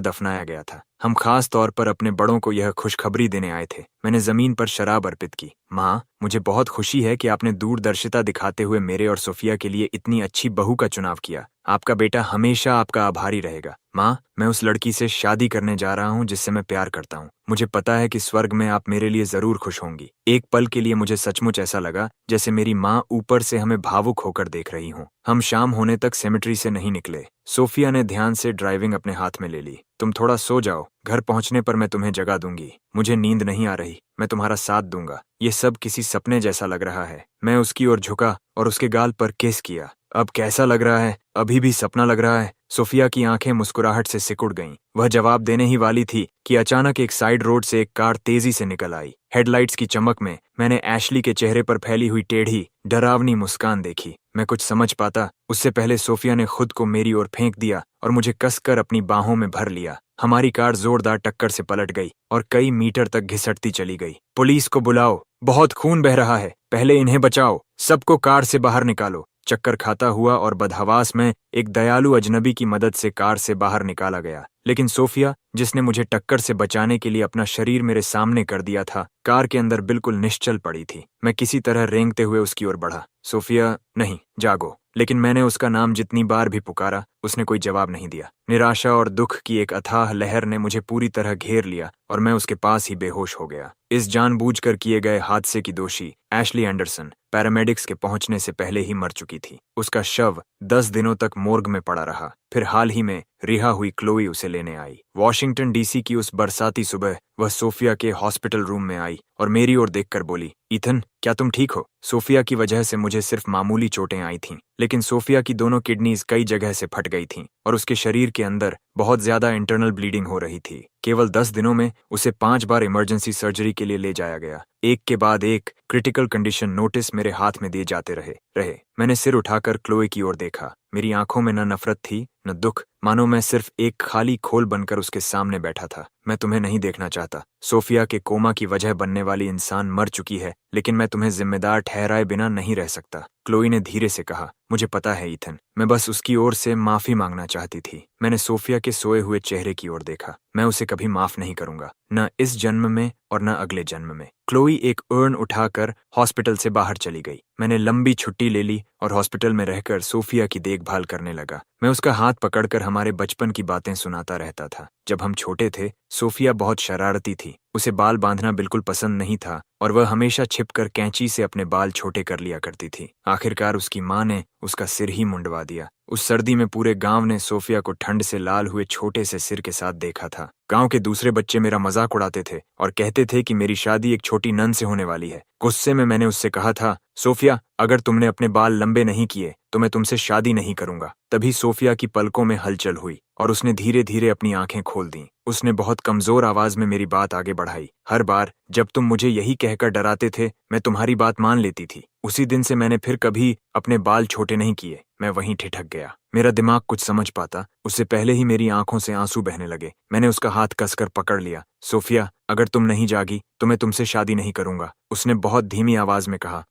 दफनाया गया था। हम खास तौर पर अपने बड़ों को यह खुशखबरी देने आए थे। मैंने जमीन पर शराब अर्पित की। माँ, मुझे बहुत खुशी है कि आपने दूरदर्शिता दिखाते हुए मेरे और सोफिया के लिए इतनी अच्छी बहू का चुनाव किया। आपका बेटा हमेशा आपका आभारी रहेगा। माँ, मैं उस लड़की से शादी करने जा रहा हूँ जिससे मैं प्यार करता हूँ। मुझे पता है कि स्वर्ग में आप मेरे लिए जरूर खुश होंगी। एक पल के लिए मुझे सचमुच ऐसा लगा जैसे मेरी माँ ऊपर से हमें भावुक होकर देख रही हूँ। हम शाम होने तक सेमेट्री से नहीं निकले। सोफिया ने ध्यान से ड्राइविंग अपने हाथ में ले ली। तुम थोड़ा सो जाओ, घर पहुंचने पर मैं तुम्हें जगा दूंगी। मुझे नींद नहीं आ रही, मैं तुम्हारा साथ दूंगा। ये सब किसी सपने जैसा लग रहा है। मैं उसकी ओर झुका और उसके गाल पर किस किया। अब कैसा लग रहा है? अभी भी सपना लग रहा है? सोफिया की आंखें मुस्कुराहट से सिकुड़ गईं। वह जवाब देने ही वाली थी कि अचानक एक साइड रोड से एक कार तेजी से निकल आई। हेडलाइट्स की चमक में मैंने एशली के चेहरे पर फैली हुई टेढ़ी, डरावनी मुस्कान देखी। मैं कुछ समझ पाता उससे पहले सोफिया ने खुद को मेरी ओर फेंक दिया और मुझे कसकर अपनी बाहों में भर लिया। हमारी कार जोरदार टक्कर से पलट गई और कई मीटर तक घिसटती चली गई। पुलिस को बुलाओ, बहुत खून बह रहा है, पहले इन्हें बचाओ, सबको कार से बाहर निकालो। चक्कर खाता हुआ और बदहवास में एक दयालु अजनबी की मदद से कार से बाहर निकाला गया, लेकिन सोफिया, जिसने मुझे टक्कर से बचाने के लिए अपना शरीर मेरे सामने कर दिया था, कार के अंदर बिल्कुल निश्चल पड़ी थी। मैं किसी तरह रेंगते हुए उसकी ओर बढ़ा। सोफिया, नहीं, जागो। लेकिन मैंने उसका नाम जितनी बार भी पुकारा, उसने कोई जवाब नहीं दिया। निराशा और दुख की एक अथाह लहर ने मुझे पूरी तरह घेर लिया और मैं उसके पास ही बेहोश हो गया। इस जानबूझकर किए गए हादसे की दोषी एशली एंडरसन पैरामेडिक्स के पहुंचने से पहले ही मर चुकी थी। उसका शव 10 दिनों तक मोर्ग में पड़ा रहा। फिर हाल ही में रिहा हुई क्लोई उसे लेने आई। वॉशिंगटन डीसी की उस बरसाती सुबह वह सोफिया के हॉस्पिटल रूम में आई और मेरी ओर देखकर बोली, ईथन, क्या तुम ठीक हो? सोफिया की वजह से मुझे सिर्फ मामूली चोटें आई थीं, लेकिन सोफिया की दोनों किडनीज कई जगह से फट गई थीं और उसके शरीर के अंदर बहुत ज्यादा इंटरनल ब्लीडिंग हो रही थी। केवल 10 दिनों में उसे 5 बार इमरजेंसी सर्जरी के लिए ले जाया गया। एक के बाद एक क्रिटिकल कंडीशन नोटिस मेरे हाथ में दिए जाते रहे। मैंने सिर उठाकर क्लोई की ओर देखा। मेरी आंखों में न नफरत थी न दुख, मानो मैं सिर्फ एक खाली खोल बनकर उसके सामने बैठा था। मैं तुम्हें नहीं देखना चाहता। सोफिया के कोमा की वजह बनने वाली इंसान मर चुकी है, लेकिन मैं तुम्हें जिम्मेदार ठहराए बिना नहीं रह सकता। क्लोई ने धीरे से कहा, मुझे पता है ईथन, मैं बस उसकी ओर से माफी मांगना चाहती थी। मैंने सोफिया के सोए हुए चेहरे की ओर देखा। मैं उसे कभी माफ नहीं करूंगा, न इस जन्म में और न अगले जन्म में। क्लोई एक अर्न उठाकर हॉस्पिटल से बाहर चली गई। मैंने लंबी छुट्टी ले ली और हॉस्पिटल में रहकर सोफिया की देखभाल करने लगा। मैं उसका हाथ पकड़कर हमारे बचपन की बातें सुनाता रहता था। जब हम छोटे थे, सोफिया बहुत शरारती थी। उसे बाल बांधना बिल्कुल पसंद नहीं था और वह हमेशा छिपकर कैंची से अपने बाल छोटे कर लिया करती थी। आखिरकार उसकी माँ ने उसका सिर ही मुंडवा दिया। उस सर्दी में पूरे गांव ने सोफिया को ठंड से लाल हुए छोटे से सिर के साथ देखा था। गांव के दूसरे बच्चे मेरा मजाक उड़ाते थे और कहते थे कि मेरी शादी एक छोटी नन से होने वाली है। गुस्से में मैंने उससे कहा था, सोफिया, अगर तुमने अपने बाल लंबे नहीं किए तो मैं तुमसे शादी नहीं करूंगा। तभी सोफिया की पलकों में हलचल हुई और उसने धीरे धीरे अपनी आंखें खोल दी। उसने बहुत कमजोर आवाज में मेरी बात आगे बढ़ाई। हर बार जब तुम मुझे यही कहकर डराते थे, मैं तुम्हारी बात मान लेती थी। उसी दिन से मैंने फिर कभी अपने बाल छोटे नहीं किए। मैं वहीं ठिठक गया। मेरा दिमाग कुछ समझ पाता उससे पहले ही मेरी आंखों से आंसू बहने लगे। मैंने उसका हाथ कसकर पकड़ लिया। सोफिया, अगर तुम नहीं जागी तो मैं तुमसे शादी नहीं करूंगा। उसने बहुत धीमी आवाज में कहा।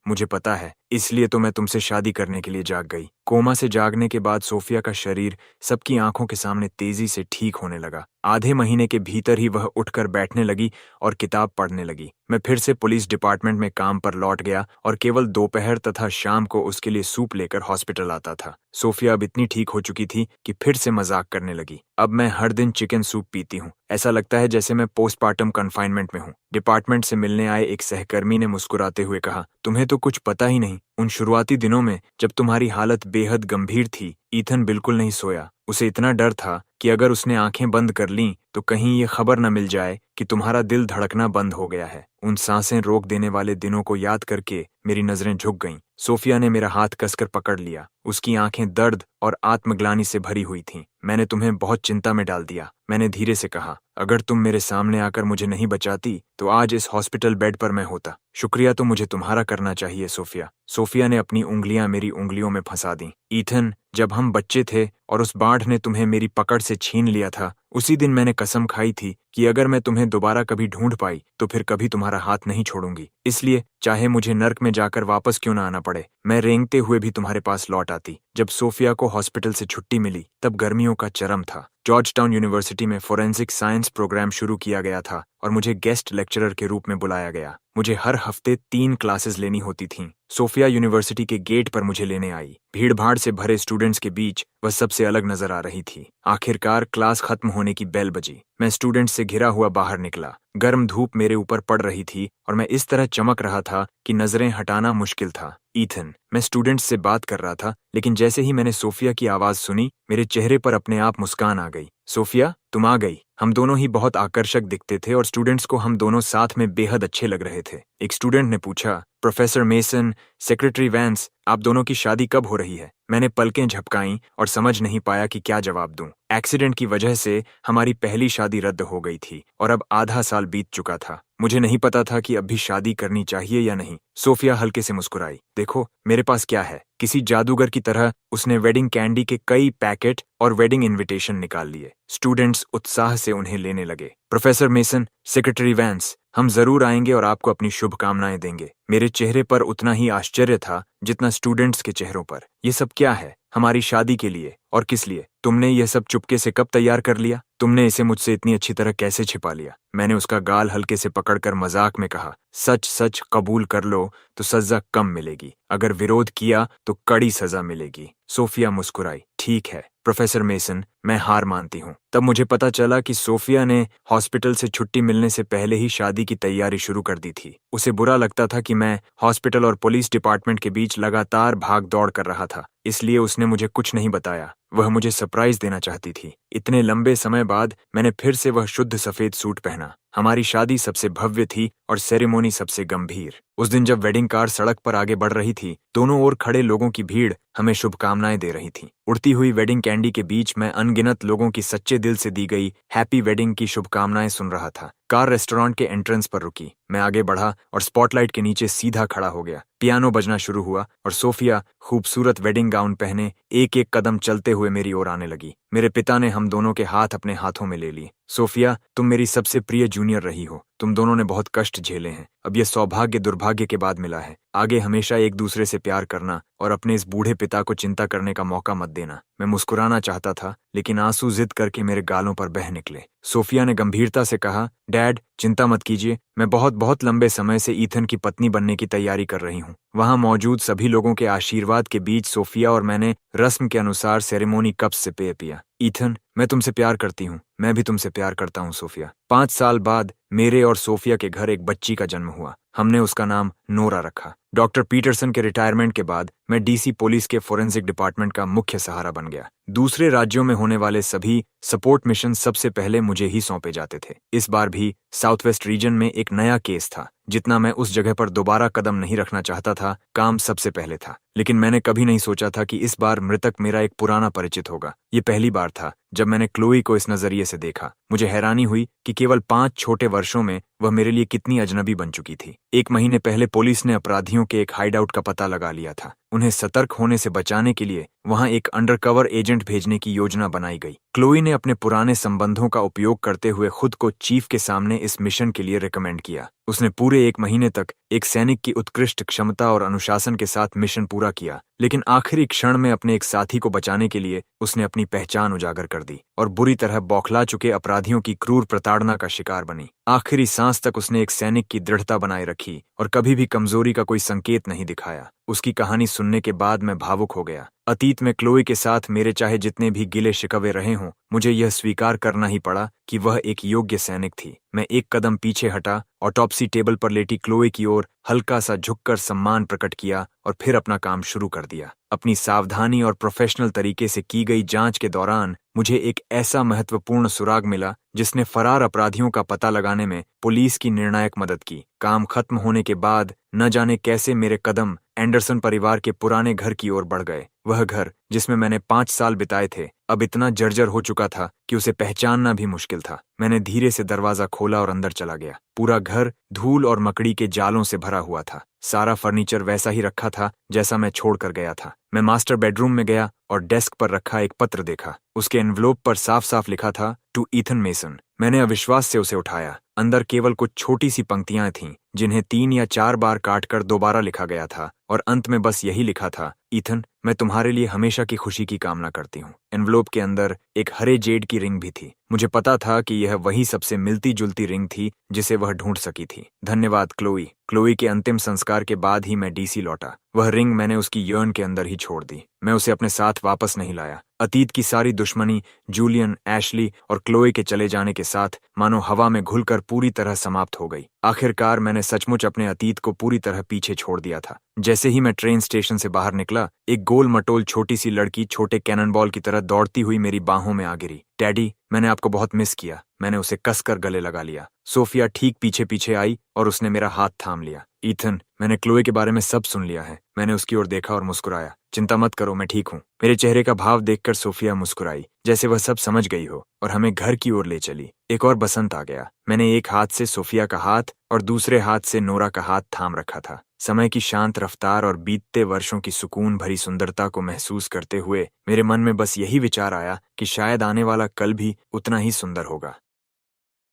मुझे पता है, इसलिए तो मैं तुमसे शादी करने के लिए जाग गई। कोमा से जागने के बाद सोफिया का शरीर सबकी आंखों के सामने तेजी से ठीक होने लगा। आधे महीने के भीतर ही वह उठकर बैठने लगी और किताब पढ़ने लगी। मैं फिर से पुलिस डिपार्टमेंट में काम पर लौट गया और केवल दोपहर तथा शाम को उसके लिए सूप लेकर हॉस्पिटल आता था। सोफिया अब इतनी ठीक हो चुकी थी कि फिर से मजाक करने लगी। अब मैं हर दिन चिकन सूप पीती हूँ। ऐसा लगता है जैसे मैं पोस्टमार्टम कन्फाइनमेंट में हूँ। डिपार्टमेंट से मिलने आए एक सहकर्मी ने मुस्कुराते हुए कहा, तुम्हें तो कुछ पता ही नहीं। उन शुरुआती दिनों में जब तुम्हारी हालत बेहद गंभीर थी, ईथन बिल्कुल नहीं सोया। उसे इतना डर था कि अगर उसने आंखें बंद कर लीं तो कहीं ये खबर न मिल जाए कि तुम्हारा दिल धड़कना बंद हो गया है। उन सांसें रोक देने वाले दिनों को याद करके मेरी नजरें झुक गईं। सोफिया ने मेरा हाथ कसकर पकड़ लिया। उसकी आंखें दर्द और आत्मग्लानि से भरी हुई थीं। मैंने तुम्हें बहुत चिंता में डाल दिया, मैंने धीरे से कहा। अगर तुम मेरे सामने आकर मुझे नहीं बचाती तो आज इस हॉस्पिटल बेड पर मैं होता। शुक्रिया तो मुझे तुम्हारा करना चाहिए, सोफिया। सोफिया ने अपनी उंगलियां मेरी उंगलियों में फंसा दी। ईथन, जब हम बच्चे थे और उस बाढ़ ने तुम्हें मेरी पकड़ से छीन लिया था, उसी दिन मैंने कसम खाई थी कि अगर मैं तुम्हें दोबारा कभी ढूंढ पाई तो फिर कभी तुम्हारा हाथ नहीं छोड़ूंगी। इसलिए चाहे मुझे नर्क में जाकर वापस क्यों ना आना पड़े, मैं रेंगते हुए भी तुम्हारे पास लौट आती। जब सोफिया को हॉस्पिटल से छुट्टी मिली तब गर्मियों का चरम था। जॉर्ज टाउन यूनिवर्सिटी में फोरेंसिक साइंस प्रोग्राम शुरू किया गया था और मुझे गेस्ट लेक्चरर के रूप में बुलाया गया। मुझे हर हफ्ते 3 क्लासेस लेनी होती थीं। सोफिया यूनिवर्सिटी के गेट पर मुझे लेने आई। भीड़-भाड़ से भरे स्टूडेंट्स के बीच वह सबसे अलग नजर आ रही थी। आखिरकार क्लास खत्म होने की बेल बजी। मैं स्टूडेंट्स से घिरा हुआ बाहर निकला। गर्म धूप मेरे ऊपर पड़ रही थी और मैं इस तरह चमक रहा था कि नजरें हटाना मुश्किल था। ईथन, मैं स्टूडेंट्स से बात कर रहा था, लेकिन जैसे ही मैंने सोफिया की आवाज सुनी, मेरे चेहरे पर अपने आप मुस्कान आ गई। सोफिया, तुम आ गई। हम दोनों ही बहुत आकर्षक दिखते थे और स्टूडेंट्स को हम दोनों साथ में बेहद अच्छे लग रहे थे। एक स्टूडेंट ने पूछा, प्रोफेसर मेसन, सेक्रेटरी वैंस, आप दोनों की शादी कब हो रही है? मैंने पलकें झपकाईं और समझ नहीं पाया कि क्या जवाब दूं। एक्सीडेंट की वजह से हमारी पहली शादी रद्द हो गई थी और अब आधा साल बीत चुका था। मुझे नहीं पता था कि अब भी शादी करनी चाहिए या नहीं। सोफिया हल्के से मुस्कुराई। देखो, मेरे पास क्या है। किसी जादूगर की तरह उसने वेडिंग कैंडी के कई पैकेट और वेडिंग इनविटेशन निकाल लिए। स्टूडेंट्स उत्साह से उन्हें लेने लगे। प्रोफेसर मेसन, सेक्रेटरी वैंस, हम जरूर आएंगे और आपको अपनी शुभकामनाएं देंगे। मेरे चेहरे पर उतना ही आश्चर्य था जितना स्टूडेंट्स के चेहरों पर। ये सब क्या है? हमारी शादी के लिए? और किस लिए? तुमने यह सब चुपके से कब तैयार कर लिया? तुमने इसे मुझसे इतनी अच्छी तरह कैसे छिपा लिया? मैंने उसका गाल हल्के से पकड़कर मजाक में कहा, सच सच कबूल कर लो तो सजा कम मिलेगी, अगर विरोध किया तो कड़ी सजा मिलेगी। सोफिया मुस्कुराई। ठीक है प्रोफेसर मेसन, मैं हार मानती हूँ। तब मुझे पता चला कि सोफिया ने हॉस्पिटल से छुट्टी मिलने से पहले ही शादी की तैयारी शुरू कर दी थी। उसे बुरा लगता था कि मैं हॉस्पिटल और पुलिस डिपार्टमेंट के बीच लगातार भाग दौड़ कर रहा था, इसलिए उसने मुझे कुछ नहीं बताया। वह मुझे सरप्राइज देना चाहती थी। इतने लंबे समय बाद मैंने फिर से वह शुद्ध सफेद सूट पहना। हमारी शादी सबसे भव्य थी और सेरेमोनी सबसे गंभीर। उस दिन जब वेडिंग कार सड़क पर आगे बढ़ रही थी, दोनों ओर खड़े लोगों की भीड़ हमें शुभकामनाएं दे रही थी। उड़ती हुई वेडिंग कैंडी के बीच मैं अनगिनत लोगों की सच्चे दिल से दी गई हैप्पी वेडिंग की शुभकामनाएं सुन रहा था। कार रेस्टोरेंट के एंट्रेंस पर रुकी। मैं आगे बढ़ा और स्पॉटलाइट के नीचे सीधा खड़ा हो गया। पियानो बजना शुरू हुआ और सोफिया खूबसूरत वेडिंग गाउन पहने एक एक कदम चलते हुए मेरी ओर आने लगी। मेरे पिता ने हम दोनों के हाथ अपने हाथों में ले लिए। सोफिया, तुम मेरी सबसे प्रिय जूनियर रही हो। तुम दोनों ने बहुत कष्ट झेले हैं। अब यह सौभाग्य दुर्भाग्य के बाद मिला है। आगे हमेशा एक दूसरे से प्यार करना और अपने इस बूढ़े पिता को चिंता करने का मौका मत देना। मैं मुस्कुराना चाहता था, लेकिन आंसू जिद करके मेरे गालों पर बह निकले। सोफिया ने गंभीरता से कहा, डैड, चिंता मत कीजिए, मैं बहुत बहुत लंबे समय से ईथन की पत्नी बनने की तैयारी कर रही हूँ। वहाँ मौजूद सभी लोगों के आशीर्वाद के बीच सोफिया और मैंने रस्म के अनुसार सेरेमोनी कप्स से पेय पिया। ईथन, मैं तुमसे प्यार करती हूँ। मैं भी तुमसे प्यार करता हूँ सोफिया। 5 साल बाद मेरे और सोफिया के घर एक बच्ची का जन्म हुआ। हमने उसका नाम नोरा रखा। डॉक्टर पीटरसन के रिटायरमेंट के बाद मैं डीसी पुलिस के फोरेंसिक डिपार्टमेंट का मुख्य सहारा बन गया। दूसरे राज्यों में होने वाले सभी सपोर्ट मिशन सबसे पहले मुझे ही सौंपे जाते थे। इस बार भी साउथ वेस्ट रीजन में एक नया केस था। जितना मैं उस जगह पर दोबारा कदम नहीं रखना चाहता था, काम सबसे पहले था। लेकिन मैंने कभी नहीं सोचा था कि इस बार मृतक मेरा एक पुराना परिचित होगा। ये पहली बार था जब मैंने क्लोई को इस नजरिए से देखा। मुझे हैरानी हुई कि केवल 5 छोटे वर्षों में वह मेरे लिए कितनी अजनबी बन चुकी थी। 1 महीने पहले पुलिस ने अपराधियों के एक हाइडआउट का पता लगा लिया था। उन्हें सतर्क होने से बचाने के लिए वहां एक अंडरकवर एजेंट भेजने की योजना बनाई गई। क्लोई ने अपने पुराने संबंधों का उपयोग करते हुए खुद को चीफ के सामने इस मिशन के लिए रिकमेंड किया। उसने पूरे 1 महीने तक एक सैनिक की उत्कृष्ट क्षमता और अनुशासन के साथ मिशन पूरा किया, लेकिन आखिरी क्षण में अपने एक साथी को बचाने के लिए उसने अपनी पहचान उजागर कर दी और बुरी तरह बौखला चुके अपराधियों की क्रूर प्रताड़ना का शिकार बनी। आखिरी सांस तक उसने एक सैनिक की दृढ़ता बनाए रखी और कभी भी कमजोरी का कोई संकेत नहीं दिखाया। उसकी कहानी सुनने के बाद मैं भावुक हो गया। अतीत में क्लोई के साथ मेरे चाहे जितने भी गिले शिकवे रहे हों, मुझे यह स्वीकार करना ही पड़ा कि वह एक योग्य सैनिक थी। मैं एक कदम पीछे हटा, ऑटोप्सी टेबल पर लेटी क्लोई की ओर हल्का सा झुककर सम्मान प्रकट किया और फिर अपना काम शुरू कर दिया। अपनी सावधानी और प्रोफेशनल तरीके से की गई जांच के दौरान मुझे एक ऐसा महत्वपूर्ण सुराग मिला जिसने फरार अपराधियों का पता लगाने में पुलिस की निर्णायक मदद की। काम खत्म होने के बाद न जाने कैसे मेरे कदम एंडरसन परिवार के पुराने घर की ओर बढ़ गए। वह घर जिसमें मैंने 5 साल बिताए थे अब इतना जर्जर हो चुका था कि उसे पहचानना भी मुश्किल था। मैंने धीरे से दरवाजा खोला और अंदर चला गया। पूरा घर धूल और मकड़ी के जालों से भरा हुआ था। सारा फर्नीचर वैसा ही रखा था जैसा मैं छोड़कर गया था। मैं मास्टर बेडरूम में गया और डेस्क पर रखा एक पत्र देखा। उसके एनवलोप पर साफ साफ लिखा था, टू ईथन मेसन। मैंने अविश्वास से उसे उठाया। अंदर केवल कुछ छोटी सी पंक्तियां थीं जिन्हें 3 या 4 बार काटकर दोबारा लिखा गया था और अंत में बस यही लिखा था, ईथन, मैं तुम्हारे लिए हमेशा की खुशी की कामना करती हूँ। एनवलोप के अंदर एक हरे जेड की रिंग भी थी। मुझे पता था कि यह वही सबसे मिलती जुलती रिंग थी जिसे वह ढूंढ सकी थी। धन्यवाद क्लोई। क्लोई के अंतिम संस्कार के बाद ही मैं डीसी लौटा। वह रिंग मैंने उसकी यर्न के अंदर ही छोड़ दी। मैं उसे अपने साथ वापस नहीं लाया। अतीत की सारी दुश्मनी जूलियन, एशली और क्लोई के चले जाने के साथ मानो हवा में घुलकर पूरी तरह समाप्त हो गई। आखिरकार मैंने सचमुच अपने अतीत को पूरी तरह पीछे छोड़ दिया था। जैसे ही मैं ट्रेन स्टेशन से बाहर निकला, एक गोल मटोल छोटी सी लड़की छोटे कैनन बॉल की तरह दौड़ती हुई मेरी बाहों में आ गिरी। डैडी, मैंने आपको बहुत मिस किया। मैंने उसे कसकर गले लगा लिया। सोफिया ठीक पीछे पीछे आई और उसने मेरा हाथ थाम लिया। ईथन, मैंने क्लोई के बारे में सब सुन लिया है। मैंने उसकी ओर देखा और मुस्कुराया। चिंता मत करो, मैं ठीक हूँ। मेरे चेहरे का भाव देखकर सोफिया मुस्कुराई, जैसे वह सब समझ गई हो, और हमें घर की ओर ले चली। एक और बसंत आ गया। मैंने एक हाथ से सोफिया का हाथ और दूसरे हाथ से नोरा का हाथ थाम रखा था। समय की शांत रफ्तार और बीतते वर्षों की सुकून भरी सुंदरता को महसूस करते हुए मेरे मन में बस यही विचार आया कि शायद आने वाला कल भी उतना ही सुंदर होगा।